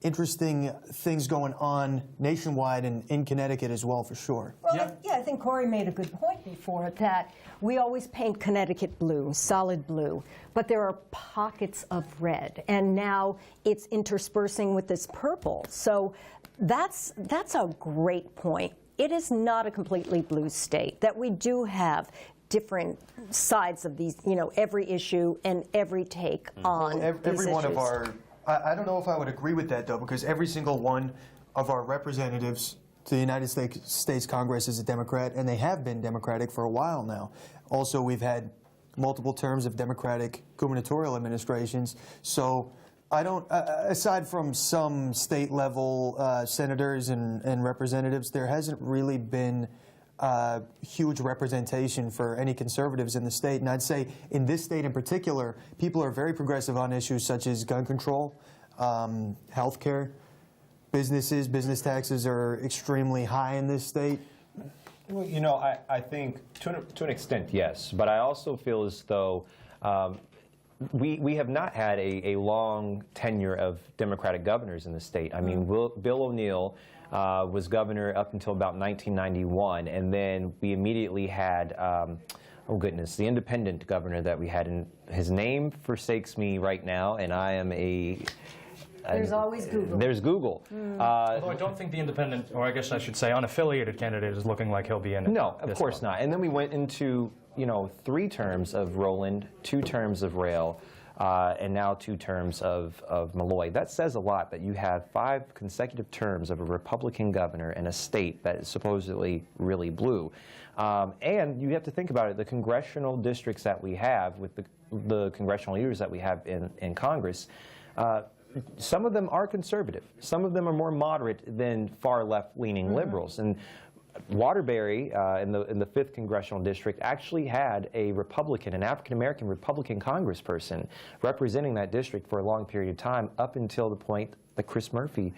interesting things going on nationwide and in Connecticut as well, for sure. Well, I think Corey made a good point before that we always paint Connecticut blue, solid blue, but there are pockets of red, and now it's interspersing with this purple. So that's a great point. It is not a completely blue state, that we do have different sides of these, every issue and every take on every these one issues. of our, I don't know if I would agree with that, though, because every single one of our representatives to the United States Congress is a Democrat, and they have been Democratic for a while now. Also, we've had multiple terms of Democratic gubernatorial administrations. So I don't, aside from some state-level senators and representatives, there hasn't really been huge representation for any conservatives in the state. And I'd say in this state in particular, people are very progressive on issues such as gun control, health care. Business taxes are extremely high in this state. Well, I think to an extent, yes. But I also feel as though we have not had a long tenure of Democratic governors in the state. I mean, Bill O'Neill was governor up until about 1991, and then we immediately had, oh goodness, the independent governor that we had. And his name forsakes me right now, and I am There's always Google. There's Google. Although I don't think the independent, or I guess I should say unaffiliated candidate is looking like he'll be in it. No, of course not. And then we went into, 3 terms of Rowland, 2 terms of Rail, and now 2 terms of Malloy. That says a lot that you have 5 consecutive terms of a Republican governor in a state that is supposedly really blue. And you have to think about it, the congressional districts that we have with the congressional leaders that we have in Congress, some of them are conservative. Some of them are more moderate than far left-leaning liberals. And Waterbury, in the 5th congressional district, actually had a Republican, an African-American Republican congressperson representing that district for a long period of time, up until the point that Chris Murphy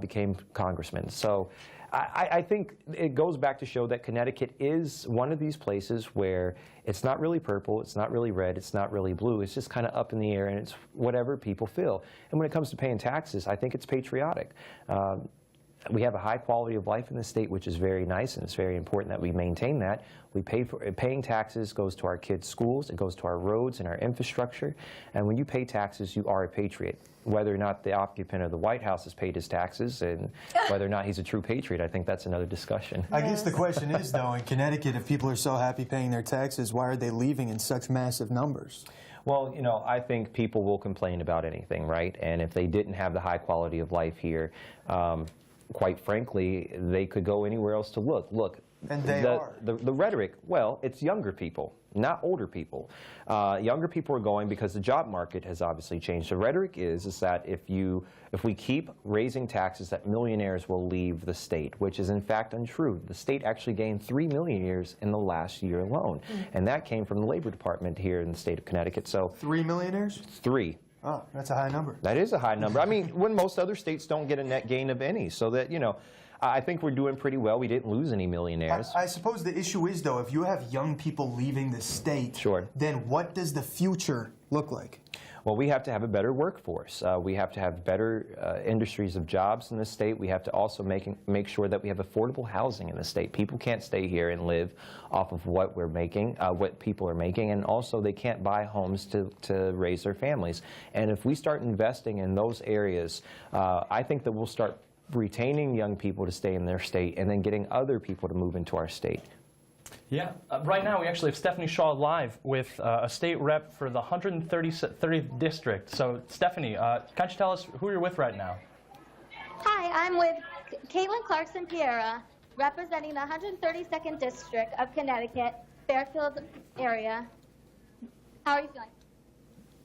became congressman. So I think it goes back to show that Connecticut is one of these places where it's not really purple, it's not really red, it's not really blue. It's just kind of up in the air, and it's whatever people feel. And when it comes to paying taxes, I think it's patriotic. We have a high quality of life in the state, which is very nice, and it's very important that we maintain that. We pay for paying taxes goes to our kids' schools, it goes to our roads and our infrastructure. And when you pay taxes, you are a patriot. Whether or not the occupant of the White House has paid his taxes and whether or not he's a true patriot, I think that's another discussion. I guess the question is, though, in Connecticut, if people are so happy paying their taxes, why are they leaving in such massive numbers? Well, I think people will complain about anything, right? And if they didn't have the high quality of life here, quite frankly, they could go anywhere else to look. Look, and the rhetoric, well, it's younger people, not older people. Younger people are going because the job market has obviously changed. The rhetoric is that if we keep raising taxes, that millionaires will leave the state, which is in fact untrue. The state actually gained 3 millionaires in the last year alone, and that came from the Labor Department here in the state of Connecticut. So 3 millionaires? 3. Oh, that's a high number. That is a high number. I mean, when most other states don't get a net gain of any. So that, I think we're doing pretty well. We didn't lose any millionaires. I suppose the issue is, though, if you have young people leaving the state, then what does the future look like? Well, we have to have a better workforce. We have to have better industries of jobs in the state. We have to also make sure that we have affordable housing in the state. People can't stay here and live off of what we're making, what people are making, and also they can't buy homes to raise their families. And if we start investing in those areas, I think that we'll start retaining young people to stay in their state and then getting other people to move into our state. Yeah, right now we actually have Stephanie Shaw live with a state rep for the 130th district. So Stephanie, can't you tell us who you're with right now? Hi, I'm with Caitlin Clarkson Piera, representing the 132nd district of Connecticut, Fairfield area. How are you feeling?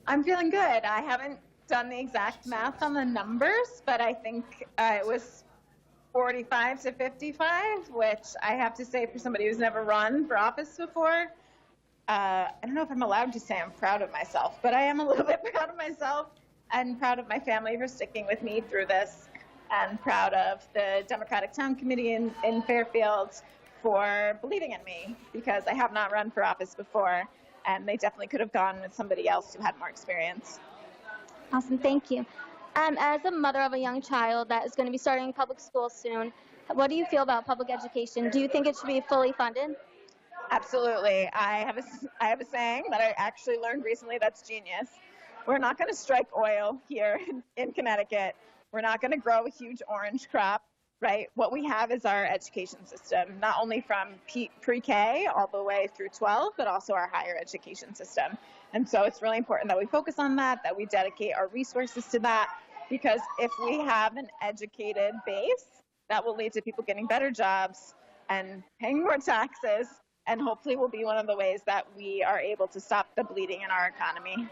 I'm feeling good. I haven't done the exact math on the numbers, but I think it was 45 to 55, which I have to say for somebody who's never run for office before, I don't know if I'm allowed to say I'm proud of myself, but I am a little bit proud of myself and proud of my family for sticking with me through this, and proud of the Democratic Town Committee in Fairfield for believing in me, because I have not run for office before, and they definitely could have gone with somebody else who had more experience. Awesome, thank you. As a mother of a young child that is going to be starting public school soon, what do you feel about public education? Do you think it should be fully funded? Absolutely. I have a saying that I actually learned recently that's genius. We're not going to strike oil here in Connecticut. We're not going to grow a huge orange crop, right? What we have is our education system, not only from pre-K all the way through 12, but also our higher education system. And so it's really important that we focus on that we dedicate our resources to that, because if we have an educated base, that will lead to people getting better jobs and paying more taxes, and hopefully will be one of the ways that we are able to stop the bleeding in our economy.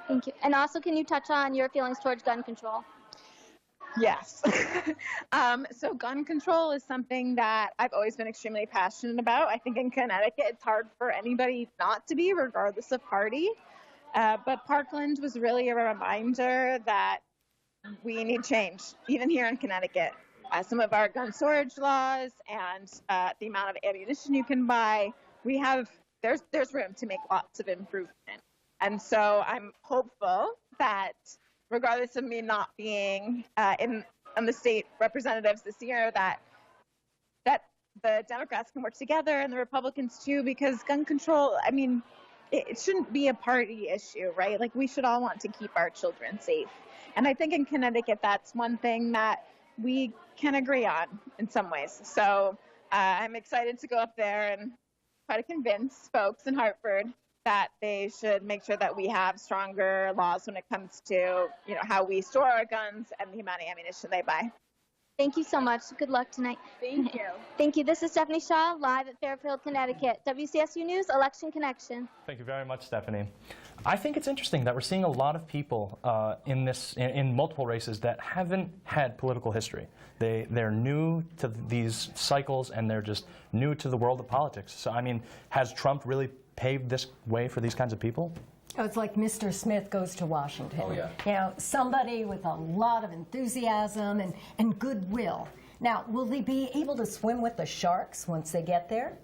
Thank you. And also, can you touch on your feelings towards gun control? Yes. So gun control is something that I've always been extremely passionate about. I think in Connecticut, it's hard for anybody not to be, regardless of party. But Parkland was really a reminder that we need change, even here in Connecticut. Some of our gun storage laws and the amount of ammunition you can buy, there's room to make lots of improvement. And so I'm hopeful that regardless of me not being on the state representatives this year, that the Democrats can work together and the Republicans too, because gun control, I mean, it shouldn't be a party issue, right? Like, we should all want to keep our children safe. And I think in Connecticut, that's one thing that we can agree on in some ways. So I'm excited to go up there and try to convince folks in Hartford that they should make sure that we have stronger laws when it comes to, how we store our guns and the amount of ammunition they buy. Thank you so much. Good luck tonight. Thank you. Thank you. This is Stephanie Shaw, live at Fairfield, Connecticut. WCSU News, Election Connection. Thank you very much, Stephanie. I think it's interesting that we're seeing a lot of people in multiple races that haven't had political history. They're new to these cycles, and they're just new to the world of politics. So, I mean, has Trump really paved this way for these kinds of people? Oh, it's like Mr. Smith goes to Washington. Oh, yeah. Somebody with a lot of enthusiasm and goodwill. Now, will they be able to swim with the sharks once they get there?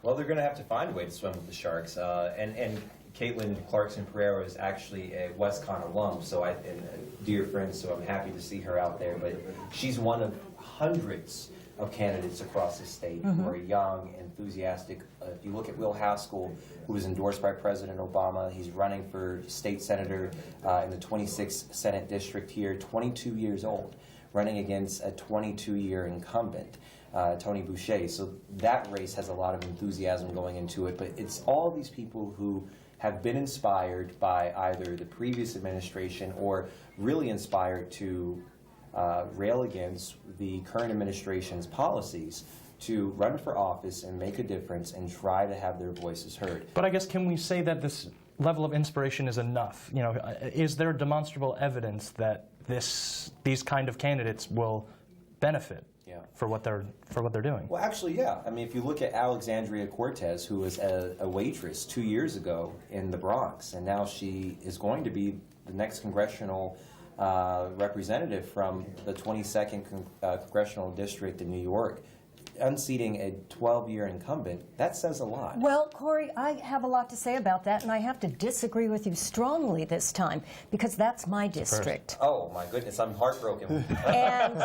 Well, they're going to have to find a way to swim with the sharks. And Caitlin Clarkson-Pereira is actually a WestCon alum, and a dear friend, so I'm happy to see her out there. But she's one of hundreds of candidates across the state who are young, enthusiastic. If you look at Will Haskell, who was endorsed by President Obama, he's running for state senator in the 26th Senate district here, 22 years old, running against a 22-year incumbent, Tony Boucher. So that race has a lot of enthusiasm going into it, but it's all these people who have been inspired by either the previous administration or really inspired to rail against the current administration's policies to run for office and make a difference and try to have their voices heard. But I guess, can we say that this level of inspiration is enough? Is there demonstrable evidence that these kind of candidates will benefit for what they're doing? Well, actually, yeah. I mean, if you look at Alexandria Cortez, who was a waitress 2 years ago in the Bronx, and now she is going to be the next congressional representative from the 22nd Congressional District in New York, unseating a 12-year incumbent, that says a lot. Well, Corey, I have a lot to say about that, and I have to disagree with you strongly this time, because that's my district. Oh, my goodness, I'm heartbroken. And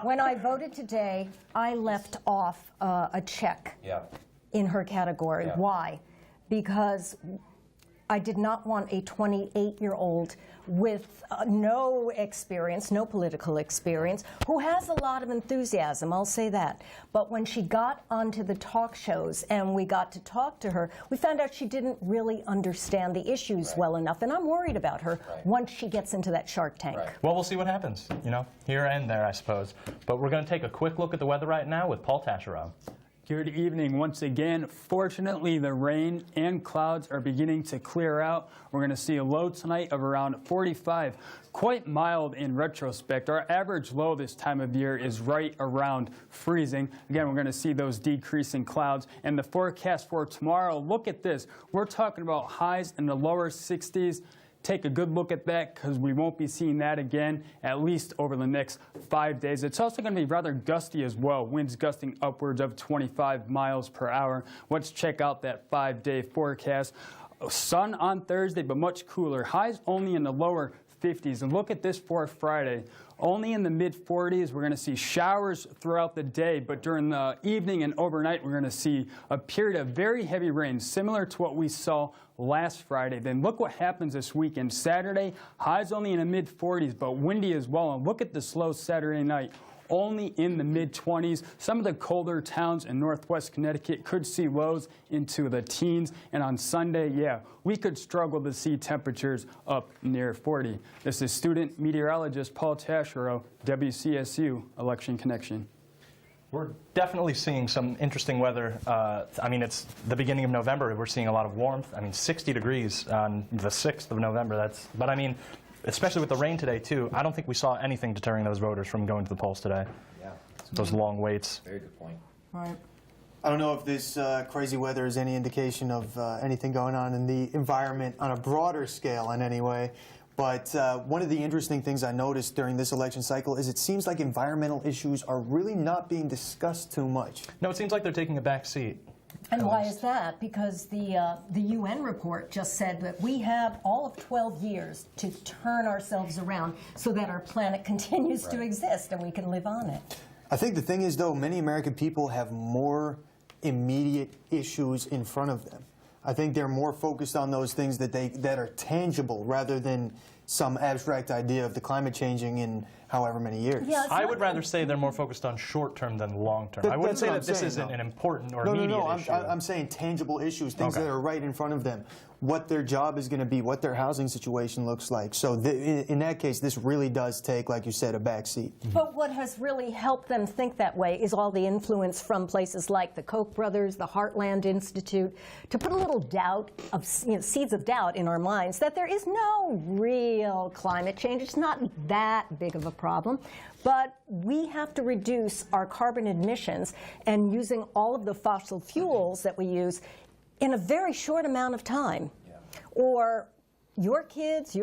when I voted today, I left off a check in her category. Yeah. Why? Because I did not want a 28-year-old with no experience, no political experience, who has a lot of enthusiasm, I'll say that. But when she got onto the talk shows and we got to talk to her, we found out she didn't really understand the issues well enough, and I'm worried about her once she gets into that Shark Tank. Well, we'll see what happens, here and there, I suppose. But we're going to take a quick look at the weather right now with Paul Taschereau. Good evening once again. Fortunately, the rain and clouds are beginning to clear out. We're going to see a low tonight of around 45. Quite mild in retrospect. Our average low this time of year is right around freezing. Again, we're going to see those decreasing clouds. And the forecast for tomorrow, look at this. We're talking about highs in the lower 60s. Take a good look at that, because we won't be seeing that again, at least over the next 5 days. It's also going to be rather gusty as well, winds gusting upwards of 25 miles per hour. Let's check out that 5-day forecast. Sun on Thursday, but much cooler. Highs only in the lower 50s. And look at this for Friday. Only in the mid-40s. We're going to see showers throughout the day, but during the evening and overnight, we're going to see a period of very heavy rain, similar to what we saw last Friday. Then look what happens this weekend. Saturday, highs only in the mid-40s, but windy as well. And look at the slow Saturday night. Only in the mid-20s. Some of the colder towns in northwest Connecticut could see lows into the teens. And on Sunday, yeah, we could struggle to see temperatures up near 40. This is student meteorologist Paul Taschereau, WCSU Election Connection. We're definitely seeing some interesting weather. I mean, it's the beginning of November. We're seeing a lot of warmth. I mean, 60 degrees on the 6th of November. But I mean, especially with the rain today, too, I don't think we saw anything deterring those voters from going to the polls today. Yeah. Those long waits. Very good point. Right. I don't know if this crazy weather is any indication of anything going on in the environment on a broader scale in any way. But one of the interesting things I noticed during this election cycle is it seems like environmental issues are really not being discussed too much. No, it seems like they're taking a back seat. And why is that? Because the UN report just said that we have all of 12 years to turn ourselves around so that our planet continues to exist and we can live on it. I think the thing is, though, many American people have more immediate issues in front of them. I think they're more focused on those things that are tangible rather than some abstract idea of the climate changing in however many years. Yeah, I would rather say they're more focused on short-term than long-term. I wouldn't say that this isn't an important or immediate issue. I'm saying tangible issues, things that are right in front of them, what their job is going to be, what their housing situation looks like. So in that case, this really does take, like you said, a back seat. But what has really helped them think that way is all the influence from places like the Koch brothers, the Heartland Institute, to put a little doubt, seeds of doubt in our minds that there is no real climate change. It's not that big of a problem. But we have to reduce our carbon emissions, and using all of the fossil fuels that we use in a very short amount of time. Yeah. Or your kids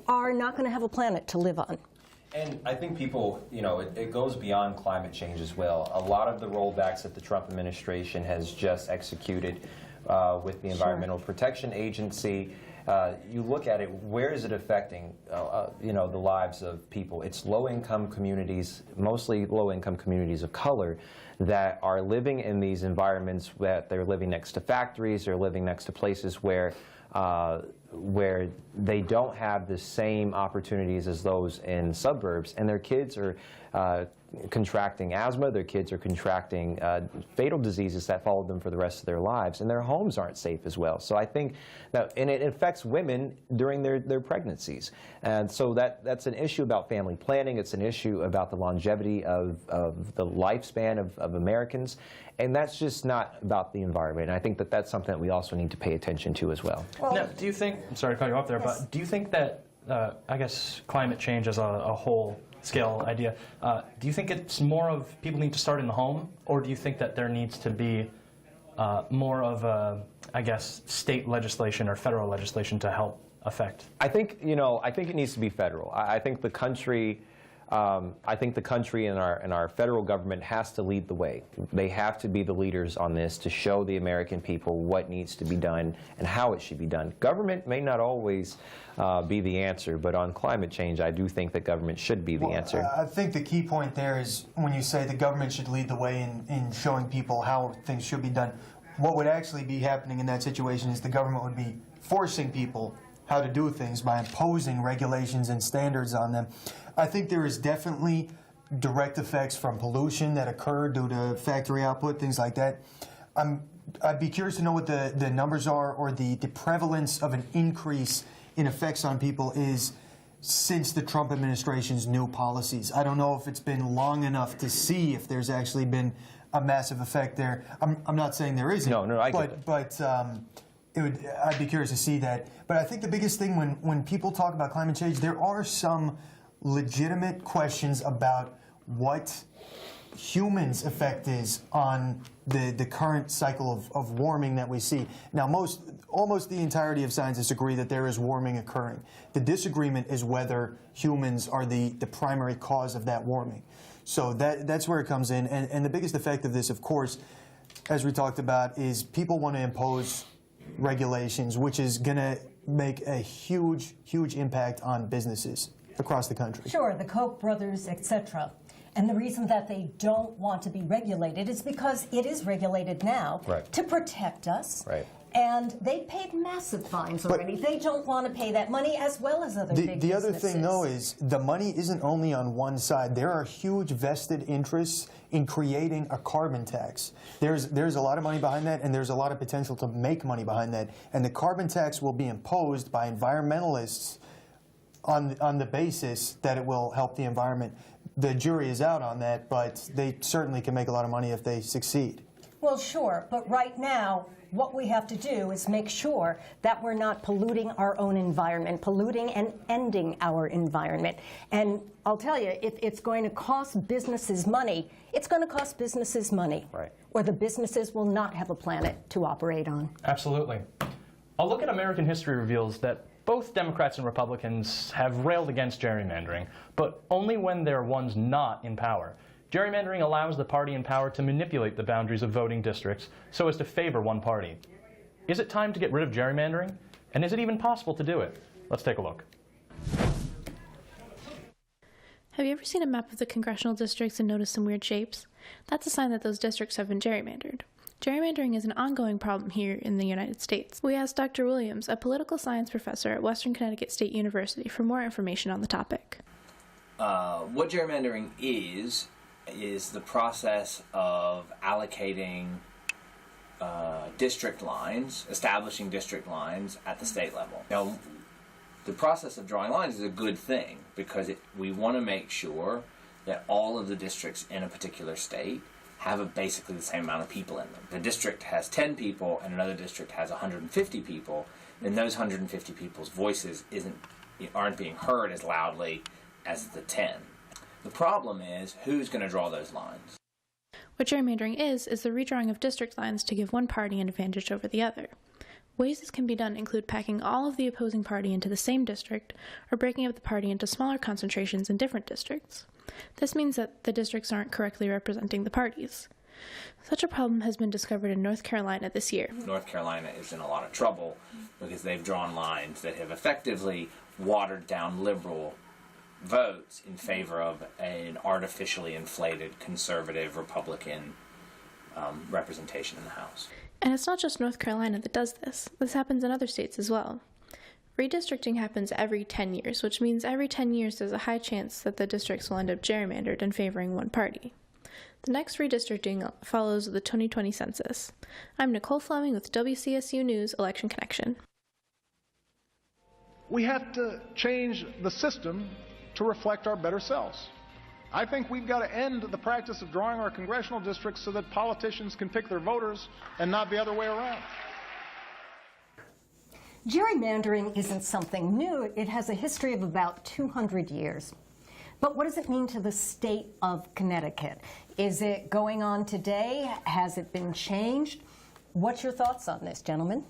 are not going to have a planet to live on. And I think people, it goes beyond climate change as well. A lot of the rollbacks that the Trump administration has just executed with the Environmental Protection Agency, you look at it, where is it affecting, the lives of people? It's low-income communities, mostly low-income communities of color, that are living in these environments that they're living next to factories, they're living next to places where they don't have the same opportunities as those in suburbs, and their kids are contracting asthma, their kids are contracting fatal diseases that follow them for the rest of their lives, and their homes aren't safe as well. So I think that, and it affects women during their pregnancies. And so that's an issue about family planning, it's an issue about the longevity of the lifespan of Americans, and that's just not about the environment. And I think that that's something that we also need to pay attention to as well. Now, do you think, I'm sorry to cut you off there, but do you think that, I guess, climate change as a whole scale idea, do you think it's more of people need to start in the home, or do you think that there needs to be more of a, I guess, state legislation or federal legislation to help affect? I think it needs to be federal. I think the country and our federal government has to lead the way. They have to be the leaders on this to show the American people what needs to be done and how it should be done. Government may not always be the answer, but on climate change, I do think that government should be the answer. I think the key point there is when you say the government should lead the way in showing people how things should be done, what would actually be happening in that situation is the government would be forcing people how to do things by imposing regulations and standards on them. I think there is definitely direct effects from pollution that occur due to factory output, things like that. I'd be curious to know what the numbers are, or the prevalence of an increase in effects on people is since the Trump administration's new policies. I don't know if it's been long enough to see if there's actually been a massive effect there. I'm not saying there isn't. No, I get it. But I'd be curious to see that. But I think the biggest thing when people talk about climate change, there are some legitimate questions about what humans' effect is on the current cycle of warming that we see. Now, almost the entirety of scientists agree that there is warming occurring. The disagreement is whether humans are the primary cause of that warming. So that's where it comes in. And the biggest effect of this, of course, as we talked about, is people want to impose regulations, which is going to make a huge, huge impact on businesses across the country. Sure, the Koch brothers, etc. And the reason that they don't want to be regulated is because it is regulated now to protect us. Right. And they paid massive fines already. They don't want to pay that money, as well as other big The other businesses. thing, though, is the money isn't only on one side. There are huge vested interests in creating a carbon tax. There's a lot of money behind that, and there's a lot of potential to make money behind that. And the carbon tax will be imposed by environmentalists on the basis that it will help the environment. The jury is out on that, but they certainly can make a lot of money if they succeed. Well, sure, but right now, what we have to do is make sure that we're not polluting our own environment, polluting and ending our environment. And I'll tell you, if it's going to cost businesses money, it's going to cost businesses money. Right. Or the businesses will not have a planet to operate on. Absolutely. A look at American history reveals that both Democrats and Republicans have railed against gerrymandering, but only when they're ones not in power. Gerrymandering allows the party in power to manipulate the boundaries of voting districts so as to favor one party. Is it time to get rid of gerrymandering? And is it even possible to do it? Let's take a look. Have you ever seen a map of the congressional districts and noticed some weird shapes? That's a sign that those districts have been gerrymandered. Gerrymandering is an ongoing problem here in the United States. We asked Dr. Williams, a political science professor at Western Connecticut State University, for more information on the topic. What gerrymandering is the process of allocating district lines, establishing district lines at the state level. Now, the process of drawing lines is a good thing because we want to make sure that all of the districts in a particular state have basically the same amount of people in them. The district has 10 people and another district has 150 people, then those 150 people's voices aren't being heard as loudly as the 10. The problem is, who's going to draw those lines? What gerrymandering is the redrawing of district lines to give one party an advantage over the other. Ways this can be done include packing all of the opposing party into the same district or breaking up the party into smaller concentrations in different districts. This means that the districts aren't correctly representing the parties. Such a problem has been discovered in North Carolina this year. North Carolina is in a lot of trouble because they've drawn lines that have effectively watered down liberal votes in favor of an artificially inflated conservative Republican representation in the House. And it's not just North Carolina that does this. This happens in other states as well. Redistricting happens every 10 years, which means every 10 years there's a high chance that the districts will end up gerrymandered and favoring one party. The next redistricting follows the 2020 census. I'm Nicole Fleming with WCSU News Election Connection. We have to change the system to reflect our better selves. I think we've got to end the practice of drawing our congressional districts so that politicians can pick their voters and not the other way around. Gerrymandering isn't something new. It has a history of about 200 years. But what does it mean to the state of Connecticut? Is it going on today? Has it been changed? What's your thoughts on this, gentlemen?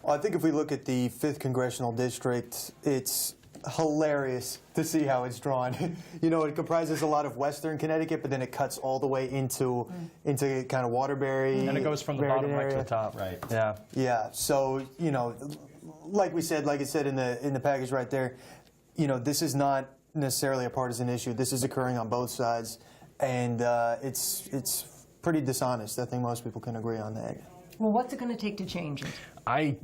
Well, I think if we look at the 5th Congressional District, it's hilarious to see how it's drawn. You know, it comprises a lot of Western Connecticut, but then it cuts all the way into kind of Waterbury. And it goes from the bottom right to the top. Right. Yeah. Yeah. So, you know, like it said in the package right there, you know, this is not necessarily a partisan issue. This is occurring on both sides, and it's pretty dishonest. I think most people can agree on that. Well, what's it going to take to change it? I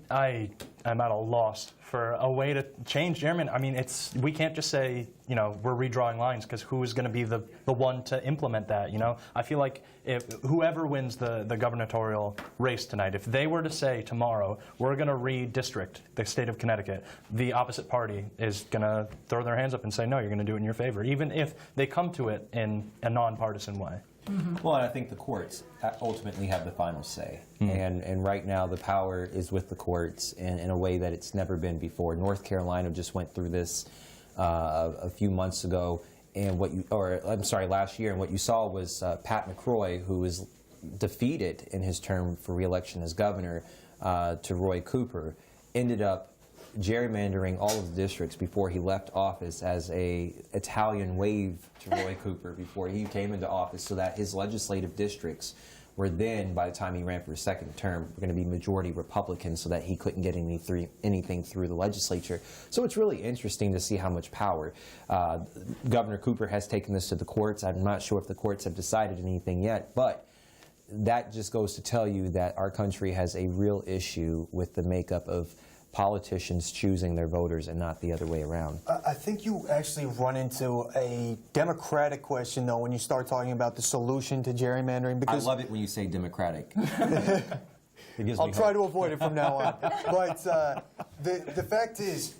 am at a loss for a way to change gerrymandering. I mean, we can't just say, you know, we're redrawing lines, because who is going to be the one to implement that, you know? I feel like if whoever wins the gubernatorial race tonight, if they were to say tomorrow, we're going to redistrict the state of Connecticut, the opposite party is going to throw their hands up and say, no, you're going to do it in your favor, even if they come to it in a nonpartisan way. Mm-hmm. Well, and I think the courts ultimately have the final say. Mm-hmm. And right now the power is with the courts in a way that it's never been before. North Carolina just went through this a few months ago, and last year, and what you saw was Pat McCrory, who was defeated in his term for re-election as governor to Roy Cooper, ended up gerrymandering all of the districts before he left office as a Italian wave to Roy Cooper before he came into office, so that his legislative districts where then, by the time he ran for his second term, we're going to be majority Republican so that he couldn't get anything through the legislature. So it's really interesting to see how much power. Governor Cooper has taken this to the courts. I'm not sure if the courts have decided anything yet, but that just goes to tell you that our country has a real issue with the makeup of politicians choosing their voters and not the other way around. I think you actually run into a Democratic question, though, when you start talking about the solution to gerrymandering. Because I love it when you say Democratic. I'll try to avoid it from now on. But the fact is,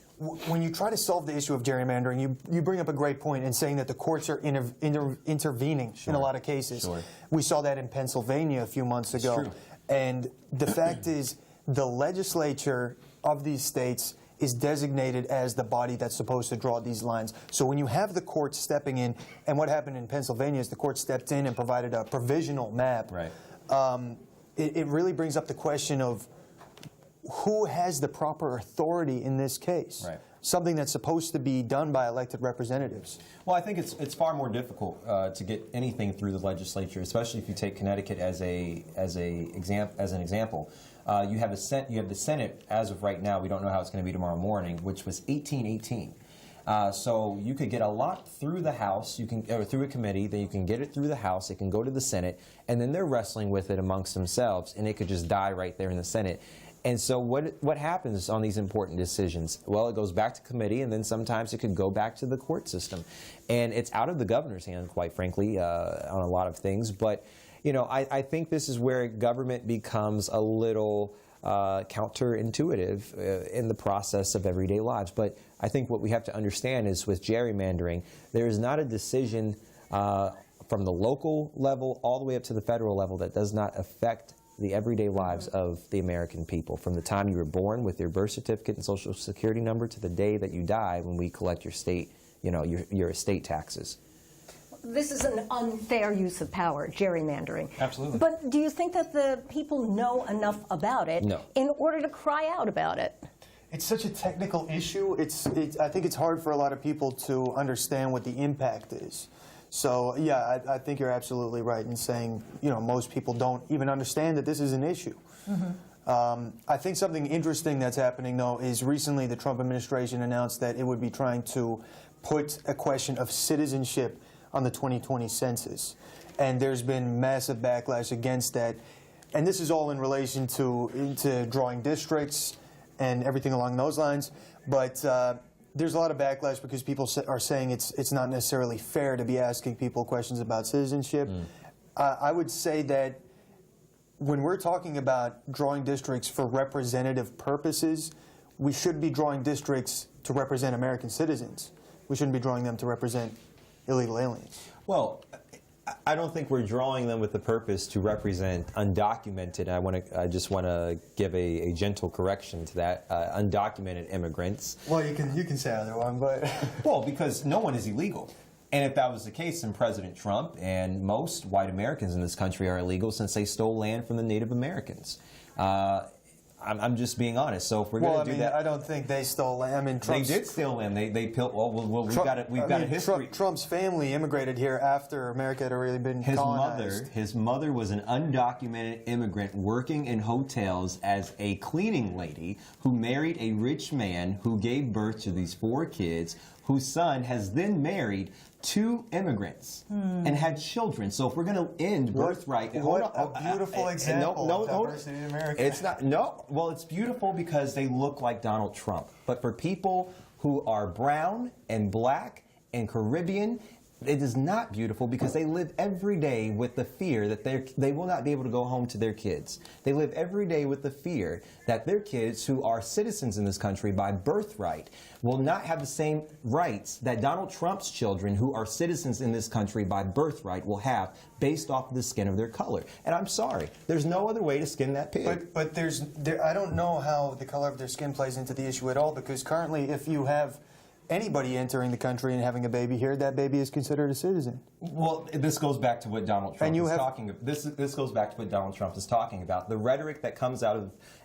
when you try to solve the issue of gerrymandering, you bring up a great point in saying that the courts are intervening in a lot of cases. We saw that in Pennsylvania a few months ago. And the fact is, the legislature of these states is designated as the body that's supposed to draw these lines. So when you have the courts stepping in, and what happened in Pennsylvania is the court stepped in and provided a provisional map, it really brings up the question of who has the proper authority in this case? Something that's supposed to be done by elected representatives. Well, I think it's far more difficult to get anything through the legislature, especially if you take Connecticut as an example. You have the Senate as of right now. We don't know how it's going to be tomorrow morning, which was 1818. So you could get a lot through the House, or through a committee, then you can get it through the House, it can go to the Senate, and then they're wrestling with it amongst themselves, and it could just die right there in the Senate. And so what happens on these important decisions? Well, it goes back to committee, and then sometimes it could go back to the court system. And it's out of the governor's hand, quite frankly, on a lot of things. But, you know, I think this is where government becomes a little counterintuitive in the process of everyday lives. But I think what we have to understand is with gerrymandering, there is not a decision from the local level all the way up to the federal level that does not affect the everyday lives of the American people, from the time you were born with your birth certificate and social security number to the day that you die when we collect your state, your estate taxes. This is an unfair use of power, gerrymandering. Absolutely. But do you think that the people know enough about it in order to cry out about it? It's such a technical issue. I think it's hard for a lot of people to understand what the impact is. So, yeah, I think you're absolutely right in saying, most people don't even understand that this is an issue. I think something interesting that's happening, though, is recently the Trump administration announced that it would be trying to put a question of citizenship on the 2020 census. And there's been massive backlash against that. And this is all in relation to drawing districts and everything along those lines. But there's a lot of backlash because people are saying it's not necessarily fair to be asking people questions about citizenship. I would say that when we're talking about drawing districts for representative purposes, we should be drawing districts to represent American citizens. We shouldn't be drawing them to represent illegal aliens. Well, I don't think we're drawing them with the purpose to represent undocumented. I just want to give a gentle correction to that. Undocumented immigrants. Well, you can say either one, but well, because no one is illegal. And if that was the case, then President Trump and most white Americans in this country are illegal since they stole land from the Native Americans. I'm just being honest. So if we're going to do that, I don't think they stole land. I mean, they did steal land. They built. Well, we've got a history. Trump's family immigrated here after America had already been colonized. His mother was an undocumented immigrant working in hotels as a cleaning lady who married a rich man who gave birth to these 4 kids, whose son has then married 2 immigrants and had children. So if we're going to end birthright, what a beautiful example of diversity in America. It's not. No. Well, it's beautiful because they look like Donald Trump. But for people who are brown and black and Caribbean, it is not beautiful because they live every day with the fear that they will not be able to go home to their kids. They live every day with the fear that their kids, who are citizens in this country by birthright, will not have the same rights that Donald Trump's children, who are citizens in this country by birthright, will have based off of the skin of their color. And I'm sorry, there's no other way to skin that pig. But I don't know how the color of their skin plays into the issue at all, because currently if you have anybody entering the country and having a baby here, that baby is considered a citizen. Well, this goes back to what Donald Trump is talking about. This goes back to what Donald Trump is talking about. The rhetoric that comes out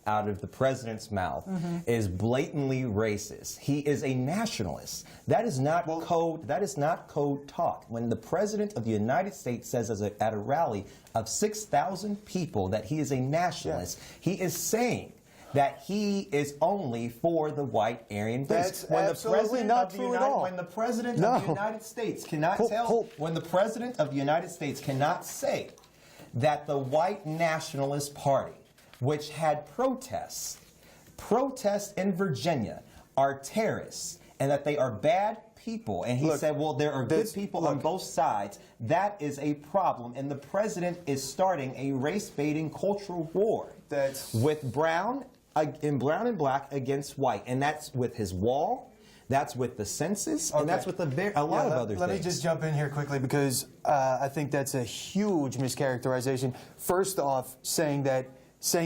of the president's mouth is blatantly racist. He is a nationalist. That is not code. That is not code talk. When the president of the United States says at a rally of 6,000 people that he is a nationalist, he is saying that he is only for the white Aryan race. That's absolutely not true at all. When the president of the United States cannot when the president of the United States cannot say that the white nationalist party, which had protests in Virginia, are terrorists and that they are bad people, and he said, well, there are good people on both sides, that is a problem, and the president is starting a race-baiting cultural war with brown and black against white, and that's with his wall, that's with the census, and that's with a lot of other things. Let me just jump in here quickly, because I think that's a huge mischaracterization. First off, saying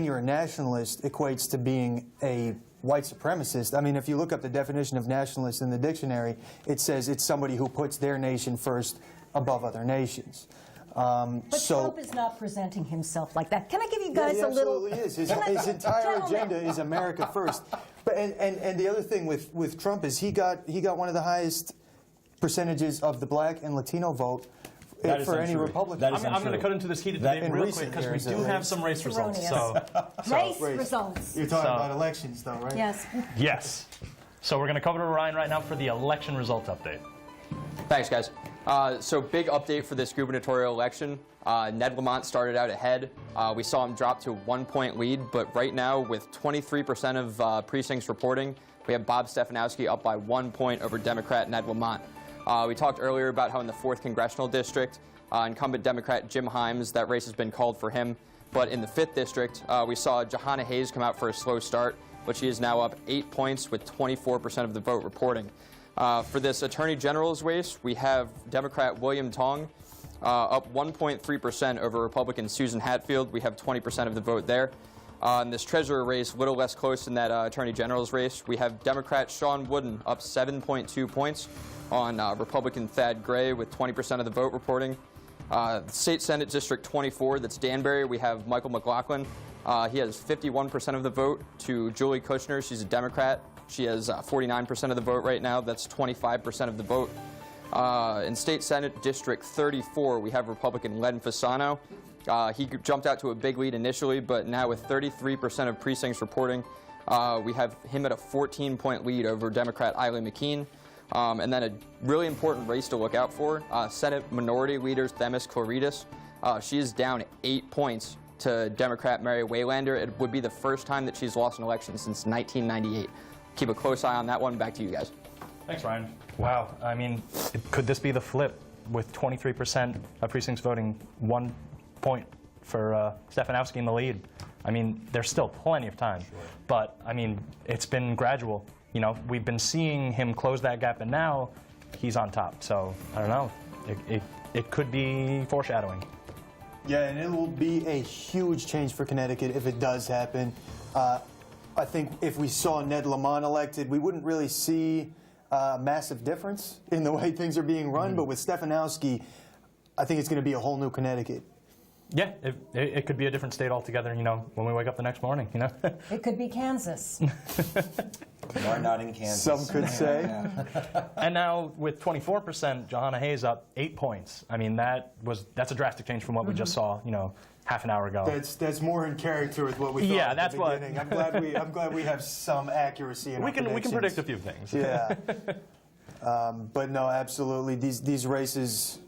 you're a nationalist equates to being a white supremacist. I mean, if you look up the definition of nationalist in the dictionary, it says it's somebody who puts their nation first above other nations. But Trump is not presenting himself like that. Can I give you guys he a little... absolutely is. His entire agenda is America first. But, and the other thing with Trump is he got one of the highest percentages of the black and Latino vote for any Republican. I'm going to cut into this heated debate real quick because we do have some race results. Race results. You're talking about elections, though, right? Yes. Yes. So we're going to come to Ryan right now for the election results update. Thanks, guys. So big update for this gubernatorial election. Ned Lamont started out ahead. We saw him drop to a 1-point lead, but right now with 23% of precincts reporting, we have Bob Stefanowski up by 1 point over Democrat Ned Lamont. We talked earlier about how in the 4th Congressional District, incumbent Democrat Jim Himes, that race has been called for him. But in the 5th District, we saw Jahana Hayes come out for a slow start, but she is now up 8 points with 24% of the vote reporting. For this Attorney General's race, we have Democrat William Tong up 1.3% over Republican Susan Hatfield. We have 20% of the vote there. In this Treasurer race, a little less close than that Attorney General's race, we have Democrat Sean Wooden up 7.2 points on Republican Thad Gray with 20% of the vote reporting. State Senate District 24, that's Danbury, we have Michael McLaughlin. He has 51% of the vote to Julie Kushner. She's a Democrat. She has 49% of the vote right now. That's 25% of the vote. In State Senate District 34, we have Republican Len Fasano. He jumped out to a big lead initially, but now with 33% of precincts reporting, we have him at a 14-point lead over Democrat Eileen McKean. And then a really important race to look out for, Senate Minority Leader Themis Klarides. She is down 8 points to Democrat Mary Waylander. It would be the first time that she's lost an election since 1998. Keep a close eye on that one. Back to you guys. Thanks, Ryan. Wow. I mean, could this be the flip with 23% of precincts voting 1 point for Stefanowski in the lead? I mean, there's still plenty of time. Sure. But, I mean, it's been gradual. You know, we've been seeing him close that gap, and now he's on top. So, I don't know. It could be foreshadowing. Yeah, and it will be a huge change for Connecticut if it does happen. I think if we saw Ned Lamont elected, we wouldn't really see a massive difference in the way things are being run. But with Stefanowski, I think it's going to be a whole new Connecticut. Yeah, it could be a different state altogether, you know, when we wake up the next morning, you know. It could be Kansas. We're not in Kansas. Some could say. And now with 24%, Jahana Hayes up 8 points. I mean, that's a drastic change from what we just saw, you know, half an hour ago. That's more in character with what we thought at the beginning. I'm glad we have some accuracy in our predictions. We can predict a few things. Yeah. But no, absolutely. These races,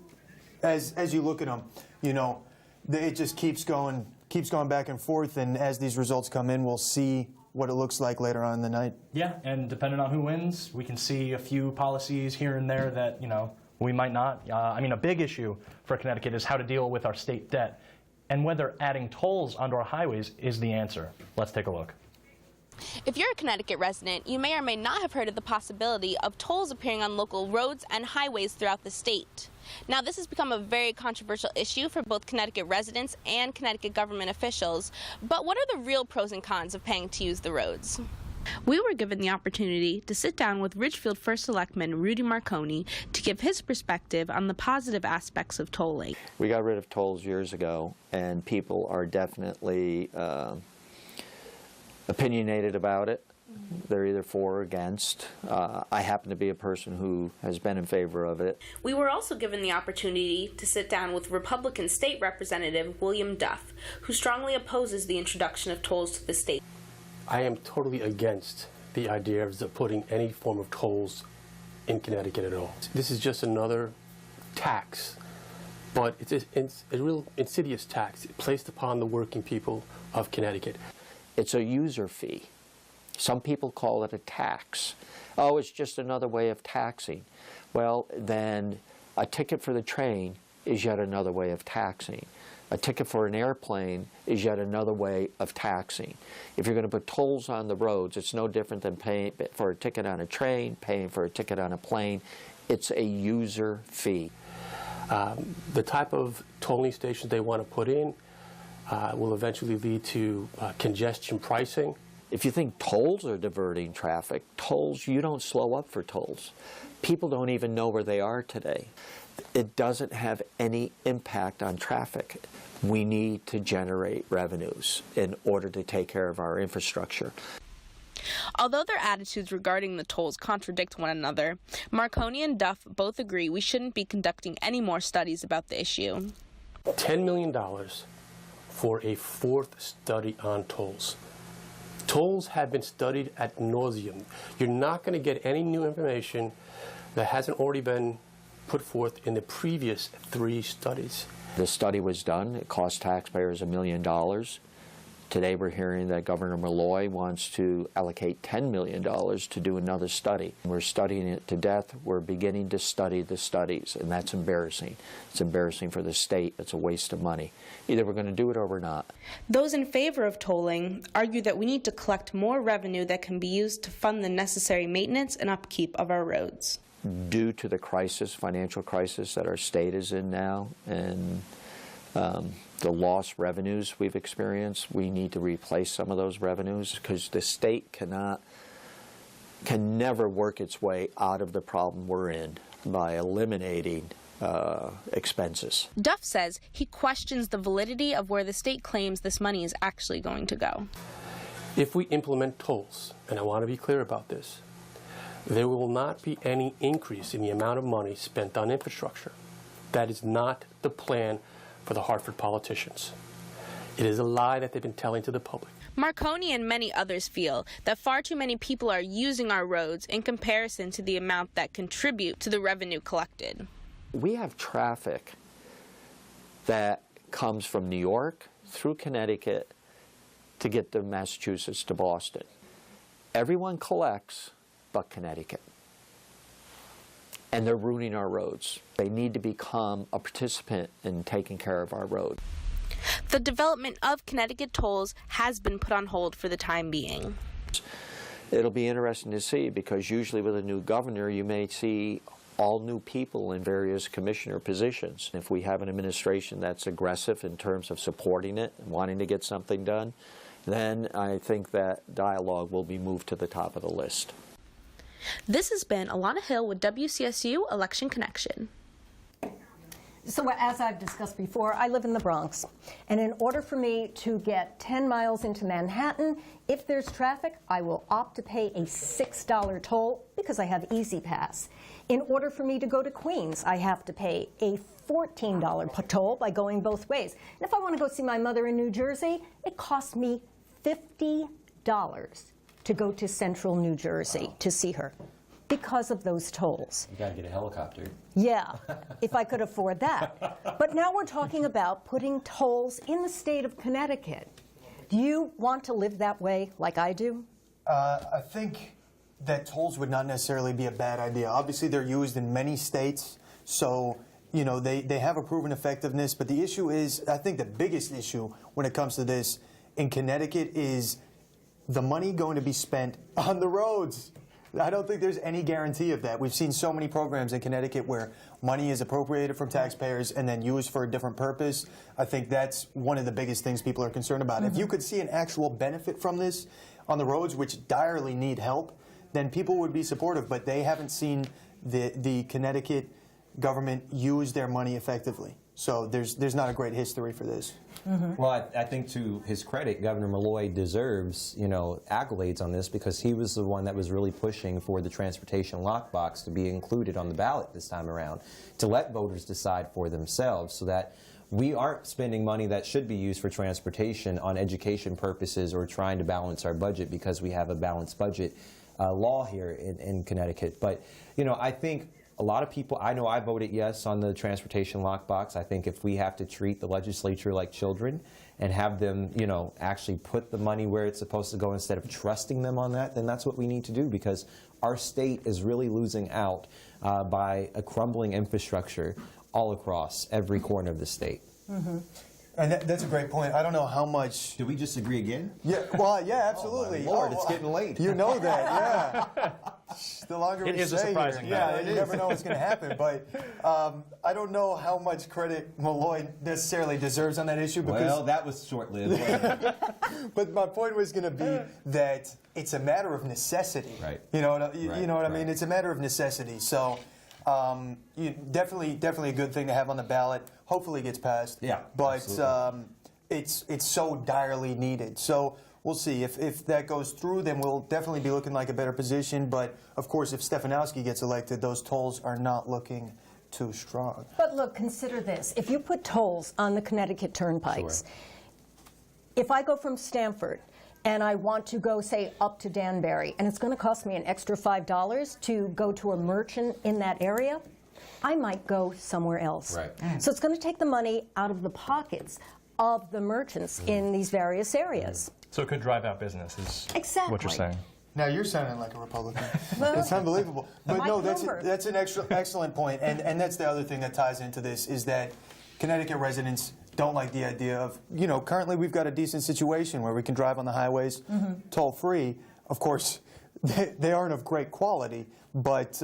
as you look at them, you know, it just keeps going back and forth, and as these results come in, we'll see what it looks like later on in the night. Yeah, and depending on who wins, we can see a few policies here and there that, you know, we might not. I mean, a big issue for Connecticut is how to deal with our state debt, and whether adding tolls onto our highways is the answer. Let's take a look. If you're a Connecticut resident, you may or may not have heard of the possibility of tolls appearing on local roads and highways throughout the state. Now, this has become a very controversial issue for both Connecticut residents and Connecticut government officials. But what are the real pros and cons of paying to use the roads? We were given the opportunity to sit down with Ridgefield First Selectman Rudy Marconi to give his perspective on the positive aspects of tolling. We got rid of tolls years ago, and people are definitely opinionated about it. They're either for or against. I happen to be a person who has been in favor of it. We were also given the opportunity to sit down with Republican State Representative William Duff, who strongly opposes the introduction of tolls to the state. I am totally against the idea of putting any form of tolls in Connecticut at all. This is just another tax, but it's a real insidious tax placed upon the working people of Connecticut. It's a user fee. Some people call it a tax. Oh, it's just another way of taxing. Well, then a ticket for the train is yet another way of taxing. A ticket for an airplane is yet another way of taxing. If you're going to put tolls on the roads, it's no different than paying for a ticket on a train, paying for a ticket on a plane. It's a user fee. The type of tolling stations they want to put in will eventually lead to congestion pricing. If you think tolls are diverting traffic, tolls, you don't slow up for tolls. People don't even know where they are today. It doesn't have any impact on traffic. We need to generate revenues in order to take care of our infrastructure. Although their attitudes regarding the tolls contradict one another, Marconi and Duff both agree we shouldn't be conducting any more studies about the issue. $10 million for a fourth study on tolls. Tolls have been studied ad nauseum. You're not going to get any new information that hasn't already been put forth in the previous 3 studies. The study was done. It cost taxpayers $1 million. Today we're hearing that Governor Malloy wants to allocate $10 million to do another study. We're studying it to death. We're beginning to study the studies, and that's embarrassing. It's embarrassing for the state. It's a waste of money. Either we're going to do it or we're not. Those in favor of tolling argue that we need to collect more revenue that can be used to fund the necessary maintenance and upkeep of our roads. Due to the crisis, financial crisis that our state is in now, and the lost revenues we've experienced, we need to replace some of those revenues because the state can never work its way out of the problem we're in by eliminating expenses. Duff says he questions the validity of where the state claims this money is actually going to go. If we implement tolls, and I want to be clear about this, there will not be any increase in the amount of money spent on infrastructure. That is not the plan for the Hartford politicians. It is a lie that they've been telling to the public. Marconi and many others feel that far too many people are using our roads in comparison to the amount that contribute to the revenue collected. We have traffic that comes from New York through Connecticut to get to Massachusetts to Boston. Everyone collects but Connecticut. And they're ruining our roads. They need to become a participant in taking care of our road. The development of Connecticut tolls has been put on hold for the time being. It'll be interesting to see because usually with a new governor you may see all new people in various commissioner positions. If we have an administration that's aggressive in terms of supporting it and wanting to get something done, then I think that dialogue will be moved to the top of the list. This has been Alana Hill with WCSU Election Connection. So as I've discussed before, I live in the Bronx. And in order for me to get 10 miles into Manhattan, if there's traffic, I will opt to pay a $6 toll because I have Easy Pass. In order for me to go to Queens, I have to pay a $14 toll by going both ways. And if I want to go see my mother in New Jersey, it costs me $50 to go to central New Jersey to see her because of those tolls. You gotta get a helicopter. Yeah, if I could afford that. But now we're talking about putting tolls in the state of Connecticut. Do you want to live that way like I do? I think that tolls would not necessarily be a bad idea. Obviously, they're used in many states, so you know they have a proven effectiveness. But the issue is, I think the biggest issue when it comes to this in Connecticut is the money going to be spent on the roads. I don't think there's any guarantee of that. We've seen so many programs in Connecticut where money is appropriated from taxpayers and then used for a different purpose. I think that's one of the biggest things people are concerned about. If you could see an actual benefit from this, on the roads, which direly need help, then people would be supportive. But they haven't seen the Connecticut government use their money effectively. So there's not a great history for this. Well, I think to his credit, Governor Malloy deserves, accolades on this because he was the one that was really pushing for the transportation lockbox to be included on the ballot this time around, to let voters decide for themselves so that we aren't spending money that should be used for transportation on education purposes or trying to balance our budget because we have a balanced budget law here in Connecticut. But, I think a lot of people, I know I voted yes on the transportation lockbox. I think if we have to treat the legislature like children and have them, actually put the money where it's supposed to go instead of trusting them on that, then that's what we need to do because our state is really losing out by a crumbling infrastructure all across every corner of the state. And that's a great point. I don't know how much... Did we just agree again? Yeah, well, yeah, absolutely. Oh, my Lord, it's getting late. You know that, yeah. The longer It we is a stay surprising here, matter. yeah, you never know what's going to happen. But I don't know how much credit Malloy necessarily deserves on that issue. Because, Well, that was short-lived. but my point was going to be that it's a matter of necessity. Right. You know what I mean? It's a matter of necessity. So definitely a good thing to have on the ballot. Hopefully it gets passed. Yeah, But it's so direly needed. So we'll see. If that goes through, then we'll definitely be looking like a better position. But, of course, if Stefanowski gets elected, those tolls are not looking too strong. But look, consider this. If you put tolls on the Connecticut turnpikes, if I go from Stamford and I want to go, say, up to Danbury, and it's going to cost me an extra $5 to go to a merchant in that area, I might go somewhere else. Right. So it's going to take the money out of the pockets of the merchants in these various areas. So it could drive out business, is Exactly. what you're saying. Now you're sounding like a Republican. Well, It's unbelievable. But Mike no, that's Bloomberg. an excellent point. And that's the other thing that ties into this is that Connecticut residents don't like the idea of, currently we've got a decent situation where we can drive on the highways toll-free. Of course, they aren't of great quality, but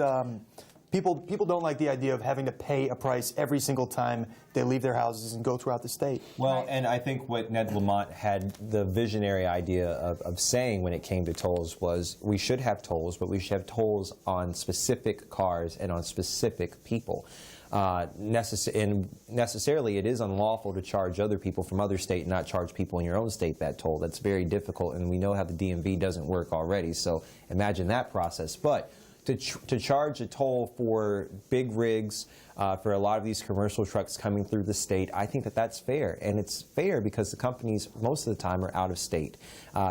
people don't like the idea of having to pay a price every single time they leave their houses and go throughout the state. Well, and I think what Ned Lamont had the visionary idea of saying when it came to tolls was we should have tolls, but we should have tolls on specific cars and on specific people. Necessarily, it is unlawful to charge other people from other state and not charge people in your own state that toll. That's very difficult, and we know how the DMV doesn't work already, so imagine that process. But to charge a toll for big rigs, for a lot of these commercial trucks coming through the state, I think that that's fair. And it's fair because the companies, most of the time, are out of state.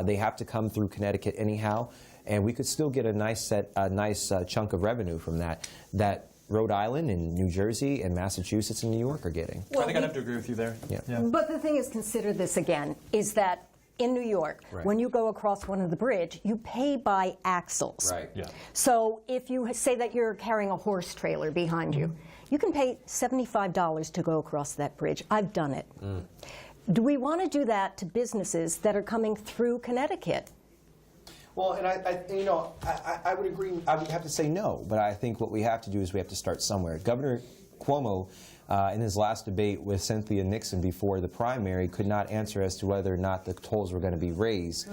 They have to come through Connecticut anyhow, and we could still get a nice chunk of revenue from that Rhode Island and New Jersey and Massachusetts and New York are getting. I think I'd have to agree with you there. Yeah. But the thing is, consider this again, is that in New York, when you go across one of the bridge, you pay by axles. Right. Yeah. So if you say that you're carrying a horse trailer behind you, you can pay $75 to go across that bridge. I've done it. Do we want to do that to businesses that are coming through Connecticut? Well, and I would agree. I would have to say no, but I think what we have to do is we have to start somewhere. Governor Cuomo, in his last debate with Cynthia Nixon before the primary, could not answer as to whether or not the tolls were going to be raised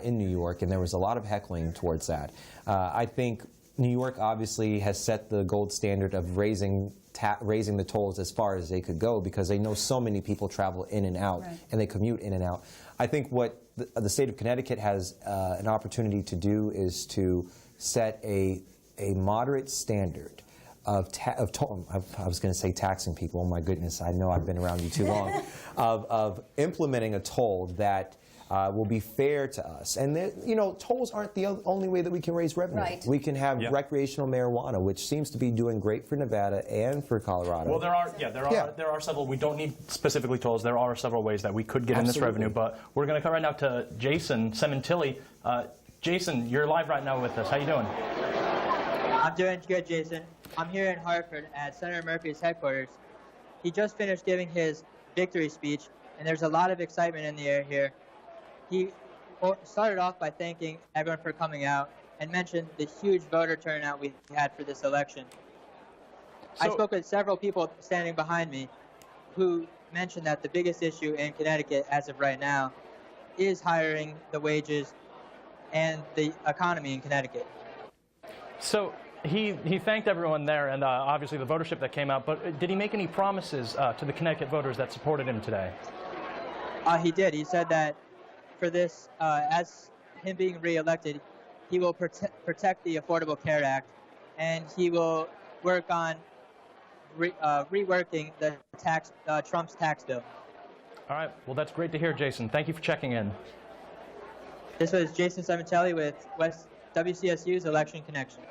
in New York, and there was a lot of heckling towards that. I think New York obviously has set the gold standard of raising the tolls as far as they could go because they know so many people travel in and out and they commute in and out. I think what the state of Connecticut has an opportunity to do is to set a moderate standard of toll. I was going to say taxing people. Oh my goodness! I know I've been around you too long. of implementing a toll that will be fair to us. And tolls aren't the only way that we can raise revenue. Right. We can have recreational marijuana, which seems to be doing great for Nevada and for Colorado. Well, there are several. We don't need specifically tolls. There are several ways that we could get in this revenue. But we're going to come right now to Jason Sementilli. Jason, you're live right now with us. How you doing? I'm doing good, Jason. I'm here in Hartford at Senator Murphy's headquarters. He just finished giving his victory speech, and there's a lot of excitement in the air here. He started off by thanking everyone for coming out and mentioned the huge voter turnout we had for this election. I spoke with several people standing behind me who mentioned that the biggest issue in Connecticut as of right now is hiring the wages and the economy in Connecticut. So he thanked everyone there and obviously the votership that came out, but did he make any promises to the Connecticut voters that supported him today? He did. He said that for this, as him being reelected, he will protect the Affordable Care Act, and he will work on reworking the Trump's tax bill. All right. Well, that's great to hear, Jason. Thank you for checking in. This was Jason Sementelli with WCSU's Election Connection.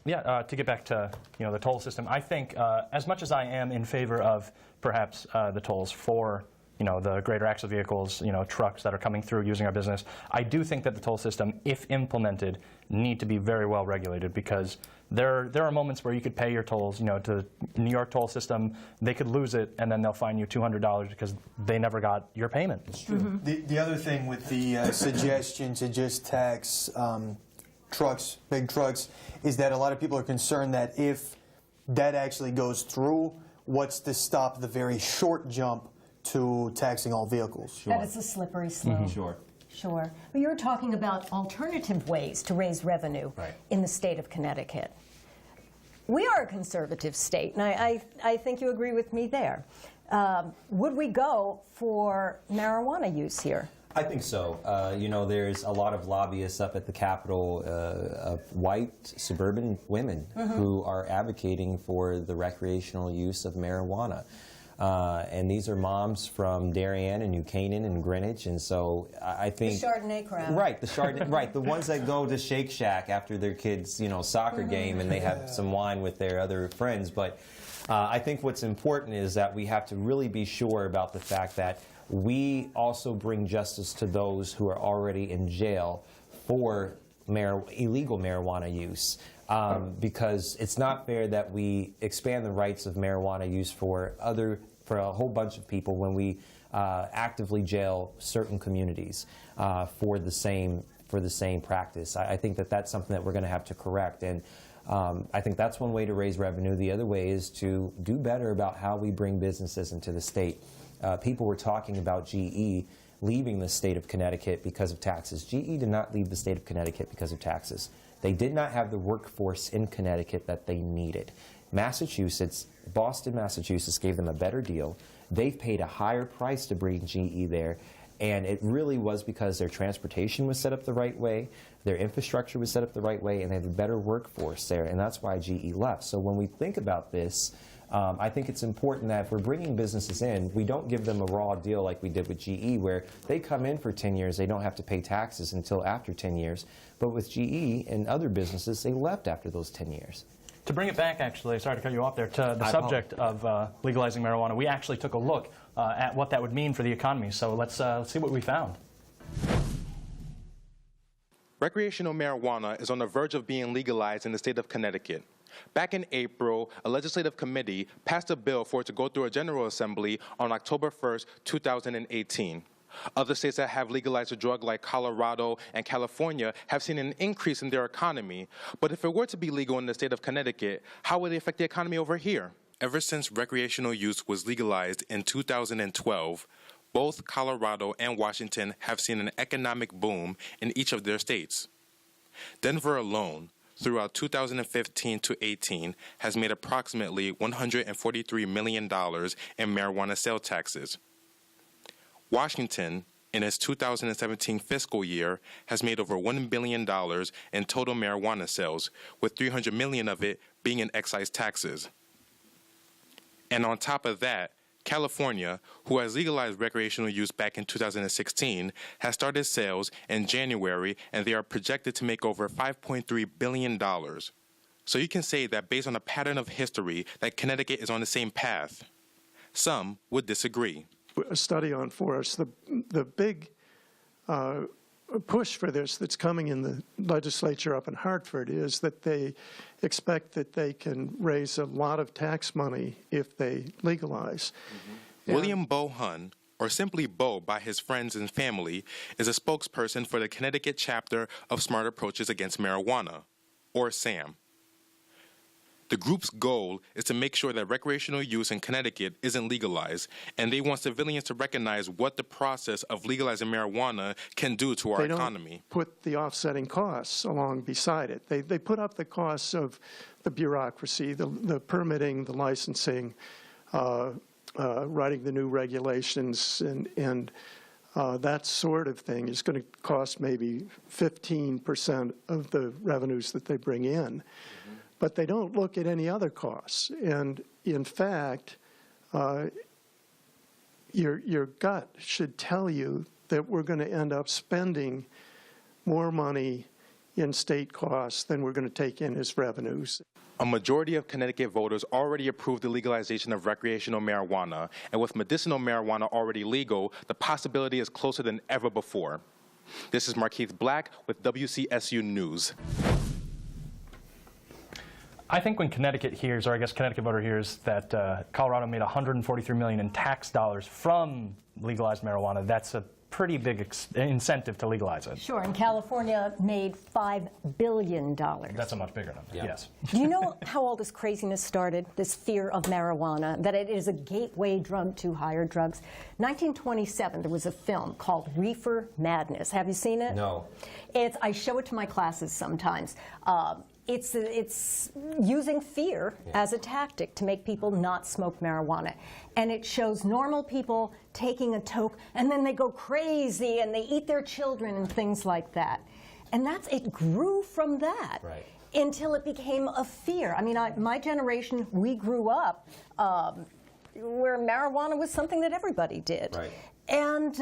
Yeah, to get back to the toll system, I think as much as I am in favor of perhaps the tolls for the greater axle vehicles, trucks that are coming through using our business, I do think that the toll system, if implemented, need to be very well regulated, because there are moments where you could pay your tolls, to the New York toll system, they could lose it and then they'll fine you $200 because they never got your payment. It's true. The other thing with the suggestion to just tax trucks, big trucks, is that a lot of people are concerned that if that actually goes through, what's to stop the very short jump to taxing all vehicles? Sure. That is a slippery slope. Sure. Sure. But you're talking about alternative ways to raise revenue in the state of Connecticut. We are a conservative state, and I think you agree with me there. Would we go for marijuana use here? I think so. There's a lot of lobbyists up at the Capitol of white suburban women who are advocating for the recreational use of marijuana. And these are moms from Darien and New Canaan and Greenwich, and so I think the Chardonnay crowd. Right, the Chardonnay, right, the ones that go to Shake Shack after their kids' soccer game and they have some wine with their other friends. But I think what's important is that we have to really be sure about the fact that we also bring justice to those who are already in jail for illegal marijuana use. Because it's not fair that we expand the rights of marijuana use for a whole bunch of people when we actively jail certain communities for the same practice. I think that that's something that we're going to have to correct, and I think that's one way to raise revenue. The other way is to do better about how we bring businesses into the state. People were talking about GE leaving the state of Connecticut because of taxes. GE did not leave the state of Connecticut because of taxes. They did not have the workforce in Connecticut that they needed. Massachusetts, Boston, Massachusetts gave them a better deal. They've paid a higher price to bring GE there, and it really was because their transportation was set up the right way, their infrastructure was set up the right way, and they have a better workforce there, and that's why GE left. So when we think about this, I think it's important that if we're bringing businesses in, we don't give them a raw deal like we did with GE, where they come in for 10 years, they don't have to pay taxes until after 10 years. But with GE and other businesses, they left after those 10 years. To bring it back, actually, sorry to cut you off there, to the subject of legalizing marijuana, we actually took a look at what that would mean for the economy. So let's see what we found. Recreational marijuana is on the verge of being legalized in the state of Connecticut. Back in April, a legislative committee passed a bill for it to go through a General Assembly on October 1st, 2018. Other states that have legalized the drug, like Colorado and California, have seen an increase in their economy. But if it were to be legal in the state of Connecticut, how would it affect the economy over here? Ever since recreational use was legalized in 2012, both Colorado and Washington have seen an economic boom in each of their states. Denver alone, throughout 2015 to 18, has made approximately $143 million in marijuana sales taxes. Washington, in its 2017 fiscal year, has made over $1 billion in total marijuana sales, with $300 million of it being in excise taxes. And on top of that, California, who has legalized recreational use back in 2016, has started sales in January, and they are projected to make over $5.3 billion. So you can say that based on a pattern of history, that Connecticut is on the same path. Some would disagree. A study on for us, the big push for this that's coming in the legislature up in Hartford is that they expect that they can raise a lot of tax money if they legalize. William Bohun, or simply Bo by his friends and family, is a spokesperson for the Connecticut chapter of Smart Approaches Against Marijuana, or SAM. The group's goal is to make sure that recreational use in Connecticut isn't legalized, and they want civilians to recognize what the process of legalizing marijuana can do to our economy. They don't put the offsetting costs along beside it. They put up the costs of the bureaucracy, the permitting, the licensing, writing the new regulations, and that sort of thing is going to cost maybe 15% of the revenues that they bring in. But they don't look at any other costs. And in fact, your gut should tell you that we're going to end up spending more money in state costs than we're going to take in as revenues. A majority of Connecticut voters already approved the legalization of recreational marijuana, and with medicinal marijuana already legal, the possibility is closer than ever before. This is Markeith Black with WCSU News. I think when Connecticut hears, or I guess Connecticut voter hears, that Colorado made $143 million in tax dollars from legalized marijuana, that's a pretty big incentive to legalize it. Sure, and California made $5 billion. That's a much bigger number, yes. Do you know how all this craziness started, this fear of marijuana, that it is a gateway drug to higher drugs? 1927, there was a film called Reefer Madness. Have you seen it? No. I show it to my classes sometimes. It's using fear as a tactic to make people not smoke marijuana. And it shows normal people taking a toke, and then they go crazy, and they eat their children and things like that. And it grew from that until it became a fear. I mean, my generation, we grew up where marijuana was something that everybody did. Right. And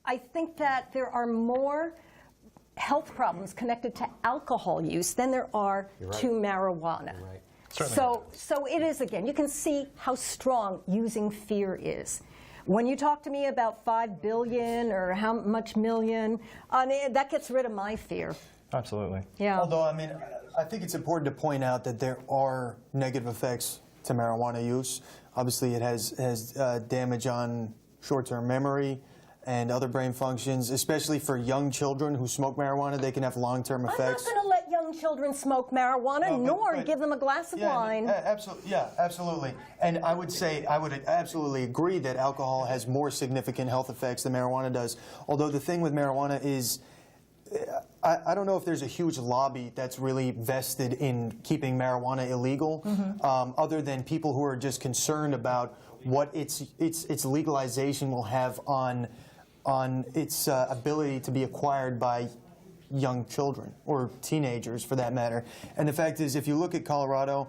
I think that there are more health problems connected to alcohol use than there are to marijuana. So it is, again, you can see how strong using fear is. When you talk to me about $5 billion or how much million, that gets rid of my fear. Absolutely. Yeah. Although, I mean, I think it's important to point out that there are negative effects to marijuana use. Obviously, it has damage on short-term memory and other brain functions, especially for young children who smoke marijuana. They can have long-term effects. I'm not going to let young children smoke marijuana, nor give them a glass of wine. Absolutely. And I would absolutely agree that alcohol has more significant health effects than marijuana does. Although the thing with marijuana is, I don't know if there's a huge lobby that's really vested in keeping marijuana illegal, other than people who are just concerned about what its legalization will have on its ability to be acquired by young children or teenagers, for that matter. And the fact is, if you look at Colorado,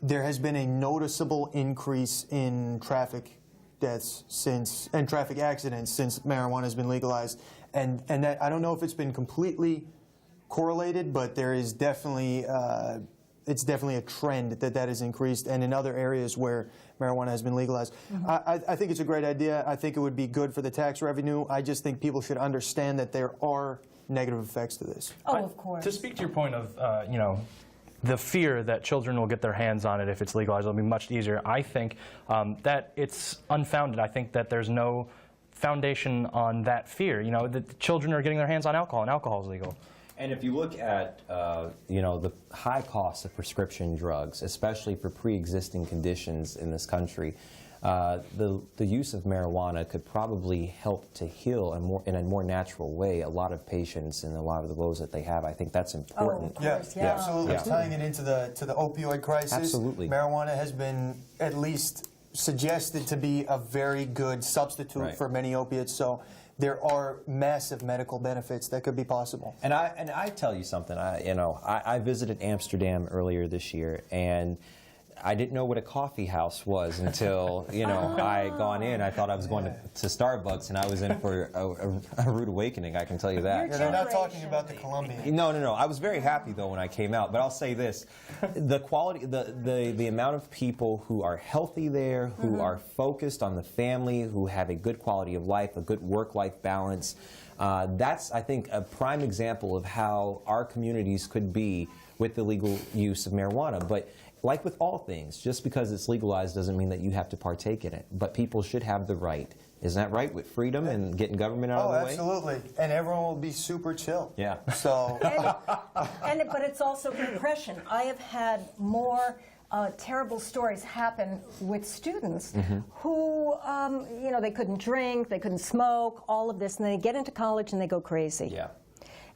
there has been a noticeable increase in traffic deaths and traffic accidents since marijuana has been legalized. And that, I don't know if it's been completely correlated, but there is definitely it's definitely a trend that has increased, and in other areas where marijuana has been legalized. I think it's a great idea. I think it would be good for the tax revenue. I just think people should understand that there are negative effects to this. Oh, of course. To speak to your point of, the fear that children will get their hands on it if it's legalized, it'll be much easier. I think that it's unfounded. I think that there's no foundation on that fear. The children are getting their hands on alcohol, and alcohol is legal. And if you look at, the high cost of prescription drugs, especially for pre-existing conditions in this country, the use of marijuana could probably help to heal in a more natural way a lot of patients and a lot of the woes that they have. I think that's important. Oh, of course, yeah. Absolutely. Yeah. Tying it into the opioid crisis, absolutely. Marijuana has been at least suggested to be a very good substitute for many opiates. So there are massive medical benefits that could be possible. And I tell you something. I visited Amsterdam earlier this year, and I didn't know what a coffee house was until I had gone in. I thought I was going to Starbucks, and I was in for a rude awakening. I can tell you that. They're not talking about the Colombian. No. I was very happy though when I came out. But I'll say this: the quality, the amount of people who are healthy there, who are focused on the family, who have a good quality of life, a good work-life balance. That's, I think, a prime example of how our communities could be with the legal use of marijuana. But like with all things, just because it's legalized doesn't mean that you have to partake in it. But people should have the right. Isn't that right? With freedom and getting government out of the way? Absolutely. And everyone will be super chill. Yeah. So. But it's also repression. I have had more terrible stories happen with students who, you know, they couldn't drink, they couldn't smoke, all of this, and they get into college and they go crazy. Yeah.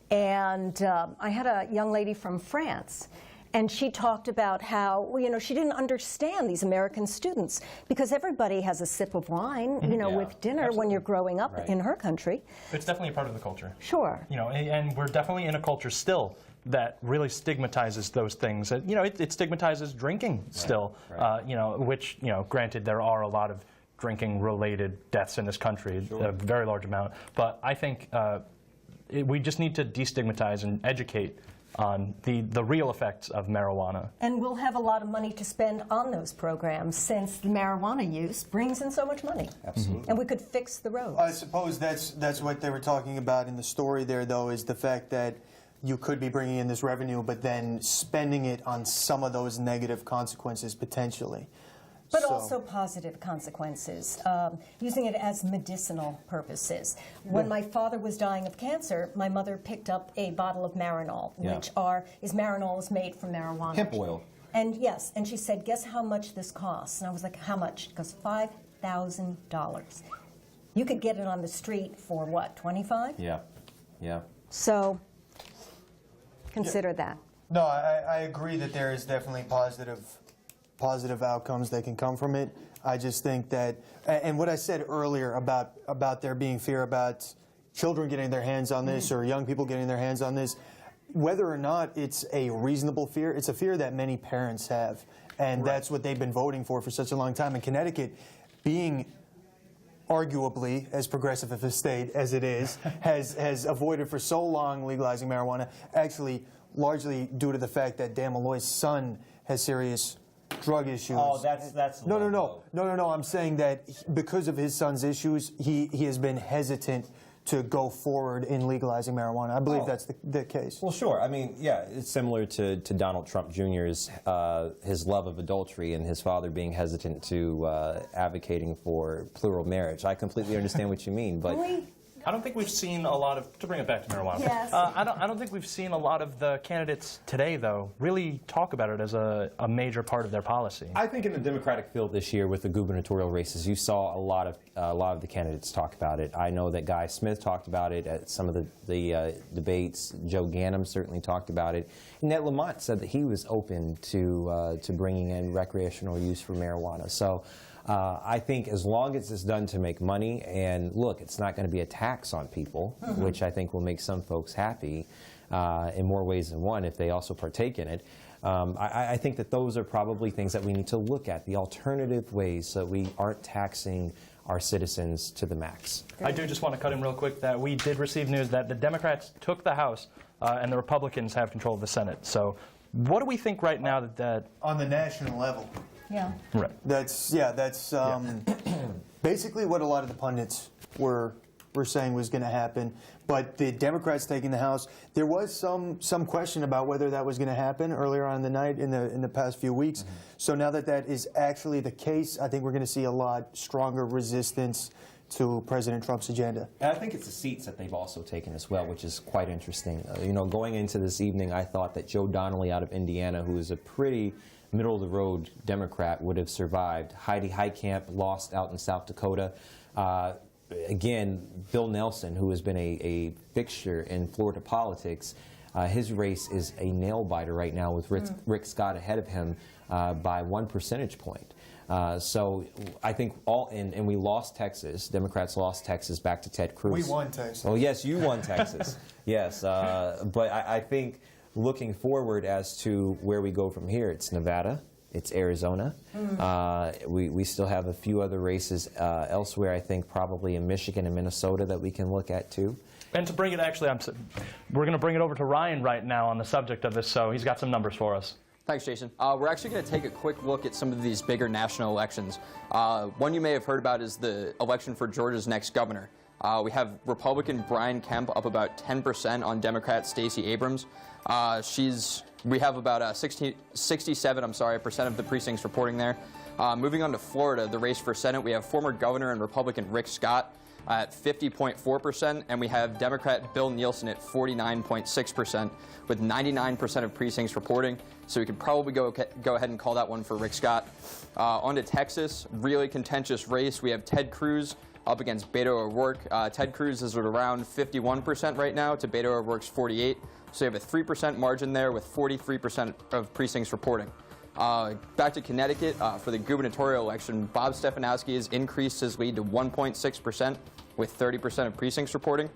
And I had a young lady from France, and she talked about how, well, you know, she didn't understand these American students because everybody has a sip of wine, you know, with dinner when you're growing up in her country. It's definitely a part of the culture. Sure. You know, and we're definitely in a culture still that really stigmatizes those things. You know, it stigmatizes drinking still. You know, which, you know, granted there are a lot of drinking-related deaths in this country, a very large amount. But I think we just need to destigmatize and educate on the real effects of marijuana. And we'll have a lot of money to spend on those programs since the marijuana use brings in so much money. Absolutely. And we could fix the roads. I suppose that's what they were talking about in the story there, though, is the fact that you could be bringing in this revenue, but then spending it on some of those negative consequences potentially. But also positive consequences, using it as medicinal purposes. When my father was dying of cancer, my mother picked up a bottle of Marinol, which Marinol is made from marijuana. Hemp oil. And yes, and she said, guess how much this costs? And I was like, how much? She goes, $5,000. You could get it on the street for what, 25? Yeah. Yeah. So consider that. No, I agree that there is definitely positive outcomes that can come from it. I just think that, and what I said earlier about there being fear about children getting their hands on this or young people getting their hands on this, whether or not it's a reasonable fear, it's a fear that many parents have, and that's what they've been voting for such a long time. In Connecticut, being arguably as progressive of a state as it is, has avoided for so long legalizing marijuana, actually largely due to the fact that Dan Malloy's son has serious drug issues. Oh, that's No. I'm saying that because of his son's issues, he has been hesitant to go forward in legalizing marijuana. I believe that's the case. Well, sure. I mean, yeah, it's similar to Donald Trump Jr.'s his love of adultery and his father being hesitant to advocating for plural marriage. I completely understand what you mean, but. I don't think we've seen a lot of, to bring it back to marijuana, yes. I don't think we've seen a lot of the candidates today, though, really talk about it as a major part of their policy. I think in the Democratic field this year with the gubernatorial races, you saw a lot of the candidates talk about it. I know that Guy Smith talked about it at some of the debates. Joe Ganim certainly talked about it. And Ned Lamont said that he was open to bringing in recreational use for marijuana. So I think as long as it's done to make money, and look, it's not going to be a tax on people, which I think will make some folks happy in more ways than one if they also partake in it. I think that those are probably things that we need to look at, the alternative ways so we aren't taxing our citizens to the max. I do just want to cut in real quick that we did receive news that the Democrats took the House and the Republicans have control of the Senate. So what do we think right now that on the national level? Yeah. Right. That's basically what a lot of the pundits were saying was going to happen. But the Democrats taking the House, there was some question about whether that was going to happen earlier on in the night in the past few weeks. So now that is actually the case, I think we're going to see a lot stronger resistance to President Trump's agenda. And I think it's the seats that they've also taken as well, which is quite interesting. You know, going into this evening, I thought that Joe Donnelly out of Indiana, who is a pretty middle-of-the-road Democrat, would have survived. Heidi Heitkamp lost out in South Dakota. Again, Bill Nelson, who has been a fixture in Florida politics, his race is a nail-biter right now with Rick Scott ahead of him by 1 percentage point. So I think and we lost Texas. Democrats lost Texas back to Ted Cruz. We won Texas. Oh, yes, you won Texas. Yes, but I think looking forward as to where we go from here, it's Nevada, it's Arizona. We still have a few other races elsewhere, I think probably in Michigan and Minnesota that we can look at too. And to bring it, actually, we're going to bring it over to Ryan right now on the subject of this, so he's got some numbers for us. Thanks, Jason. We're actually going to take a quick look at some of these bigger national elections. One you may have heard about is the election for Georgia's next governor. We have Republican Brian Kemp up about 10% on Democrat Stacey Abrams. We have about 67% of the precincts reporting there. Moving on to Florida, the race for Senate, we have former Governor and Republican Rick Scott at 50.4%, and we have Democrat Bill Nielsen at 49.6%, with 99% of precincts reporting. So we could probably go ahead and call that one for Rick Scott. On to Texas, really contentious race. We have Ted Cruz up against Beto O'Rourke. Ted Cruz is at around 51% right now to Beto O'Rourke's 48%. So you have a 3% margin there with 43% of precincts reporting. Back to Connecticut, for the gubernatorial election, Bob Stefanowski has increased his lead to 1.6% with 30% of precincts reporting.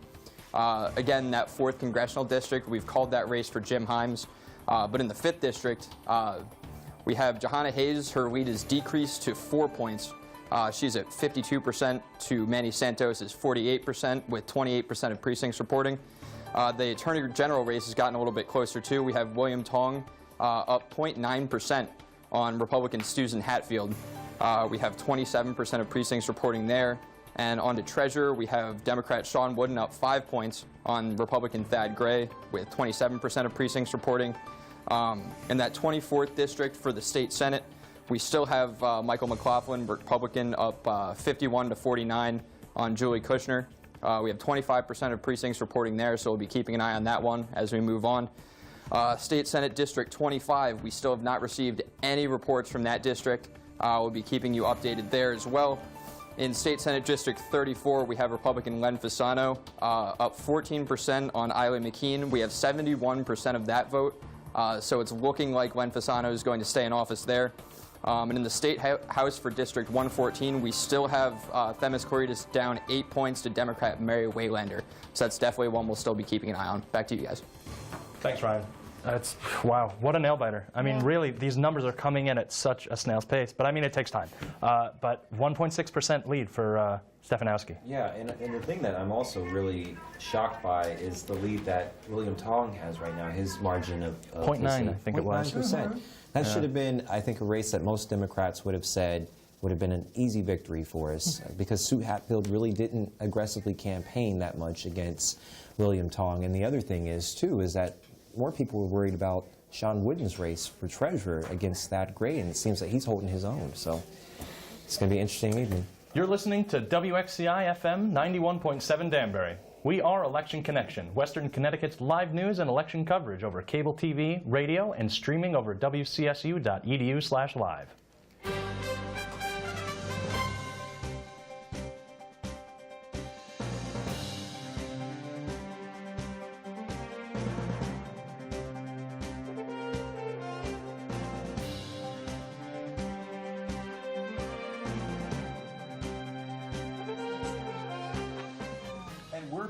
Again, that 4th congressional district, we've called that race for Jim Himes. But in the 5th district, we have Jahana Hayes. Her lead is decreased to 4 points. She's at 52% to Manny Santos is 48% with 28% of precincts reporting. The Attorney General race has gotten a little bit closer too. We have William Tong up 0.9% on Republican Susan Hatfield. We have 27% of precincts reporting there. And on to Treasurer, we have Democrat Sean Wooden up 5 points on Republican Thad Gray with 27% of precincts reporting. In that 24th district for the state Senate, we still have Michael McLaughlin, Republican, up 51 to 49 on Julie Kushner. We have 25% of precincts reporting there, so we'll be keeping an eye on that one as we move on. State Senate District 25, we still have not received any reports from that district. We'll be keeping you updated there as well. In State Senate District 34, we have Republican Len Fasano up 14% on Isla McKean. We have 71% of that vote, so it's looking like Len Fasano is going to stay in office there. And in the State House for District 114, we still have Themis Coritas down 8 points to Democrat Mary Waylander. So that's definitely one we'll still be keeping an eye on. Back to you guys. Thanks, Ryan. Wow, what a nail-biter. I mean, really, these numbers are coming in at such a snail's pace. But, I mean, it takes time. But 1.6% lead for Stefanowski. Yeah, and the thing that I'm also really shocked by is the lead that William Tong has right now, his margin of 0.9, I think it was. 0.9%. That should have been, I think, a race that most Democrats would have said would have been an easy victory for us because Sue Hatfield really didn't aggressively campaign that much against William Tong. And the other thing is, too, is that more people were worried about Sean Wooden's race for treasurer against Thad Gray, and it seems that he's holding his own. So it's going to be an interesting evening. You're listening to WXCI FM 91.7 Danbury. We are Election Connection, Western Connecticut's live news and election coverage over cable TV, radio, and streaming over wcsu.edu/live.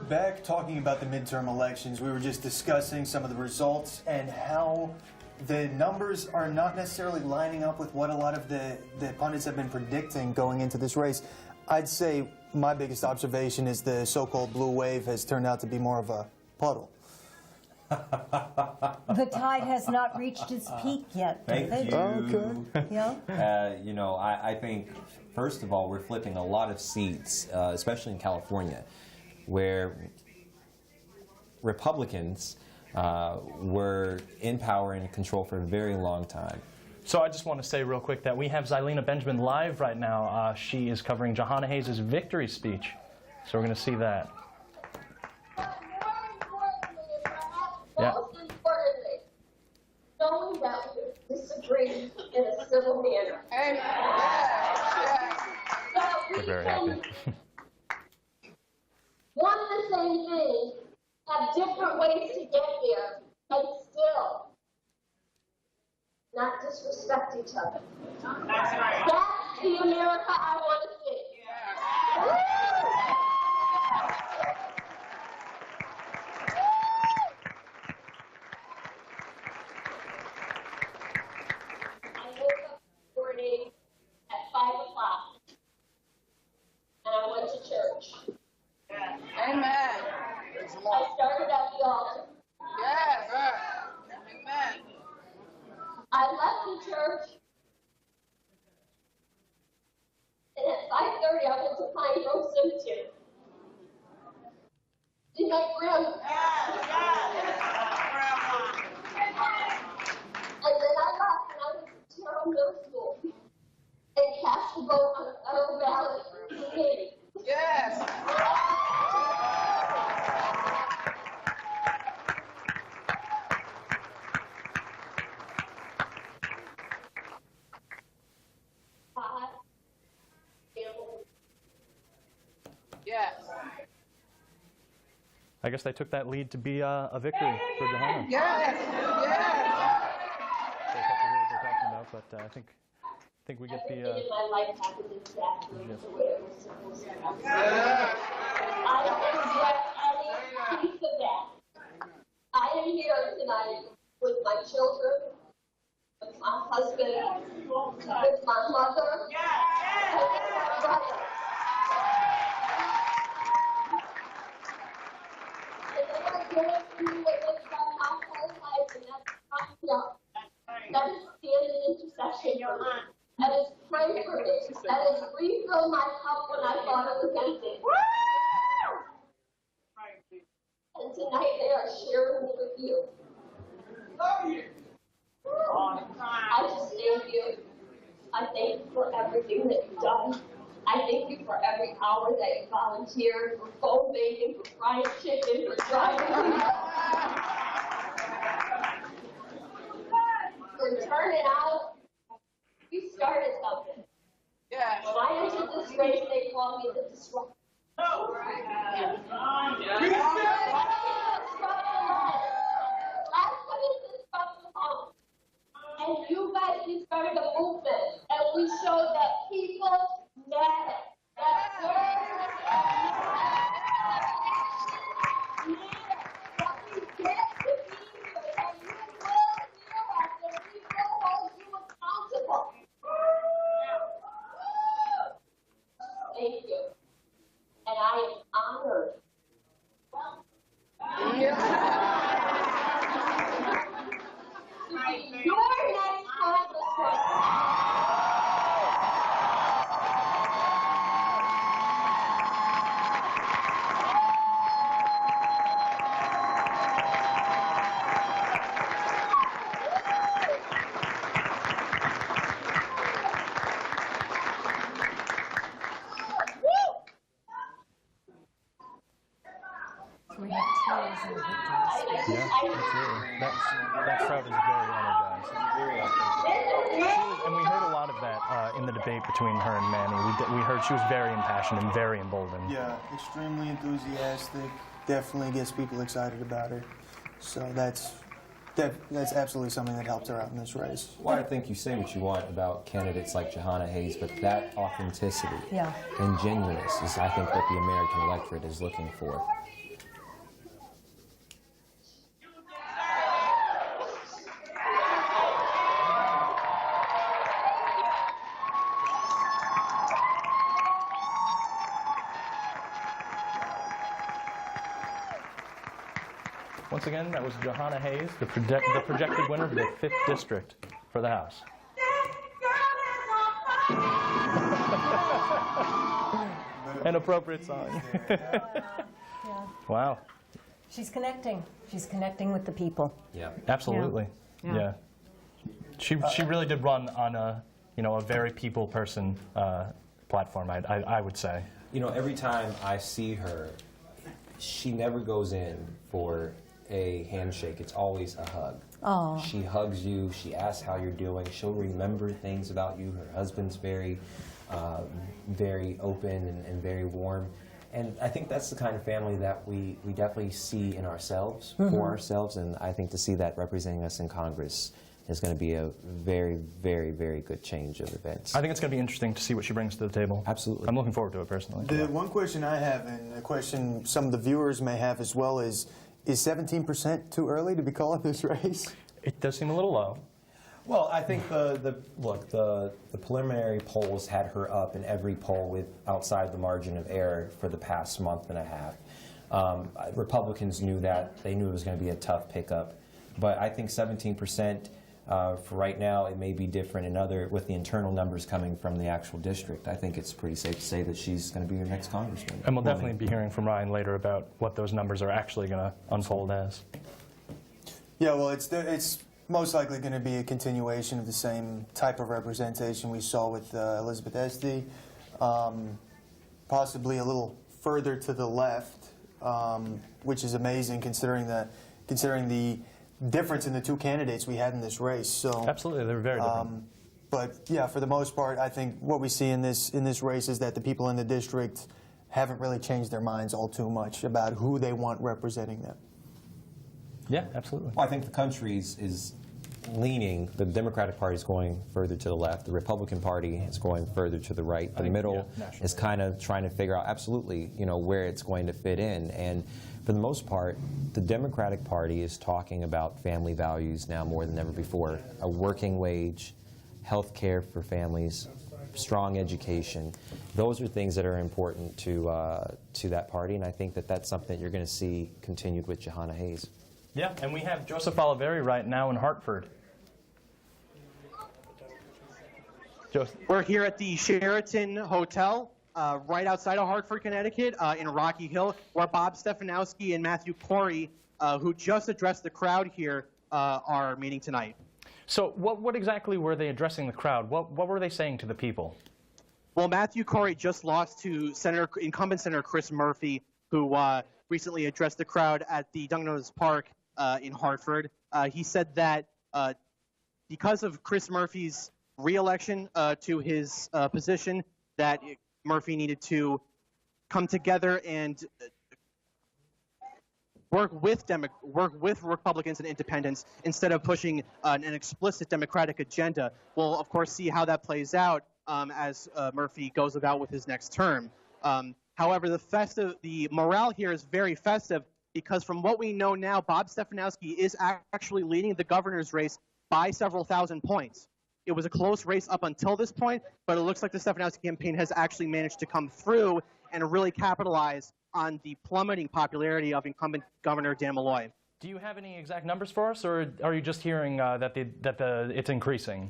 Back talking about the midterm elections, we were just discussing some of the results and how the numbers are not necessarily lining up with what a lot of the pundits have been predicting going into this race. I'd say my biggest observation is the so-called blue wave has turned out to be more of a puddle. The tide has not reached its peak yet. Thank you. Okay. Yeah. You know, I think, first of all, we're flipping a lot of seats, especially in California, where Republicans were in power and in control for a very long time. So I just want to say real quick that we have Zylena Benjamin live right now. She is covering Jahana Hayes' victory speech. So we're going to see that. Yeah. Most importantly, showing that we disagree in a civil manner. We're very happy. Want the same thing, have different ways to get there, and still not disrespect each other. That's right. That's the America I want to see. I woke up this morning at 5 o'clock, and I went to church. Amen. I started at the altar. Amen. I left the church, and at 5:30 I went to Pine Grove Cemetery. I guess they took that lead to be a victory for Johanna. Yes. Yes. So a couple of words we're talking about, but I think we get the. Everything in my life happened exactly the way it was supposed to happen. I don't regret any piece of that. I am here tonight with my children, with my husband, with my mother, and with my brother. And they are going through what they've done my whole life, and that's coming up. That is stand in intercession for me. That is pray for me. That is refill my cup when I thought it was empty. And tonight they are sharing it with you. I just thank you. I thank you for everything that you've done. I thank you for every hour that you volunteered, for phone baking, for frying chicken, for driving people. For turning out. You started something. Yeah. When I entered this race, they called me the disruptor. No. And you guys, we started a movement, and we showed that people matter. That words matter. That we get to be here, and you will hear us, and we will hold you accountable. Thank you. And I am honored. To be your next congresswoman. We have tears and victories. Yeah, absolutely. That crowd is very energized. And we heard a lot of that in the debate between her and Manny. We heard she was very impassioned and very emboldened. Yeah, extremely enthusiastic. Definitely gets people excited about her. So that's absolutely something that helped her out in this race. Well, I think you say what you want about candidates like Johanna Hayes, but that authenticity and genuineness is, I think, what the American electorate is looking for. Once again, that was Johanna Hayes, the projected winner of the 5th district for the House. An appropriate song. Wow. She's connecting. She's connecting with the people. Yeah. Absolutely. Yeah. She really did run on a very people person platform. I would say. You know, every time I see her, she never goes in for a handshake. It's always a hug. Oh. She hugs you. She asks how you're doing. She'll remember things about you. Her husband's very open and very warm. And I think that's the kind of family that we definitely see in ourselves, for ourselves. And I think to see that representing us in Congress is going to be a very, very, very good change of events. I think it's going to be interesting to see what she brings to the table. Absolutely. I'm looking forward to it personally. The one question I have, and a question some of the viewers may have as well, is 17% too early to be calling this race? It does seem a little low. Well, I think the preliminary polls had her up in every poll with outside the margin of error for the past month and a half. Republicans knew that. They knew it was going to be a tough pickup. But I think 17% for right now, it may be different with the internal numbers coming from the actual district. I think it's pretty safe to say that she's going to be your next congressman. And we'll definitely be hearing from Ryan later about what those numbers are actually going to unfold as. Yeah, well, it's most likely going to be a continuation of the same type of representation we saw with Elizabeth Esty, possibly a little further to the left, which is amazing considering the difference in the two candidates we had in this race. So absolutely, they're very different. But yeah, for the most part, I think what we see in this race is that the people in the district haven't really changed their minds all too much about who they want representing them. Yeah, absolutely. Well, I think the country is leaning, the Democratic Party is going further to the left, the Republican Party is going further to the right, the middle is kind of trying to figure out absolutely, where it's going to fit in. And for the most part, the Democratic Party is talking about family values now more than ever before. A working wage, health care for families, strong education. Those are things that are important to that party, and I think that that's something that you're going to see continued with Jahana Hayes. Yeah, and we have Joseph Oliveri right now in Hartford. We're here at the Sheraton Hotel, right outside of Hartford, Connecticut, in Rocky Hill, where Bob Stefanowski and Matthew Corey, who just addressed the crowd here, are meeting tonight. So what exactly were they addressing the crowd? What were they saying to the people? Well, Matthew Corey just lost to incumbent Senator Chris Murphy, who recently addressed the crowd at the Dunkin' Donuts Park in Hartford. He said that because of Chris Murphy's re-election to his position, that Murphy needed to come together and work with Republicans and independents instead of pushing an explicit Democratic agenda. We'll, of course, see how that plays out as Murphy goes about with his next term. However, the morale here is very festive because from what we know now, Bob Stefanowski is actually leading the governor's race by several thousand points. It was a close race up until this point, but it looks like the Stefanowski campaign has actually managed to come through and really capitalize on the plummeting popularity of incumbent Governor Dan Malloy. Do you have any exact numbers for us, or are you just hearing that it's increasing?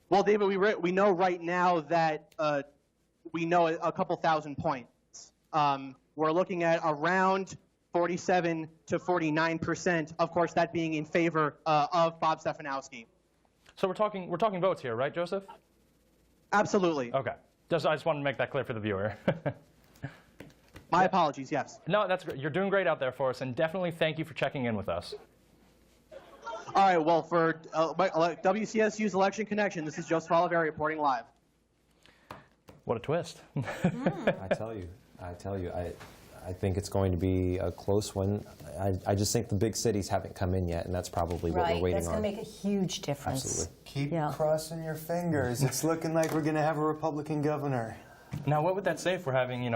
Well, David, we know right now that we know a couple thousand points. We're looking at around 47 to 49%, of course, that being in favor of Bob Stefanowski. So we're talking votes here, right, Joseph? Absolutely. Okay. I just wanted to make that clear for the viewer. My apologies, yes. No, that's great. You're doing great out there for us, and definitely thank you for checking in with us. All right, well, for WCSU's Election Connection, this is Joseph Oliveri reporting live. What a twist. I tell you, I think it's going to be a close one. I just think the big cities haven't come in yet, and that's probably what we're waiting on. That's going to make a huge difference. Absolutely. Keep crossing your fingers. It's looking like we're going to have a Republican governor. Now, what would that say if we're having,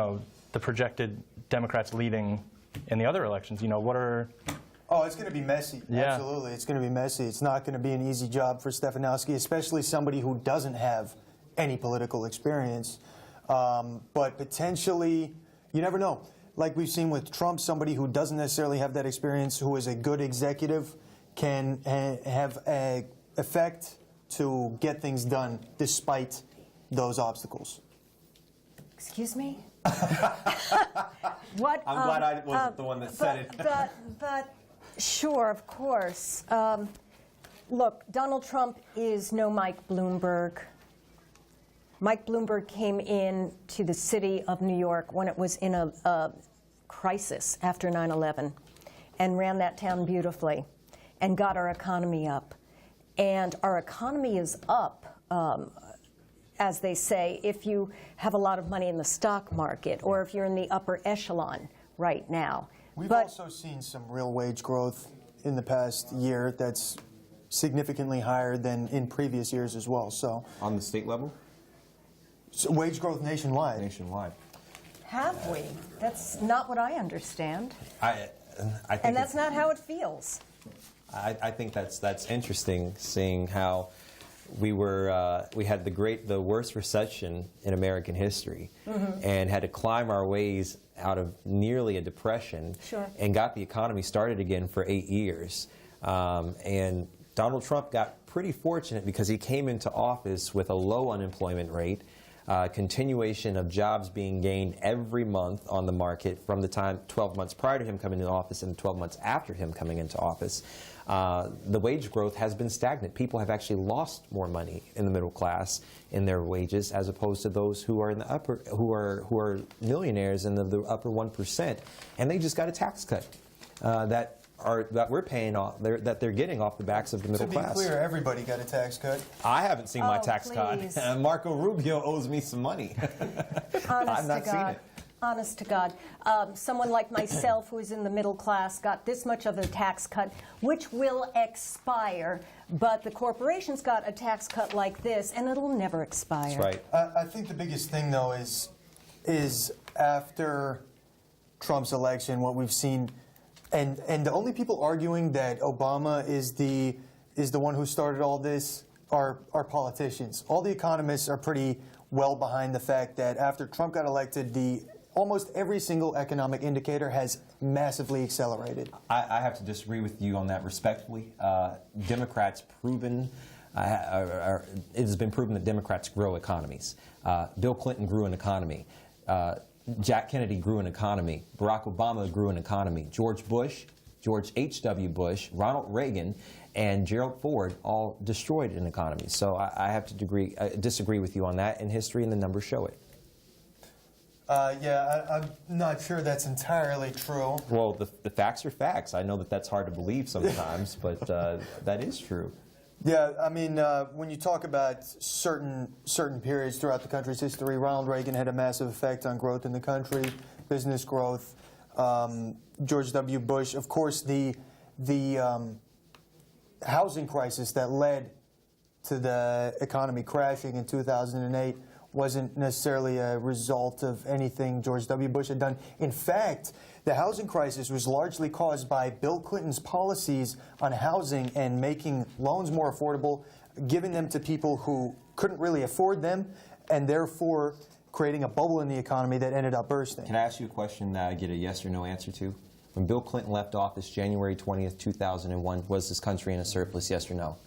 the projected Democrats leading in the other elections? What are... Oh, it's going to be messy. Yeah. Absolutely. It's going to be messy. It's not going to be an easy job for Stefanowski, especially somebody who doesn't have any political experience. But potentially, you never know. Like we've seen with Trump, somebody who doesn't necessarily have that experience, who is a good executive, can have an effect to get things done despite those obstacles. Excuse me? What? I'm glad I wasn't the one that said it. But sure, of course. Look, Donald Trump is no Mike Bloomberg. Mike Bloomberg came in to the city of New York when it was in a crisis after 9/11 and ran that town beautifully and got our economy up. And our economy is up, as they say, if you have a lot of money in the stock market or if you're in the upper echelon right now. We've also seen some real wage growth in the past year that's significantly higher than in previous years as well. So on the state level? So wage growth nationwide. Nationwide. Have we? That's not what I understand. I think and that's not how it feels. I think that's interesting, seeing how we had the worst recession in American history, and had to climb our ways out of nearly a depression, and got the economy started again for 8 years. And Donald Trump got pretty fortunate because he came into office with a low unemployment rate, continuation of jobs being gained every month on the market from the time 12 months prior to him coming into office and 12 months after him coming into office. The wage growth has been stagnant. People have actually lost more money in the middle class in their wages, as opposed to those who are in the upper, who are millionaires in the upper 1%, and they just got a tax cut that that we're paying off, that they're getting off the backs of the middle class. To be clear, everybody got a tax cut. I haven't seen my Oh, tax please. cut. Marco Rubio owes me some money. I've not seen it. Honest to God. Someone like myself who is in the middle class got this much of a tax cut, which will expire, but the corporations got a tax cut like this, and it'll never expire. That's right. I think the biggest thing, though, is after Trump's election, what we've seen, and the only people arguing that Obama is the one who started all this are politicians. All the economists are pretty well behind the fact that after Trump got elected, almost every single economic indicator has massively accelerated. I have to disagree with you on that respectfully. Democrats proven, it has been proven that Democrats grow economies. Bill Clinton grew an economy. Jack Kennedy grew an economy. Barack Obama grew an economy. George Bush, George H.W. Bush, Ronald Reagan, and Gerald Ford all destroyed an economy. So I have to disagree with you on that, and history and the numbers show it. Yeah, I'm not sure that's entirely true. Well, the facts are facts. I know that that's hard to believe sometimes, but that is true. Yeah, I mean, when you talk about certain periods throughout the country's history, Ronald Reagan had a massive effect on growth in the country, business growth. George W. Bush, of course, the housing crisis that led to the economy crashing in 2008 wasn't necessarily a result of anything George W. Bush had done. In fact, the housing crisis was largely caused by Bill Clinton's policies on housing and making loans more affordable, giving them to people who couldn't really afford them, and therefore creating a bubble in the economy that ended up bursting. Can I ask you a question that I get a yes or no answer to? When Bill Clinton left office January 20th, 2001, was this country in a surplus, yes or no?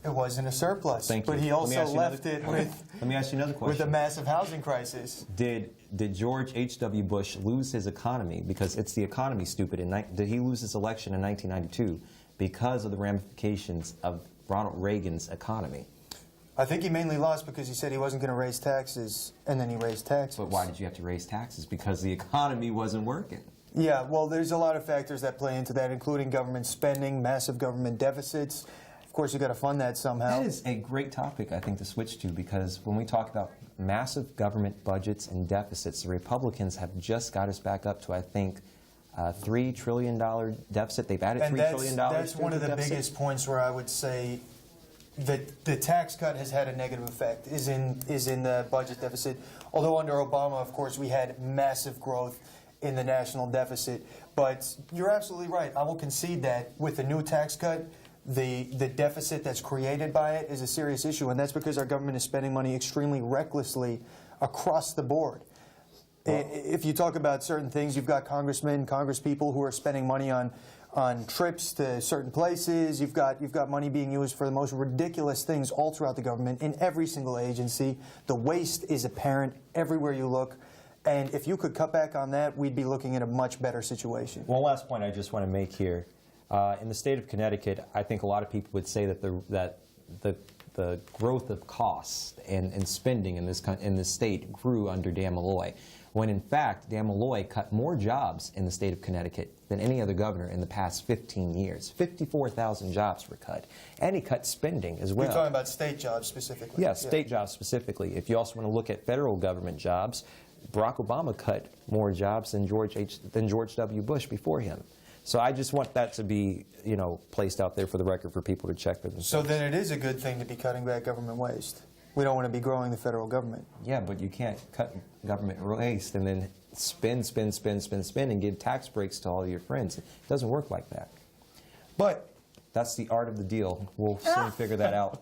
It wasn't a surplus. Thank you. But he also left it with, let me ask you another question. with a massive housing crisis. Did George H.W. Bush lose his economy, because it's the economy, stupid, did he lose his election in 1992 because of the ramifications of Ronald Reagan's economy? I think he mainly lost because he said he wasn't going to raise taxes, and then he raised taxes. But why did you have to raise taxes? Because the economy wasn't working. Yeah, well, there's a lot of factors that play into that, including government spending, massive government deficits. Of course, you've got to fund that somehow. That is a great topic, I think, to switch to, because when we talk about massive government budgets and deficits, the Republicans have just got us back up to, I think, a $3 trillion deficit. They've added $3 trillion. That's one of the biggest points where I would say that the tax cut has had a negative effect, is in the budget deficit. Although under Obama, of course, we had massive growth in the national deficit. But you're absolutely right. I will concede that with the new tax cut, the deficit that's created by it is a serious issue, and that's because our government is spending money extremely recklessly across the board. Well, if you talk about certain things, you've got congressmen, congresspeople who are spending money on trips to certain places. You've got money being used for the most ridiculous things all throughout the government, in every single agency. The waste is apparent everywhere you look. And if you could cut back on that, we'd be looking at a much better situation. One last point I just want to make here. In the state of Connecticut, I think a lot of people would say that the growth of costs and spending in this state grew under Dan Malloy, when in fact Dan Malloy cut more jobs in the state of Connecticut than any other governor in the past 15 years. 54,000 jobs were cut, and he cut spending as well. You're talking about state jobs specifically. Yeah, state jobs specifically. If you also want to look at federal government jobs, Barack Obama cut more jobs than George W. Bush before him. So I just want that to be, placed out there for the record for people to check for themselves. So then it is a good thing to be cutting back government waste. We don't want to be growing the federal government. Yeah, but you can't cut government waste and then spend, and give tax breaks to all your friends. It doesn't work like that. But that's the art of the deal. We'll soon figure that out.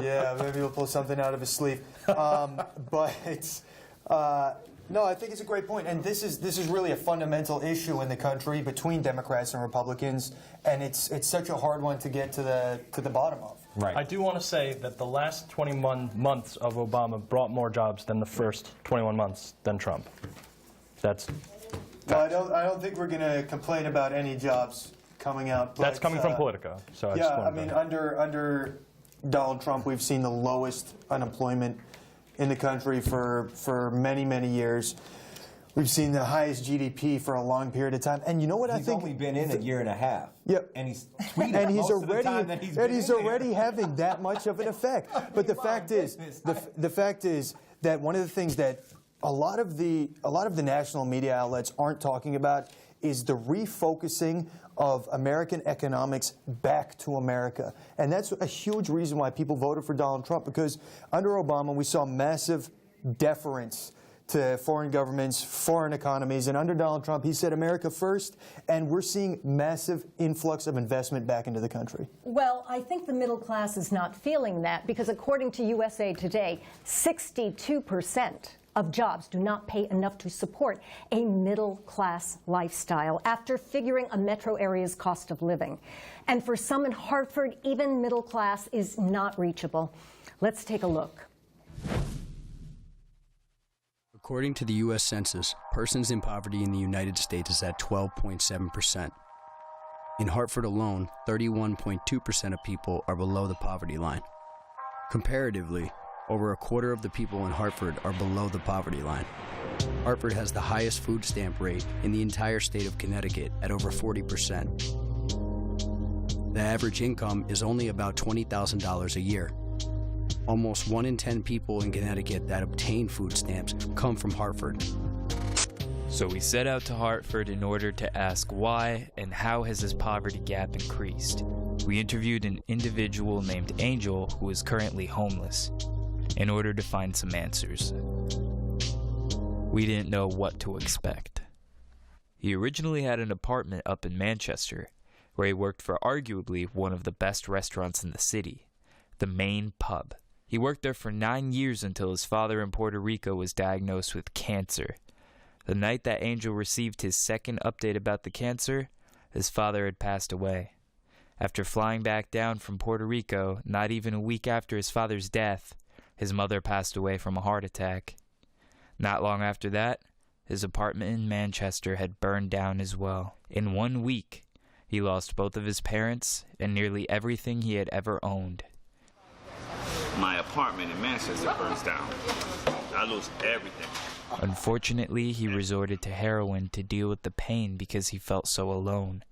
Yeah, maybe we'll pull something out of his sleeve. But it's... No, I think it's a great point, and this is really a fundamental issue in the country between Democrats and Republicans, and it's such a hard one to get to the bottom of. Right. I do want to say that the last 21 months of Obama brought more jobs than the first 21 months than Trump. That's fact. Well, I don't think we're going to complain about any jobs coming out. But, that's coming from Politico. So I mean, under Donald Trump, we've seen the lowest unemployment in the country for many, many years. We've seen the highest GDP for a long period of time, and you know what I think? He's only been in a year and a half. Yep. And he's tweeted And he's most of the already time that he's been in already there. having that much of an effect. But the fact is, the fact is that one of the things that a lot of the national media outlets aren't talking about is the refocusing of American economics back to America. And that's a huge reason why people voted for Donald Trump, because under Obama we saw massive deference to foreign governments, foreign economies, and under Donald Trump he said America first, and we're seeing massive influx of investment back into the country. Well, I think the middle class is not feeling that, because according to USA Today, 62% of jobs do not pay enough to support a middle-class lifestyle after figuring a metro area's cost of living. And for some in Hartford, even middle class is not reachable. Let's take a look. According to the U.S. Census, persons in poverty in the United States is at 12.7%. In Hartford alone, 31.2% of people are below the poverty line. Comparatively, over a quarter of the people in Hartford are below the poverty line. Hartford has the highest food stamp rate in the entire state of Connecticut at over 40%. The average income is only about $20,000 a year. Almost 1 in 10 people in Connecticut that obtain food stamps come from Hartford. So we set out to Hartford in order to ask why and how has this poverty gap increased. We interviewed an individual named Angel who is currently homeless in order to find some answers. We didn't know what to expect. He originally had an apartment up in Manchester, where he worked for arguably one of the best restaurants in the city, the Main Pub. He worked there for 9 years until his father in Puerto Rico was diagnosed with cancer. The night that Angel received his second update about the cancer, his father had passed away. After flying back down from Puerto Rico, not even a week after his father's death, his mother passed away from a heart attack. Not long after that, his apartment in Manchester had burned down as well. In 1 week, he lost both of his parents and nearly everything he had ever owned. My apartment in Manchester burns down. I lose everything. Unfortunately, he resorted to heroin to deal with the pain because he felt so alone.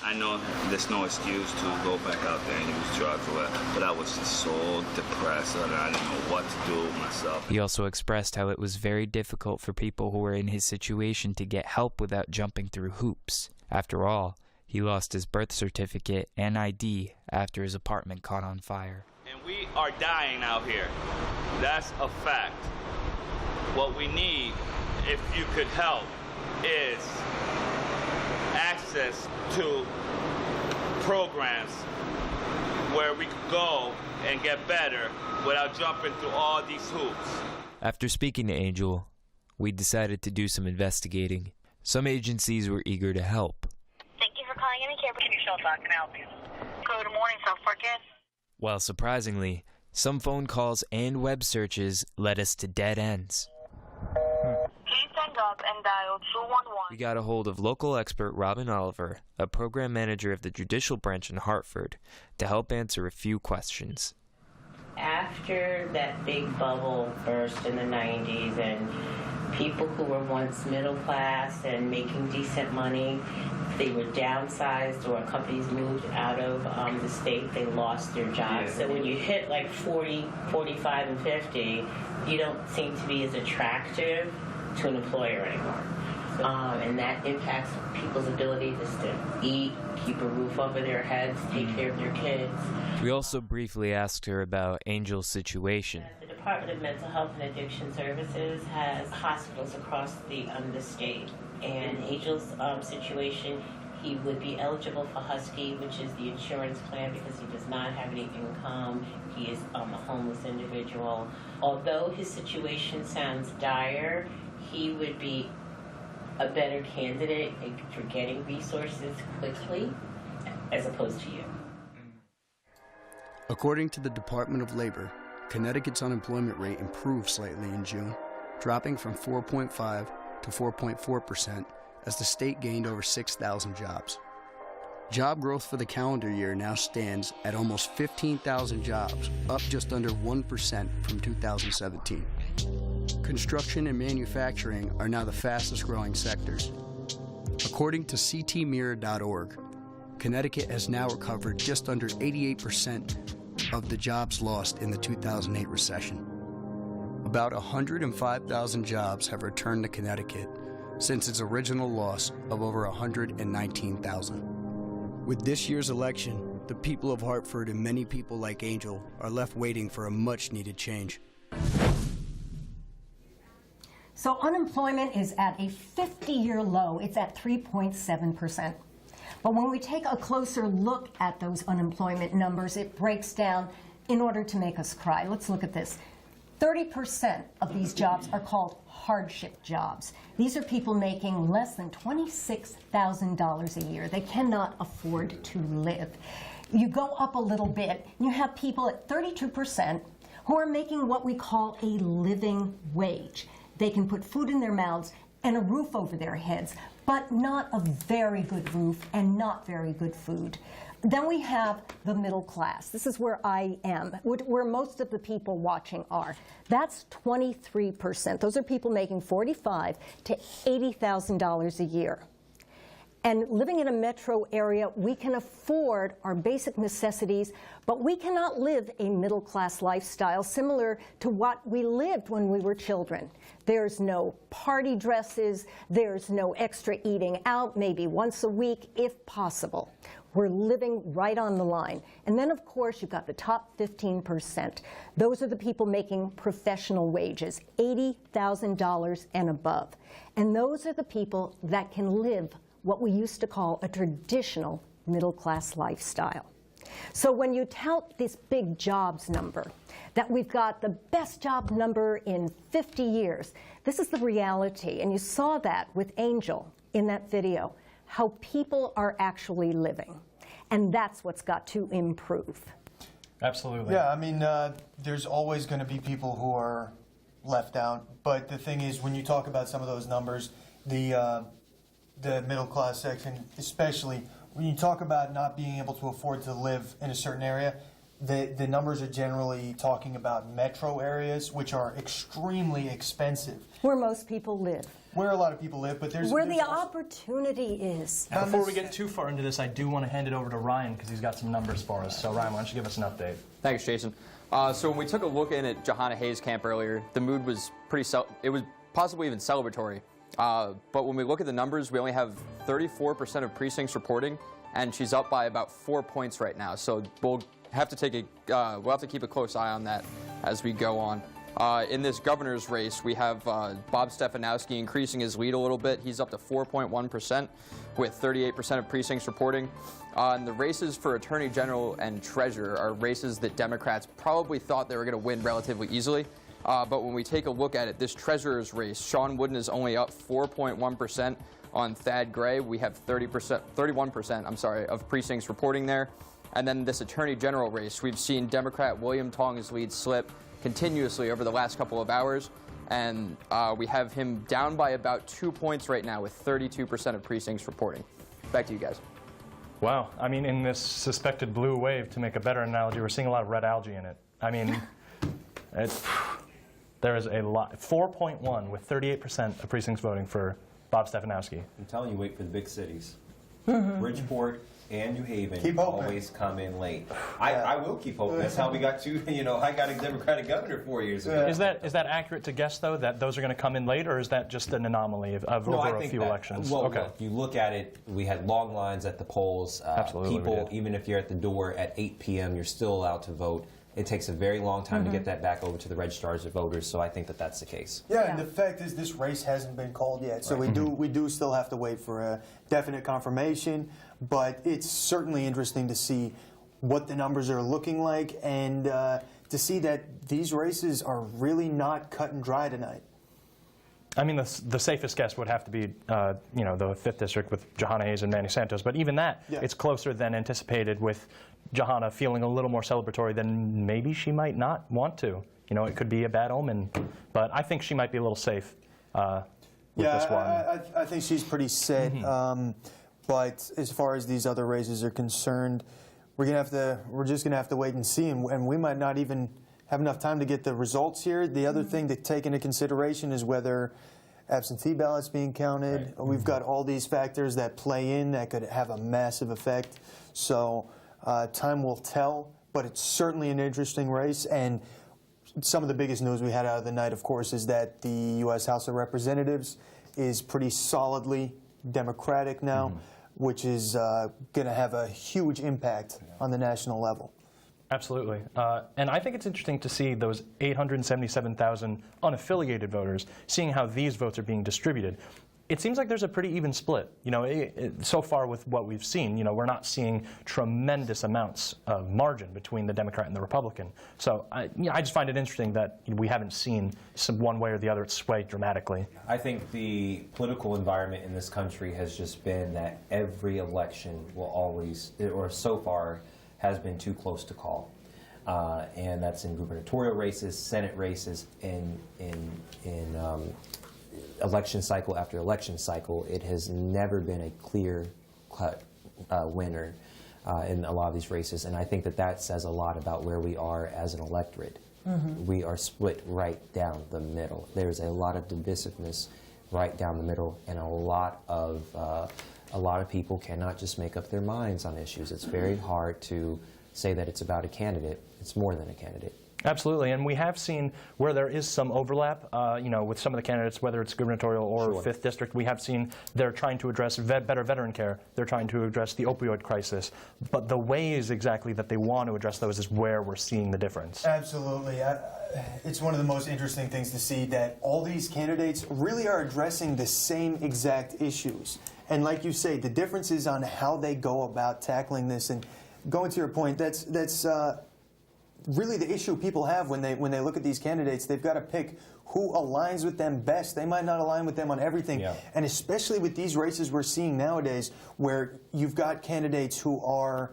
I know there's no excuse to go back out there and use drugs or whatever, but I was just so depressed that I didn't know what to do with myself. He also expressed how it was very difficult for people who were in his situation to get help without jumping through hoops. After all, he lost his birth certificate and ID after his apartment caught on fire. And we are dying out here. That's a fact. What we need, if you could help, is access to programs where we could go and get better without jumping through all these hoops. After speaking to Angel, we decided to do some investigating. Some agencies were eager to help. Thank you for calling any care. Can you show talk? Can I help you? Good morning, South Park. While surprisingly, some phone calls and web searches led us to dead ends. Please hang up and dial 211. We got a hold of local expert Robin Oliver, a program manager of the judicial branch in Hartford, to help answer a few questions. After that big bubble burst in the 90s and people who were once middle class and making decent money, they were downsized or companies moved out of the state, they lost their jobs. So when you hit like 40, 45, and 50, you don't seem to be as attractive to an employer anymore. And that impacts people's ability just to eat, keep a roof over their heads, take care of their kids. We also briefly asked her about Angel's situation. The Department of Mental Health and Addiction Services has hospitals across the state. And Angel's situation, he would be eligible for Husky, which is the insurance plan, because he does not have any income. He is a homeless individual. Although his situation sounds dire, he would be a better candidate for getting resources quickly as opposed to you. According to the Department of Labor, Connecticut's unemployment rate improved slightly in June, dropping from 4.5% to 4.4% as the state gained over 6,000 jobs. Job growth for the calendar year now stands at almost 15,000 jobs, up just under 1% from 2017. Construction and manufacturing are now the fastest growing sectors. According to ctmirror.org, Connecticut has now recovered just under 88% of the jobs lost in the 2008 recession. About 105,000 jobs have returned to Connecticut since its original loss of over 119,000. With this year's election, the people of Hartford and many people like Angel are left waiting for a much-needed change. So unemployment is at a 50-year low. It's at 3.7%. But when we take a closer look at those unemployment numbers, it breaks down in order to make us cry. Let's look at this. 30% of these jobs are called hardship jobs. These are people making less than $26,000 a year. They cannot afford to live. You go up a little bit, you have people at 32% who are making what we call a living wage. They can put food in their mouths and a roof over their heads, but not a very good roof and not very good food. Then we have the middle class. This is where I am, where most of the people watching are. That's 23%. Those are people making $45,000 to $80,000 a year. And living in a metro area, we can afford our basic necessities, but we cannot live a middle-class lifestyle similar to what we lived when we were children. There's no party dresses, there's no extra eating out, maybe once a week if possible. We're living right on the line. And then, of course, you've got the top 15%. Those are the people making professional wages, $80,000 and above. And those are the people that can live what we used to call a traditional middle-class lifestyle. So when you tout this big jobs number, that we've got the best job number in 50 years, this is the reality. And you saw that with Angel in that video, how people are actually living. And that's what's got to improve. Absolutely. Yeah, I mean, there's always going to be people who are left out. But the thing is, when you talk about some of those numbers, the middle class section, especially when you talk about not being able to afford to live in a certain area, the numbers are generally talking about metro areas, which are extremely expensive. Where most people live. Where a lot of people live, but there's where the opportunity is. Now, before we get too far into this, I do want to hand it over to Ryan because he's got some numbers for us. So Ryan, why don't you give us an update? Thanks, Jason. So when we took a look in at Johanna Hayes' camp earlier, the mood was it was possibly even celebratory. But when we look at the numbers, we only have 34% of precincts reporting, and she's up by about 4 points right now. So we'll have to keep a close eye on that as we go on. In this governor's race, we have Bob Stefanowski increasing his lead a little bit. He's up to 4.1% with 38% of precincts reporting. And the races for Attorney General and Treasurer are races that Democrats probably thought they were going to win relatively easily. But when we take a look at it, this treasurer's race, Sean Wooden is only up 4.1% on Thad Gray. We have 31% of precincts reporting there. And then this attorney general race, we've seen Democrat William Tong's lead slip continuously over the last couple of hours. And we have him down by about 2 points right now with 32% of precincts reporting. Back to you guys. Wow. I mean, in this suspected blue wave, to make a better analogy, we're seeing a lot of red algae in it. I mean, there is a lot. 4.1 with 38% of precincts voting for Bob Stefanowski. I'm telling you, wait for the big cities. Bridgeport and New Haven always come in late. I will keep hoping. That's how we got to, I got a Democratic governor 4 years ago. Is that accurate to guess, though, that those are going to come in late, or is that just an anomaly of over a few elections? Well, okay. Look, you look at it, we had long lines at the polls. Absolutely. People, even if you're at the door at 8 p.m., you're still allowed to vote. It takes a very long time to get that back over to the registrars of voters, so I think that that's the case. Yeah, and the fact is this race hasn't been called yet, so we do still have to wait for a definite confirmation, but it's certainly interesting to see what the numbers are looking like and to see that these races are really not cut and dry tonight. I mean, the safest guess would have to be, the 5th District with Johanna Hayes and Manny Santos. But even that, it's closer than anticipated with Johanna feeling a little more celebratory than maybe she might not want to. It could be a bad omen. But I think she might be a little safe with this one. I think she's pretty set. But as far as these other races are concerned, we're just gonna have to wait and see, and we might not even have enough time to get the results here. The other thing to take into consideration is whether absentee ballots being counted. Right. We've got all these factors that play in that could have a massive effect. So time will tell, but it's certainly an interesting race. And some of the biggest news we had out of the night, of course, is that the U.S. House of Representatives is pretty solidly Democratic now, which is going to have a huge impact on the national level. Absolutely. And I think it's interesting to see those 877,000 unaffiliated voters, seeing how these votes are being distributed. It seems like there's a pretty even split. You know, so far with what we've seen, you know, we're not seeing tremendous amounts of margin between the Democrat and the Republican. So I just find it interesting that we haven't seen one way or the other sway dramatically. I think the political environment in this country has just been that every election will always, or so far, has been too close to call. And that's in gubernatorial races, Senate races, in election cycle after election cycle. It has never been a clear-cut winner in a lot of these races, and I think that says a lot about where we are as an electorate. We are split right down the middle. There's a lot of divisiveness right down the middle, and a lot of people cannot just make up their minds on issues. It's very hard to say that it's about a candidate. It's more than a candidate. Absolutely, and we have seen where there is some overlap, you know, with some of the candidates, whether it's gubernatorial or 5th District. We have seen they're trying to address better veteran care. They're trying to address the opioid crisis. But the ways exactly that they want to address those is where we're seeing the difference. Absolutely. It's one of the most interesting things to see that all these candidates really are addressing the same exact issues. And like you say, the difference is on how they go about tackling this. And going to your point, that's really the issue people have when they look at these candidates. They've got to pick who aligns with them best. They might not align with them on everything. And especially with these races we're seeing nowadays where you've got candidates who are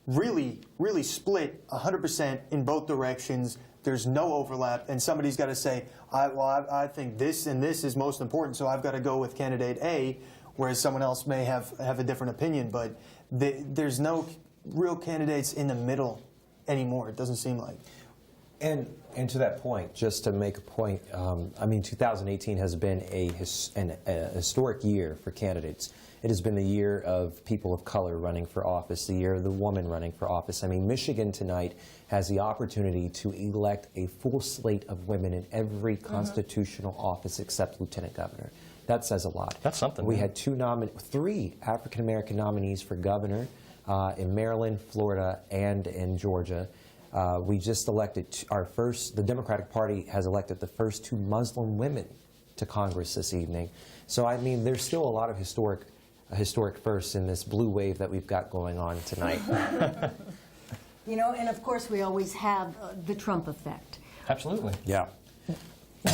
really, really split 100% in both directions. There's no overlap, and somebody's got to say, I think this and this is most important, so I've got to go with candidate A, whereas someone else may have a different opinion. But there's no real candidates in the middle anymore, it doesn't seem like. And to that point, just to make a point, I mean, 2018 has been a historic year for candidates. It has been the year of people of color running for office, the year of the woman running for office. I mean, Michigan tonight has the opportunity to elect a full slate of women in every constitutional office except lieutenant governor. That says a lot. That's something. We had three African-American nominees for governor in Maryland, Florida, and in Georgia. We just elected the Democratic Party has elected the first 2 Muslim women to Congress this evening. So, I mean, there's still a lot of historic firsts in this blue wave that we've got going on tonight. You know, and of course we always have the Trump effect. Absolutely. Yeah.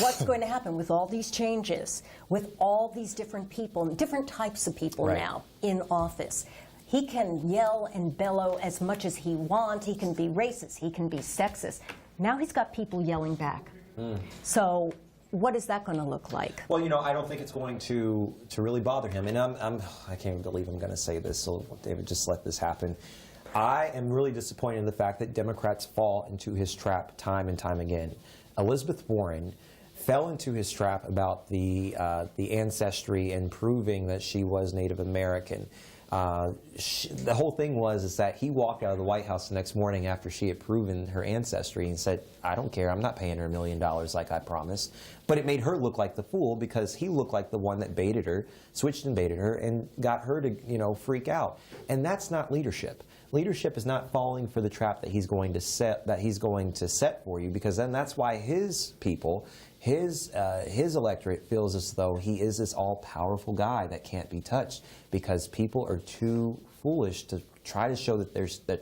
What's going to happen with all these changes, with all these different people, different types of people now in office? He can yell and bellow as much as he wants. He can be racist. He can be sexist. Now he's got people yelling back. So what is that going to look like? Well, you know, I don't think it's going to really bother him. And I can't even believe I'm going to say this, so David, just let this happen. I am really disappointed in the fact that Democrats fall into his trap time and time again. Elizabeth Warren fell into his trap about the ancestry and proving that she was Native American. The whole thing is that he walked out of the White House the next morning after she had proven her ancestry and said, I don't care, I'm not paying her $1 million like I promised. But it made her look like the fool because he looked like the one that baited her, switched and baited her, and got her to, you know, freak out. And that's not leadership. Leadership is not falling for the trap that he's going to set for you, because then that's why his people, his electorate feels as though he is this all-powerful guy that can't be touched, because people are too foolish to try to show that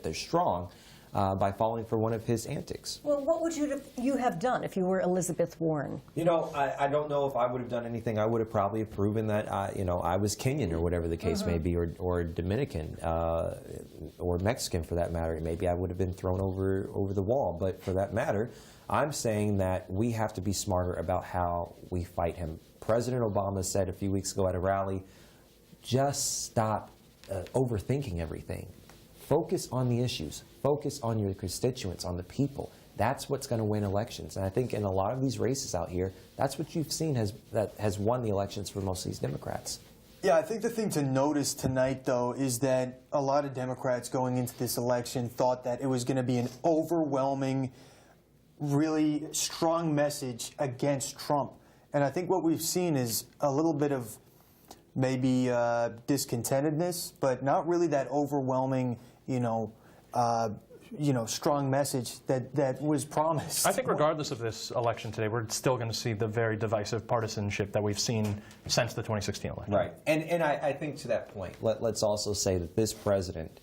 they're strong by falling for one of his antics. Well, what would you have done if you were Elizabeth Warren? You know, I don't know if I would have done anything. I would have probably proven that, you know, I was Kenyan or whatever the case may be, or Dominican, or Mexican for that matter. Maybe I would have been thrown over the wall. But for that matter, I'm saying that we have to be smarter about how we fight him. President Obama said a few weeks ago at a rally, just stop overthinking everything. Focus on the issues. Focus on your constituents, on the people. That's what's going to win elections. And I think in a lot of these races out here, that's what you've seen that has won the elections for most of these Democrats. Yeah, I think the thing to notice tonight, though, is that a lot of Democrats going into this election thought that it was going to be an overwhelming, really strong message against Trump. And I think what we've seen is a little bit of maybe discontentedness, but not really that overwhelming, strong message that was promised. I think regardless of this election today, we're still going to see the very divisive partisanship that we've seen since the 2016 election. Right. And I think to that point, let's also say that this president,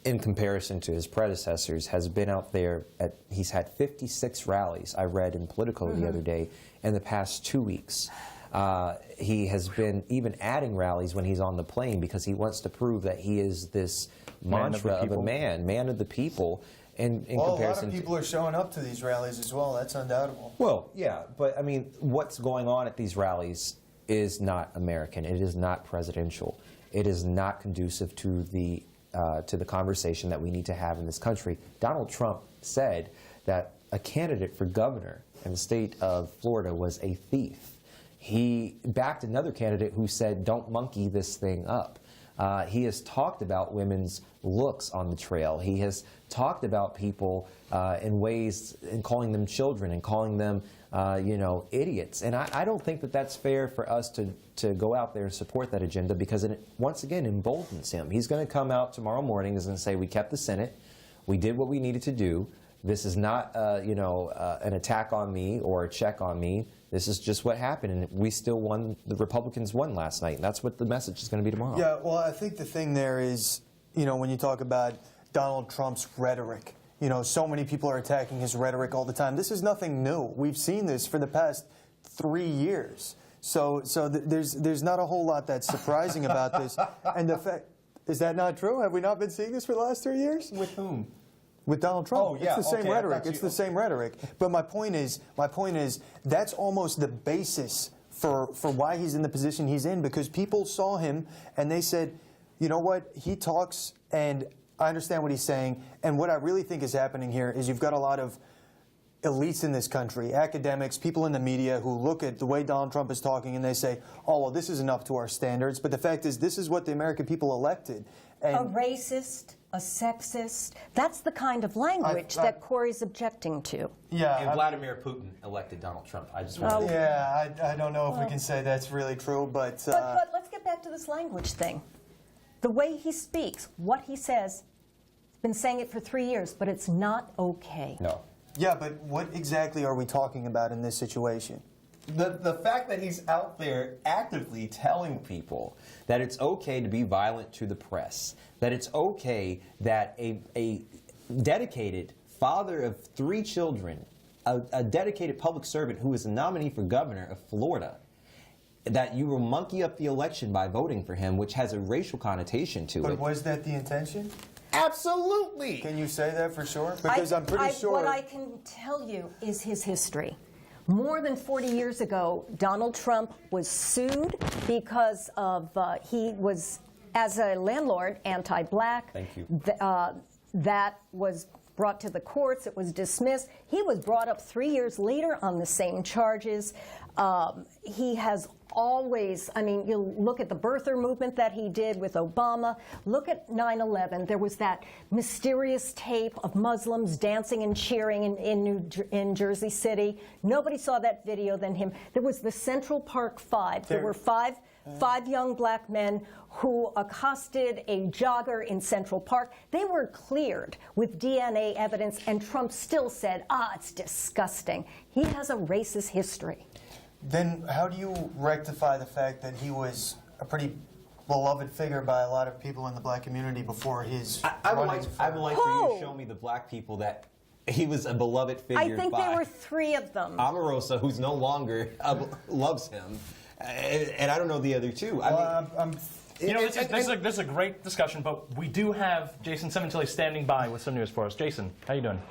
in comparison to his predecessors, has been out there he's had 56 rallies, I read in Politico the other day, in the past 2 weeks. He has been even adding rallies when he's on the plane because he wants to prove that he is this mantra of a man of the people. In well, a lot comparison of people are showing up to these rallies as well. That's undoubtable. Well, yeah, but I mean, what's going on at these rallies is not American. It is not presidential. It is not conducive to the conversation that we need to have in this country. Donald Trump said that a candidate for governor in the state of Florida was a thief. He backed another candidate who said, "Don't monkey this thing up." He has talked about women's looks on the trail. He has talked about people in ways, and calling them children and calling them, idiots. And I don't think that that's fair for us to go out there and support that agenda because it, once again, emboldens him. He's going to come out tomorrow morning and say, we kept the Senate. We did what we needed to do. This is not, an attack on me or a check on me. This is just what happened, and we still won. The Republicans won last night, and that's what the message is going to be tomorrow. Yeah, well, I think the thing there is, when you talk about Donald Trump's rhetoric, so many people are attacking his rhetoric all the time. This is nothing new. We've seen this for the past 3 years. So there's not a whole lot that's surprising about this. And the fact, is that not true? Have we not been seeing this for the last 3 years? With whom? With Donald Trump. Oh, yeah, it's the same okay, rhetoric. It's the same rhetoric. But my point is, that's almost the basis for why he's in the position he's in, because people saw him and they said, you know what, he talks and I understand what he's saying. And what I really think is happening here is you've got a lot of elites in this country, academics, people in the media who look at the way Donald Trump is talking and they say, oh, well, this isn't up to our standards. But the fact is, this is what the American people elected. And a racist, a sexist. That's the kind of language that Corey's objecting to. Yeah, and Vladimir Putin elected Donald Trump. I just want to yeah, I don't know if we can say that's really true, but let's get back to this language thing. The way he speaks, what he says, he's been saying it for 3 years, but it's not okay. No. Yeah, but what exactly are we talking about in this situation? The fact that he's out there actively telling people that it's okay to be violent to the press, that it's okay that a dedicated father of 3 children, a dedicated public servant who is a nominee for governor of Florida, that you will monkey up the election by voting for him, which has a racial connotation to it. But was that the intention? Absolutely. Can you say that for sure? Because I'm pretty sure. What I can tell you is his history. More than 40 years ago, Donald Trump was sued because of he was, as a landlord, anti-black. Thank you. That was brought to the courts. It was dismissed. He was brought up 3 years later on the same charges. He has always, I mean, you look at the birther movement that he did with Obama. Look at 9/11. There was that mysterious tape of Muslims dancing and cheering in Jersey City. Nobody saw that video than him. There was the Central Park Five. There were five young black men who accosted a jogger in Central Park. They were cleared with DNA evidence, and Trump still said, it's disgusting. He has a racist history. Then how do you rectify the fact that he was a pretty beloved figure by a lot of people in the black community before his I would like for you to show me the black people that he was a beloved figure I think by. there were 3 of them. Omarosa, who's no longer loves him, and I don't know the other 2. This is a great discussion, but we do have Jason Cementilli standing by with some news for us. Jason, how you doing?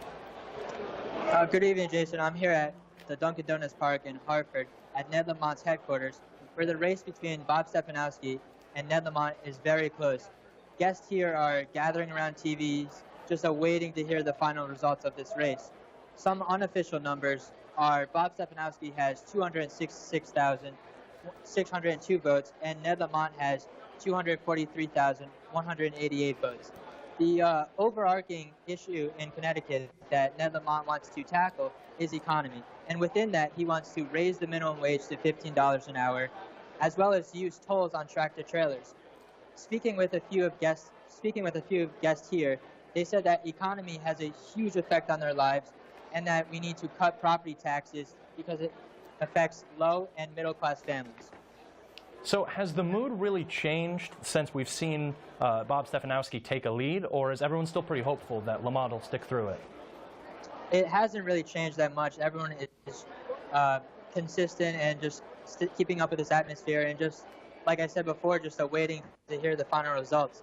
Good evening, Jason. I'm here at the Dunkin' Donuts Park in Hartford at Ned Lamont's headquarters, where the race between Bob Stefanowski and Ned Lamont is very close. Guests here are gathering around TVs, just awaiting to hear the final results of this race. Some unofficial numbers are Bob Stefanowski has 266,602 votes, and Ned Lamont has 243,188 votes. The overarching issue in Connecticut that Ned Lamont wants to tackle is economy. And within that, he wants to raise the minimum wage to $15 an hour, as well as use tolls on tractor trailers. Speaking with a few guests here, they said that economy has a huge effect on their lives and that we need to cut property taxes because it affects low and middle class families. So has the mood really changed since we've seen Bob Stefanowski take a lead, or is everyone still pretty hopeful that Lamont will stick through it? It hasn't really changed that much. Everyone is consistent and just keeping up with this atmosphere and just, like I said before, just awaiting to hear the final results.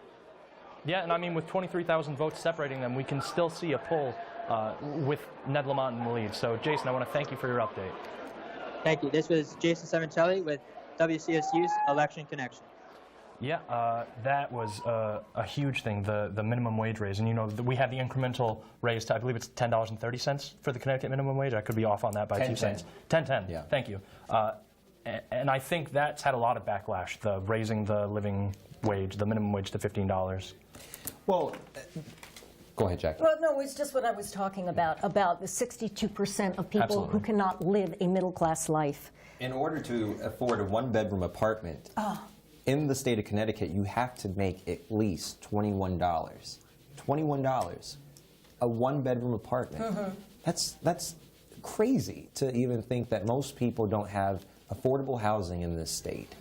Yeah, and I mean, with 23,000 votes separating them, we can still see a poll with Ned Lamont in the lead. So, Jason, I want to thank you for your update. Thank you. This was Jason Sementelli with WCSU's Election Connection. Yeah, that was a huge thing, the minimum wage raise. And, you know, we had the incremental raise to, I believe it's $10.30 for the Connecticut minimum wage. I could be off on that by 2 cents. 10.10, yeah. Thank you. And I think that's had a lot of backlash, the raising the living wage, the minimum wage to $15. Well, go ahead, Jackie. Well, no, it's just what I was talking about the 62% of people who cannot live a middle-class life. In order to afford a one-bedroom apartment in the state of Connecticut, you have to make at least $21. $21, a one-bedroom apartment. Mm-hmm. That's crazy to even think that most people don't have affordable housing in this state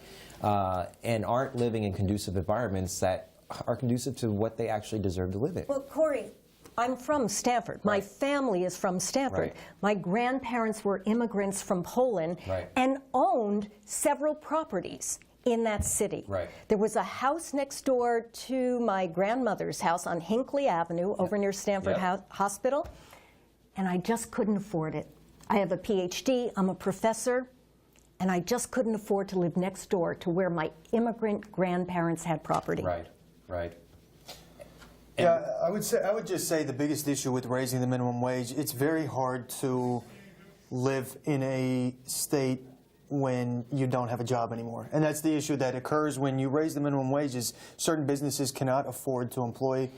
and aren't living in conducive environments that are conducive to what they actually deserve to live in. Well, Corey, I'm from Stamford. Right. My family is from Stamford. Right. My grandparents were immigrants from Poland and owned several properties in that city. Right. There was a house next door to my grandmother's house on Hinckley Avenue over near Stamford Hospital, and I just couldn't afford it. I have a PhD, I'm a professor, and I just couldn't afford to live next door to where my immigrant grandparents had property. Right, right. Yeah, I would just say the biggest issue with raising the minimum wage, it's very hard to live in a state when you don't have a job anymore. And that's the issue that occurs when you raise the minimum wages. Certain businesses cannot afford to employ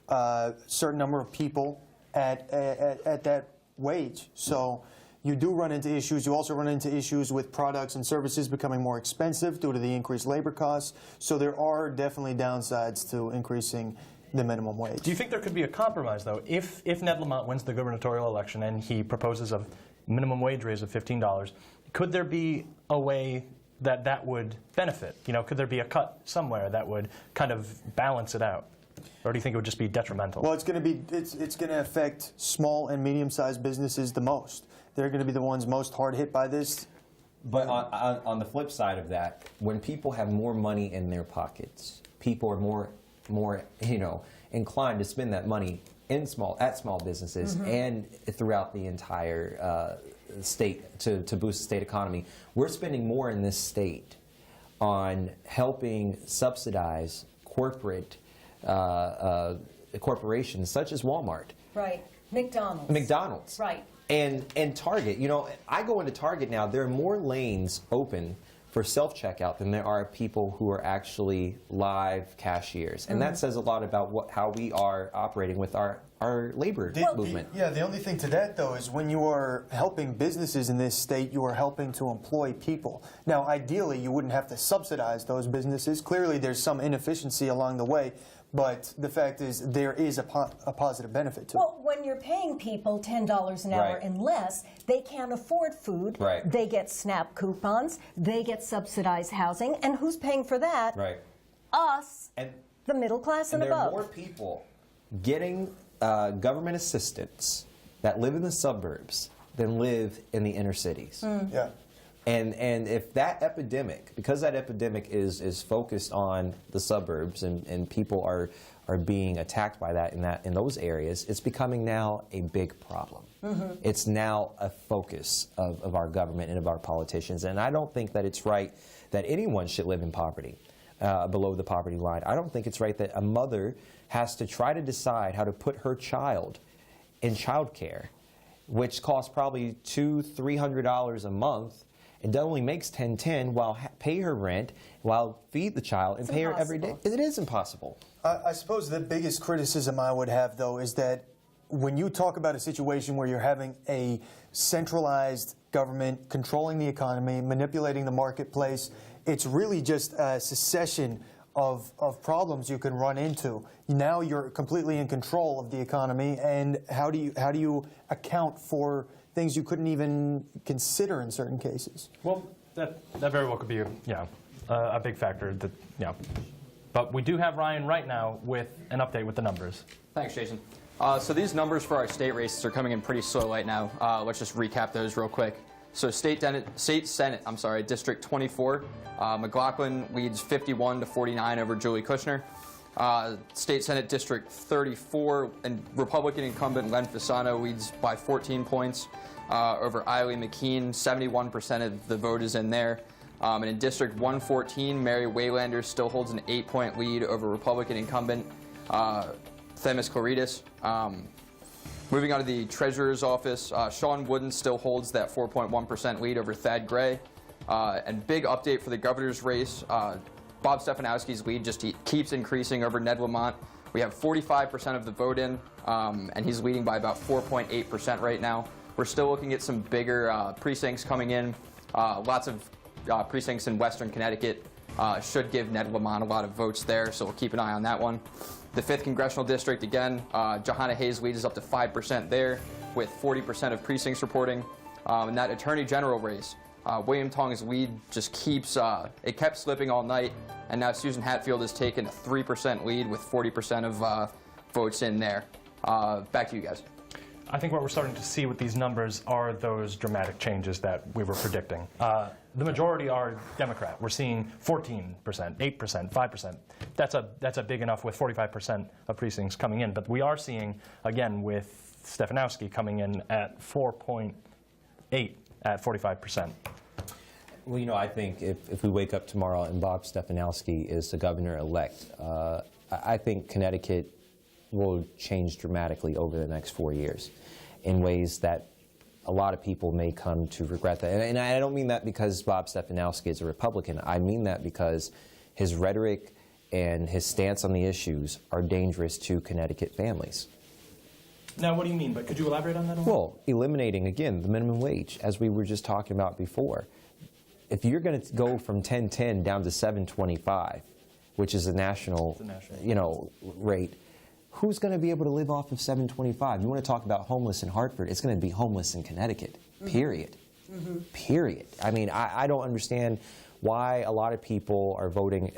a certain number of people at that wage. So you do run into issues. You also run into issues with products and services becoming more expensive due to the increased labor costs. So there are definitely downsides to increasing the minimum wage. Do you think there could be a compromise, though? If Ned Lamont wins the gubernatorial election and he proposes a minimum wage raise of $15, could there be a way that that would benefit? You know, could there be a cut somewhere that would kind of balance it out? Or do you think it would just be detrimental? Well, it's going to affect small and medium-sized businesses the most. They're going to be the ones most hard hit by this. But on the flip side of that, when people have more money in their pockets, people are more inclined to spend that money at small businesses and throughout the entire state to boost the state economy. We're spending more in this state on helping subsidize corporate corporations such as Walmart. Right. McDonald's. McDonald's. Right. And Target. You know, I go into Target now, there are more lanes open for self-checkout than there are people who are actually live cashiers. And that says a lot about how we are operating with our labor movement. The only thing to that, though, is when you are helping businesses in this state, you are helping to employ people. Now, ideally, you wouldn't have to subsidize those businesses. Clearly, there's some inefficiency along the way. But the fact is, there is a positive benefit to it. Well, when you're paying people $10 an hour and less, they can't afford food. Right. They get SNAP coupons. They get subsidized housing. And who's paying for that? Right. Us, the middle class and there above. There are more people getting government assistance that live in the suburbs than live in the inner cities. Yeah. And if that epidemic, because that epidemic is focused on the suburbs and people are being attacked by that in those areas, it's becoming now a big problem. It's now a focus of our government and of our politicians. And I don't think that it's right that anyone should live in poverty. below the poverty line. I don't think it's right that a mother has to try to decide how to put her child in child care, which costs probably $200–300 a month, and only makes $10.10 while pay her rent, while feed the child, and pay her every day. It is impossible. I suppose the biggest criticism I would have, though, is that when you talk about a situation where you're having a centralized government controlling the economy, manipulating the marketplace, it's really just a succession of problems you can run into. Now you're completely in control of the economy, and how do you account for things you couldn't even consider in certain cases? Well, that very well could be a big factor. But we do have Ryan right now with an update with the numbers. Thanks, Jason. So these numbers for our state races are coming in pretty slow right now. Let's just recap those real quick. So State Senate, District 24, McLaughlin leads 51-49 over Julie Kushner. State Senate District 34, and Republican incumbent Len Fasano leads by 14 points over Eileen McKean. 71% of the vote is in there. And in District 114, Mary Waylander still holds an 8-point lead over Republican incumbent Themis Claridis. Moving on to the Treasurer's Office, Sean Wooden still holds that 4.1% lead over Thad Gray. And big update for the governor's race, Bob Stefanowski's lead just keeps increasing over Ned Lamont. We have 45% of the vote in, and he's leading by about 4.8% right now. We're still looking at some bigger precincts coming in. Lots of precincts in Western Connecticut should give Ned Lamont a lot of votes there, so we'll keep an eye on that one. The 5th Congressional District, again, Johanna Hayes' lead is up to 5% there, with 40% of precincts reporting. And that Attorney General race, William Tong's lead just keeps, it kept slipping all night, and now Susan Hatfield has taken a 3% lead with 40% of votes in there. Back to you guys. I think what we're starting to see with these numbers are those dramatic changes that we were predicting. The majority are Democrat. We're seeing 14%, 8%, 5%. That's a big enough with 45% of precincts coming in. But we are seeing, again, with Stefanowski coming in at 4.8 at 45%. Well, I think if we wake up tomorrow and Bob Stefanowski is the governor-elect, I think Connecticut will change dramatically over the next 4 years in ways that a lot of people may come to regret that. And I don't mean that because Bob Stefanowski is a Republican. I mean that because his rhetoric and his stance on the issues are dangerous to Connecticut families. Now, what do you mean? But could you elaborate on that a little? Well, eliminating, again, the minimum wage, as we were just talking about before. If you're going to go from $10.10 down to $7.25, which is the national, rate, who's going to be able to live off of $7.25? You want to talk about homeless in Hartford, it's going to be homeless in Connecticut, period. Period. I mean, I don't understand why a lot of people are voting.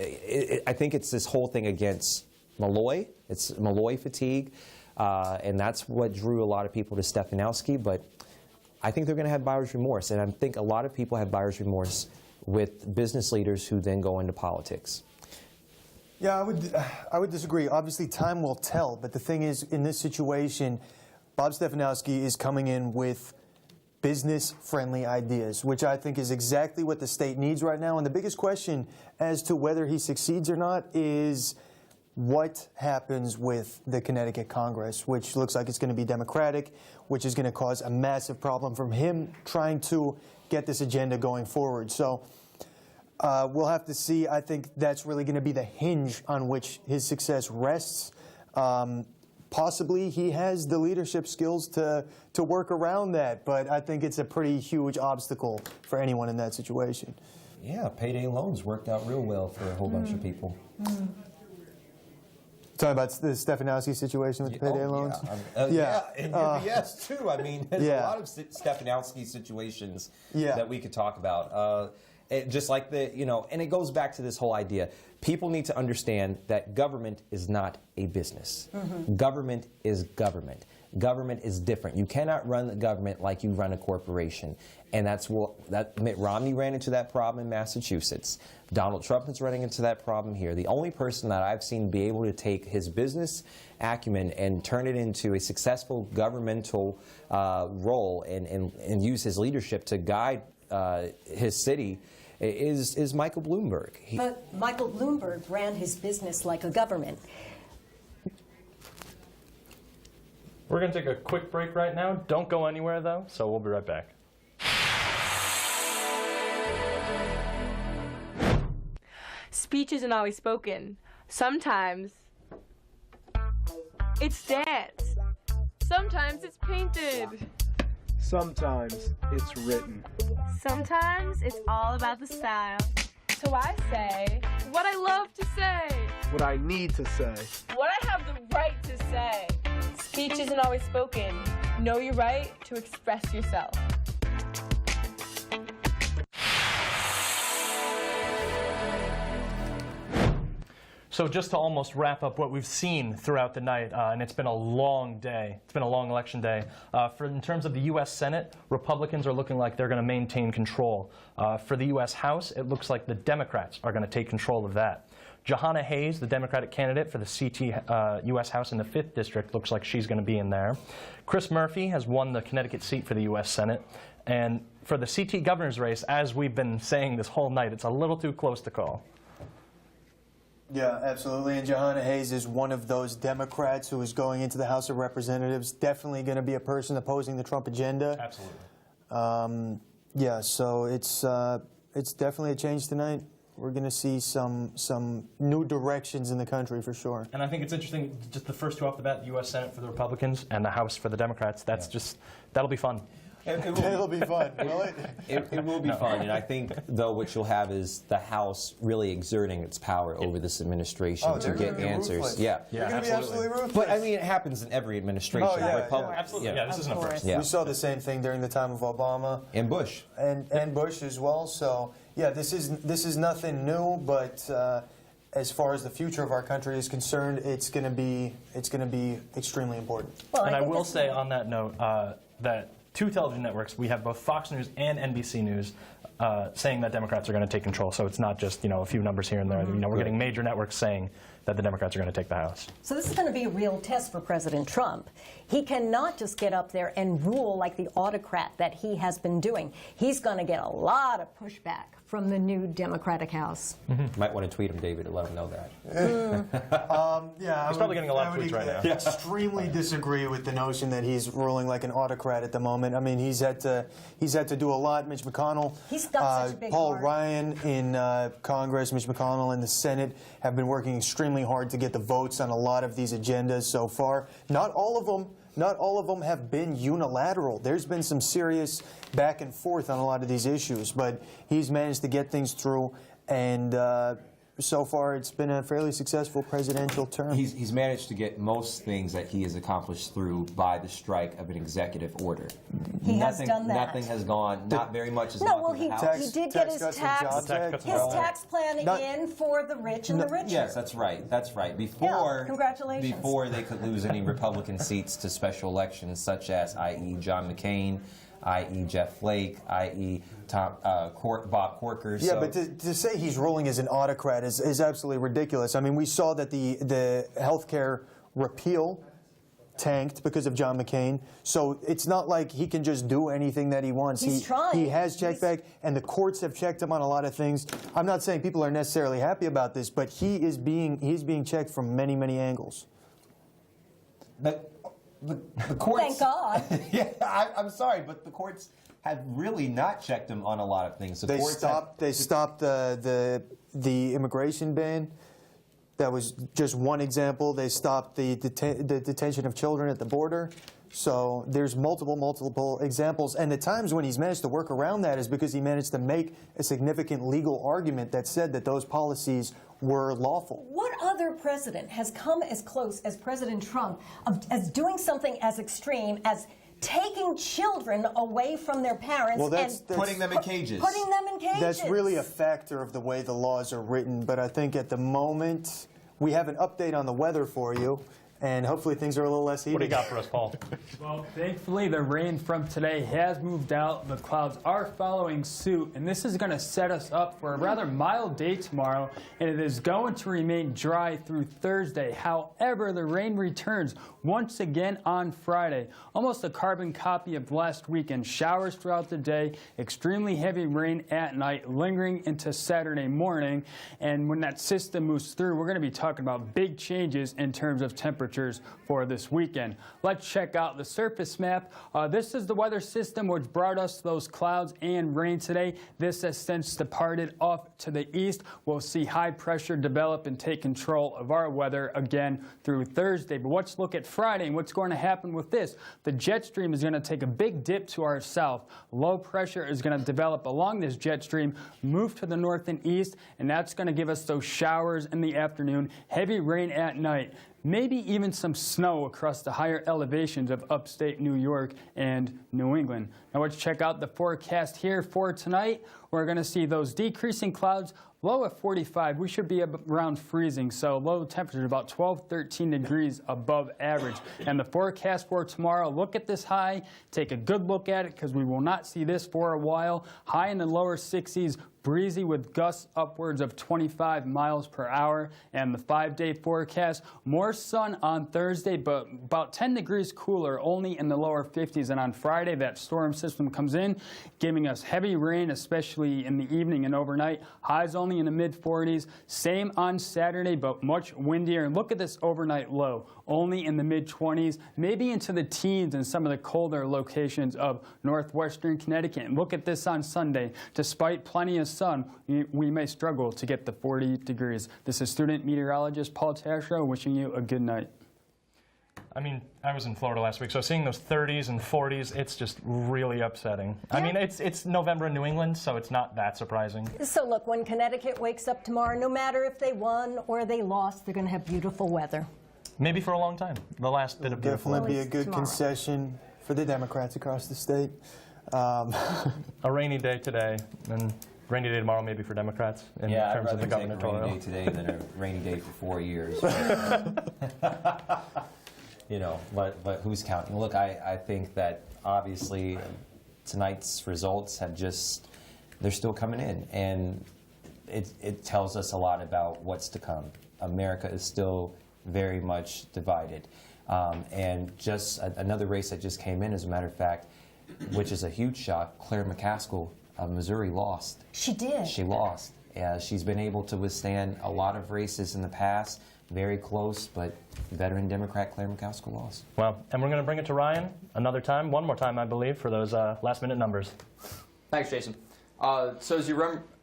I think it's this whole thing against Malloy. It's Malloy fatigue, and that's what drew a lot of people to Stefanowski, but I think they're going to have buyer's remorse, and I think a lot of people have buyer's remorse with business leaders who then go into politics. Yeah, I would disagree. Obviously, time will tell. But the thing is, in this situation, Bob Stefanowski is coming in with business-friendly ideas, which I think is exactly what the state needs right now. And the biggest question as to whether he succeeds or not is what happens with the Connecticut Congress, which looks like it's going to be Democratic, which is going to cause a massive problem from him trying to get this agenda going forward. So we'll have to see. I think that's really going to be the hinge on which his success rests. Possibly he has the leadership skills to work around that, but I think it's a pretty huge obstacle for anyone in that situation. Yeah, payday loans worked out real well for a whole bunch of people. Talking about the Stefanowski situation with the payday loans? Yeah, and UBS too. I mean, there's a lot of Stefanowski situations that we could talk about. Just like and it goes back to this whole idea. People need to understand that government is not a business. Government is government. Government is different. You cannot run the government like you run a corporation. And Mitt Romney ran into that problem in Massachusetts. Donald Trump is running into that problem here. The only person that I've seen be able to take his business acumen and turn it into a successful governmental role and use his leadership to guide his city is Michael Bloomberg. But Michael Bloomberg ran his business like a government. We're going to take a quick break right now. Don't go anywhere, though, so we'll be right back. Speech isn't always spoken. Sometimes it's dance. Sometimes it's painted. Sometimes it's written. Sometimes it's all about the style. So I say what I love to say. What I need to say. What I have the right to say. Speech isn't always spoken. Know your right to express yourself. So just to almost wrap up what we've seen throughout the night, and it's been a long day. It's been a long election day. In terms of the U.S. Senate, Republicans are looking like they're going to maintain control. For the U.S. House, it looks like the Democrats are going to take control of that. Jahana Hayes, the Democratic candidate for the CT U.S. House in the 5th District, looks like she's going to be in there. Chris Murphy has won the Connecticut seat for the U.S. Senate. And for the CT governor's race, as we've been saying this whole night, it's a little too close to call. Yeah, absolutely. And Jahana Hayes is one of those Democrats who is going into the House of Representatives. Definitely going to be a person opposing the Trump agenda. Absolutely. Yeah, so it's definitely a change tonight. We're going to see some new directions in the country for sure. And I think it's interesting, just the first two off the bat, the U.S. Senate for the Republicans and the House for the Democrats. That'll be fun. It'll be fun, will it? It will be fun, and I think, though, what you'll have is the House really exerting its power over this administration to get answers. Ruthless. Yeah, They're going to be absolutely ruthless. But I mean, it happens in every administration. Absolutely. Yeah, this isn't a first. We saw the same thing during the time of Obama and Bush, and Bush as well. So yeah, this is nothing new, but. As far as the future of our country is concerned, it's going to be extremely important. Well, and I will say on that note that two television networks, we have both Fox News and NBC News, saying that Democrats are going to take control. So it's not just a few numbers here and there. We're getting major networks saying that the Democrats are going to take the House. So this is going to be a real test for President Trump. He cannot just get up there and rule like the autocrat that he has been doing. He's going to get a lot of pushback from the new Democratic House. Might want to tweet him, David, to let him know that. Yeah, he's probably getting a lot of tweets right now. Extremely disagree with the notion that he's ruling like an autocrat at the moment. I mean, he's had to do a lot. Mitch McConnell, he's got such a big Paul heart. Ryan in Congress, Mitch McConnell in the Senate have been working extremely hard to get the votes on a lot of these agendas so far. Not all of them have been unilateral. There's been some serious back and forth on a lot of these issues, but he's managed to get things through, and so far it's been a fairly successful presidential term. He's managed to get most things that he has accomplished through by the strike of an executive order. He has done that. Nothing has gone, not very much has No, gone well, through the House. he did get his tax plan in for the rich and the richer. Yes, that's right. That's right. Before, congratulations. Before they could lose any Republican seats to special elections, such as, i.e., John McCain, i.e. Jeff Flake, i.e. Bob Corker. Yeah, but to say he's ruling as an autocrat is absolutely ridiculous. I mean, we saw that the health care repeal tanked because of John McCain. So it's not like he can just do anything that he wants. He's trying. He has checked back, and the courts have checked him on a lot of things. I'm not saying people are necessarily happy about this, but he's being checked from many, many angles. But the courts... Thank God. Yeah, I'm sorry, but the courts have really not checked him on a lot of things. They stopped the immigration ban. That was just one example. They stopped the detention of children at the border. So there's multiple examples. And the times when he's managed to work around that is because he managed to make a significant legal argument that said that those policies were lawful. What other president has come as close as President Trump as doing something as extreme as taking children away from their parents and putting them in cages? Putting them in cages. That's really a factor of the way the laws are written. But I think at the moment, we have an update on the weather for you. and hopefully things are a little less heated. What do you got for us, Paul? Well, thankfully, the rain from today has moved out. The clouds are following suit, and this is going to set us up for a rather mild day tomorrow, and it is going to remain dry through Thursday. However, the rain returns once again on Friday. Almost a carbon copy of last weekend. Showers throughout the day, extremely heavy rain at night, lingering into Saturday morning, and when that system moves through, we're going to be talking about big changes in terms of temperatures for this weekend. Let's check out the surface map. This is the weather system which brought us those clouds and rain today. This has since departed off to the east. We'll see high pressure develop and take control of our weather again through Thursday. But let's look at Friday and what's going to happen with this. The jet stream is going to take a big dip to our south. Low pressure is going to develop along this jet stream, move to the north and east, and that's going to give us those showers in the afternoon, heavy rain at night, maybe even some snow across the higher elevations of upstate New York and New England. Now let's check out the forecast here for tonight. We're going to see those decreasing clouds, low at 45. We should be around freezing, so low temperature about 12, 13 degrees above average. And the forecast for tomorrow, look at this high, take a good look at it because we will not see this for a while. High in the lower 60s, breezy with gusts upwards of 25 miles per hour. And the 5-day forecast, more sun on Thursday, but about 10 degrees cooler, only in the lower 50s. And on Friday, that storm system comes in, giving us heavy rain, especially in the evening and overnight. Highs only in the mid-40s. Same on Saturday, but much windier. And look at this overnight low, only in the mid-20s, maybe into the teens in some of the colder locations of northwestern Connecticut. And look at this on Sunday. Despite plenty of sun, we may struggle to get to 40 degrees. This is student meteorologist Paul Tasho wishing you a good night. I mean, I was in Florida last week, so seeing those 30s and 40s, it's just really upsetting. Yeah. I mean, it's November in New England, so it's not that surprising. So look, when Connecticut wakes up tomorrow, no matter if they won or they lost, they're going to have beautiful weather. Maybe for a long time. The last bit of beautiful. Definitely be a good concession for the Democrats across the state. A rainy day today, and rainy day tomorrow maybe for Democrats in terms of the gubernatorial. I'd rather take a rainy day today than a rainy day for 4 years. You know, but who's counting? Look, I think that obviously tonight's results have they're still coming in, and it tells us a lot about what's to come. America is still very much divided. And just another race that just came in, as a matter of fact, which is a huge shock, Claire McCaskill of Missouri lost. She did. She lost. She's been able to withstand a lot of races in the past, very close, but veteran Democrat Claire McCaskill lost. Well, and we're going to bring it to Ryan another time, one more time, I believe, for those last-minute numbers. Thanks, Jason. So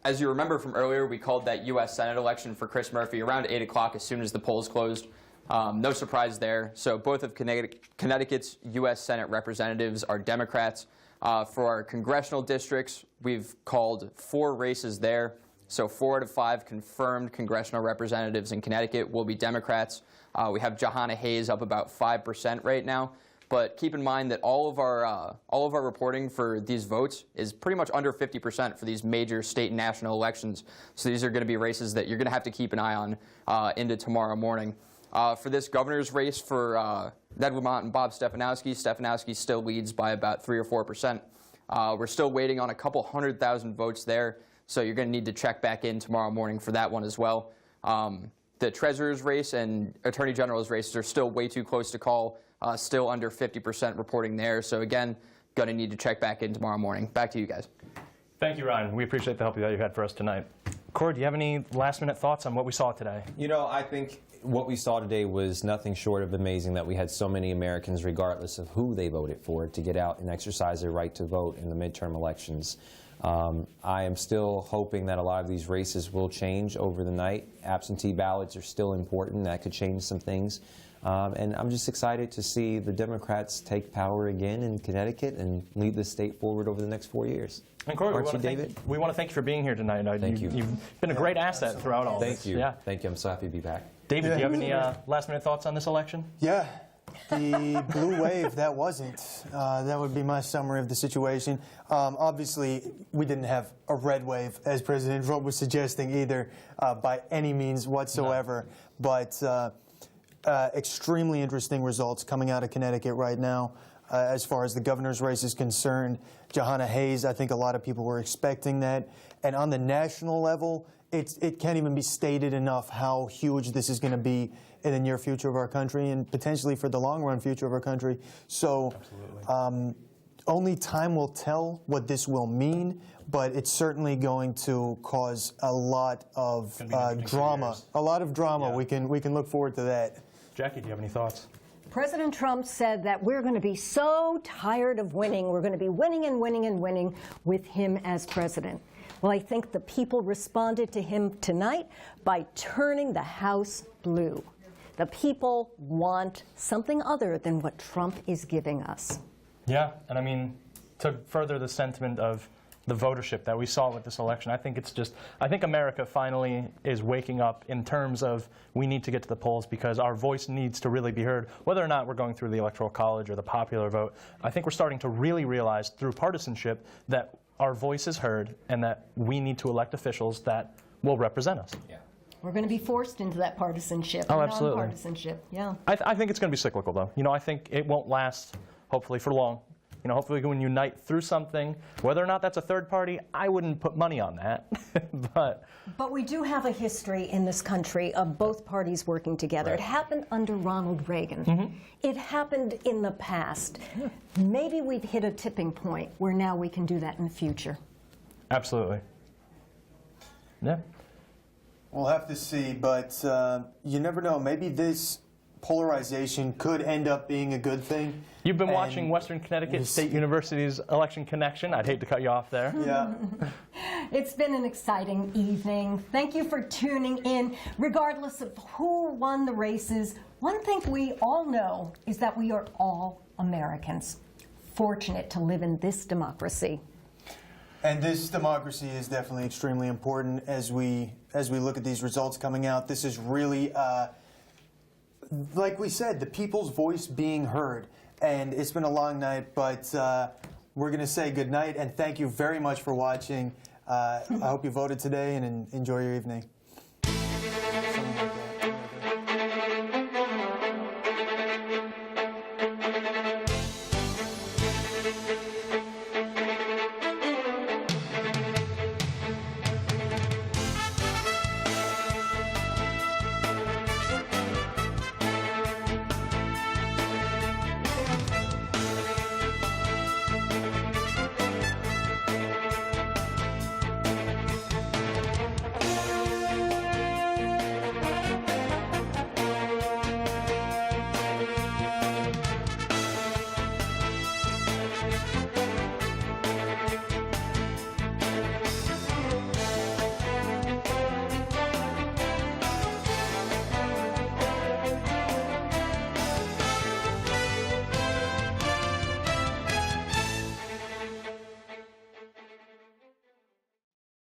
as you remember from earlier, we called that U.S. Senate election for Chris Murphy around 8 o'clock as soon as the polls closed. No surprise there. So both of Connecticut's U.S. Senate representatives are Democrats. For our congressional districts, we've called 4 races there. So 4 out of 5 confirmed congressional representatives in Connecticut will be Democrats. We have Johanna Hayes up about 5% right now. But keep in mind that all of our reporting for these votes is pretty much under 50% for these major state and national elections. So these are going to be races that you're going to have to keep an eye on into tomorrow morning. For this governor's race for Ned Lamont and Bob Stefanowski, Stefanowski still leads by about 3 or 4%. We're still waiting on a couple 100,000 votes there, so you're going to need to check back in tomorrow morning for that one as well. The treasurer's race and attorney general's races are still way too close to call, still under 50% reporting there. So again, going to need to check back in tomorrow morning. Back to you guys. Thank you, Ryan. We appreciate the help that you had for us tonight. Cord, do you have any last-minute thoughts on what we saw today? You know, I think what we saw today was nothing short of amazing, that we had so many Americans, regardless of who they voted for, to get out and exercise their right to vote in the midterm elections. I am still hoping that a lot of these races will change over the night. Absentee ballots are still important. That could change some things. And I'm just excited to see the Democrats take power again in Connecticut and lead the state forward over the next 4 years. And Cord, Aren't you, David? We want to thank you for being here tonight. Thank you. You've been a great asset throughout all Thank this. you. Yeah. Thank you. I'm so happy to be back. David, do you have any last-minute thoughts on this election? Yeah. The blue wave, that wasn't. That would be my summary of the situation. Obviously, we didn't have a red wave, as President Trump was suggesting, either by any means whatsoever. No. But extremely interesting results coming out of Connecticut right now. As far as the governor's race is concerned, Jahana Hayes, I think a lot of people were expecting that. And on the national level, it can't even be stated enough how huge this is going to be in the near future of our country and potentially for the long-run future of our country. So only time will tell what this will mean, but it's certainly going to cause a lot of drama. A lot of drama. Yeah. We can look forward to that. Jackie, do you have any thoughts? President Trump said that we're going to be so tired of winning. We're going to be winning and winning and winning with him as president. Well, I think the people responded to him tonight by turning the House blue. The people want something other than what Trump is giving us. Yeah, and I mean, to further the sentiment of the votership that we saw with this election, I think America finally is waking up in terms of we need to get to the polls because our voice needs to really be heard, whether or not we're going through the Electoral College or the popular vote. I think we're starting to really realize through partisanship that our voice is heard and that we need to elect officials that will represent us. Yeah. We're going to be forced into that partisanship. Oh, absolutely. Non-partisanship, yeah. I think it's going to be cyclical, though. You know, I think it won't last, hopefully, for long. You know, hopefully we can unite through something. Whether or not that's a third party, I wouldn't put money on that. But we do have a history in this country of both parties working together. Right. It happened under Ronald Reagan. Mm-hmm. It happened in the past. Yeah. Maybe we've hit a tipping point where now we can do that in the future. Absolutely. Yeah. We'll have to see, but you never know. Maybe this polarization could end up being a good thing. You've been watching Western Connecticut State University's Election Connection. I'd hate to cut you off there. Yeah. It's been an exciting evening. Thank you for tuning in. Regardless of who won the races, one thing we all know is that we are all Americans, fortunate to live in this democracy. And this democracy is definitely extremely important as we look at these results coming out. This is really, like we said, the people's voice being heard. And it's been a long night, but we're going to say good night and thank you very much for watching. I hope you voted today and enjoy your evening.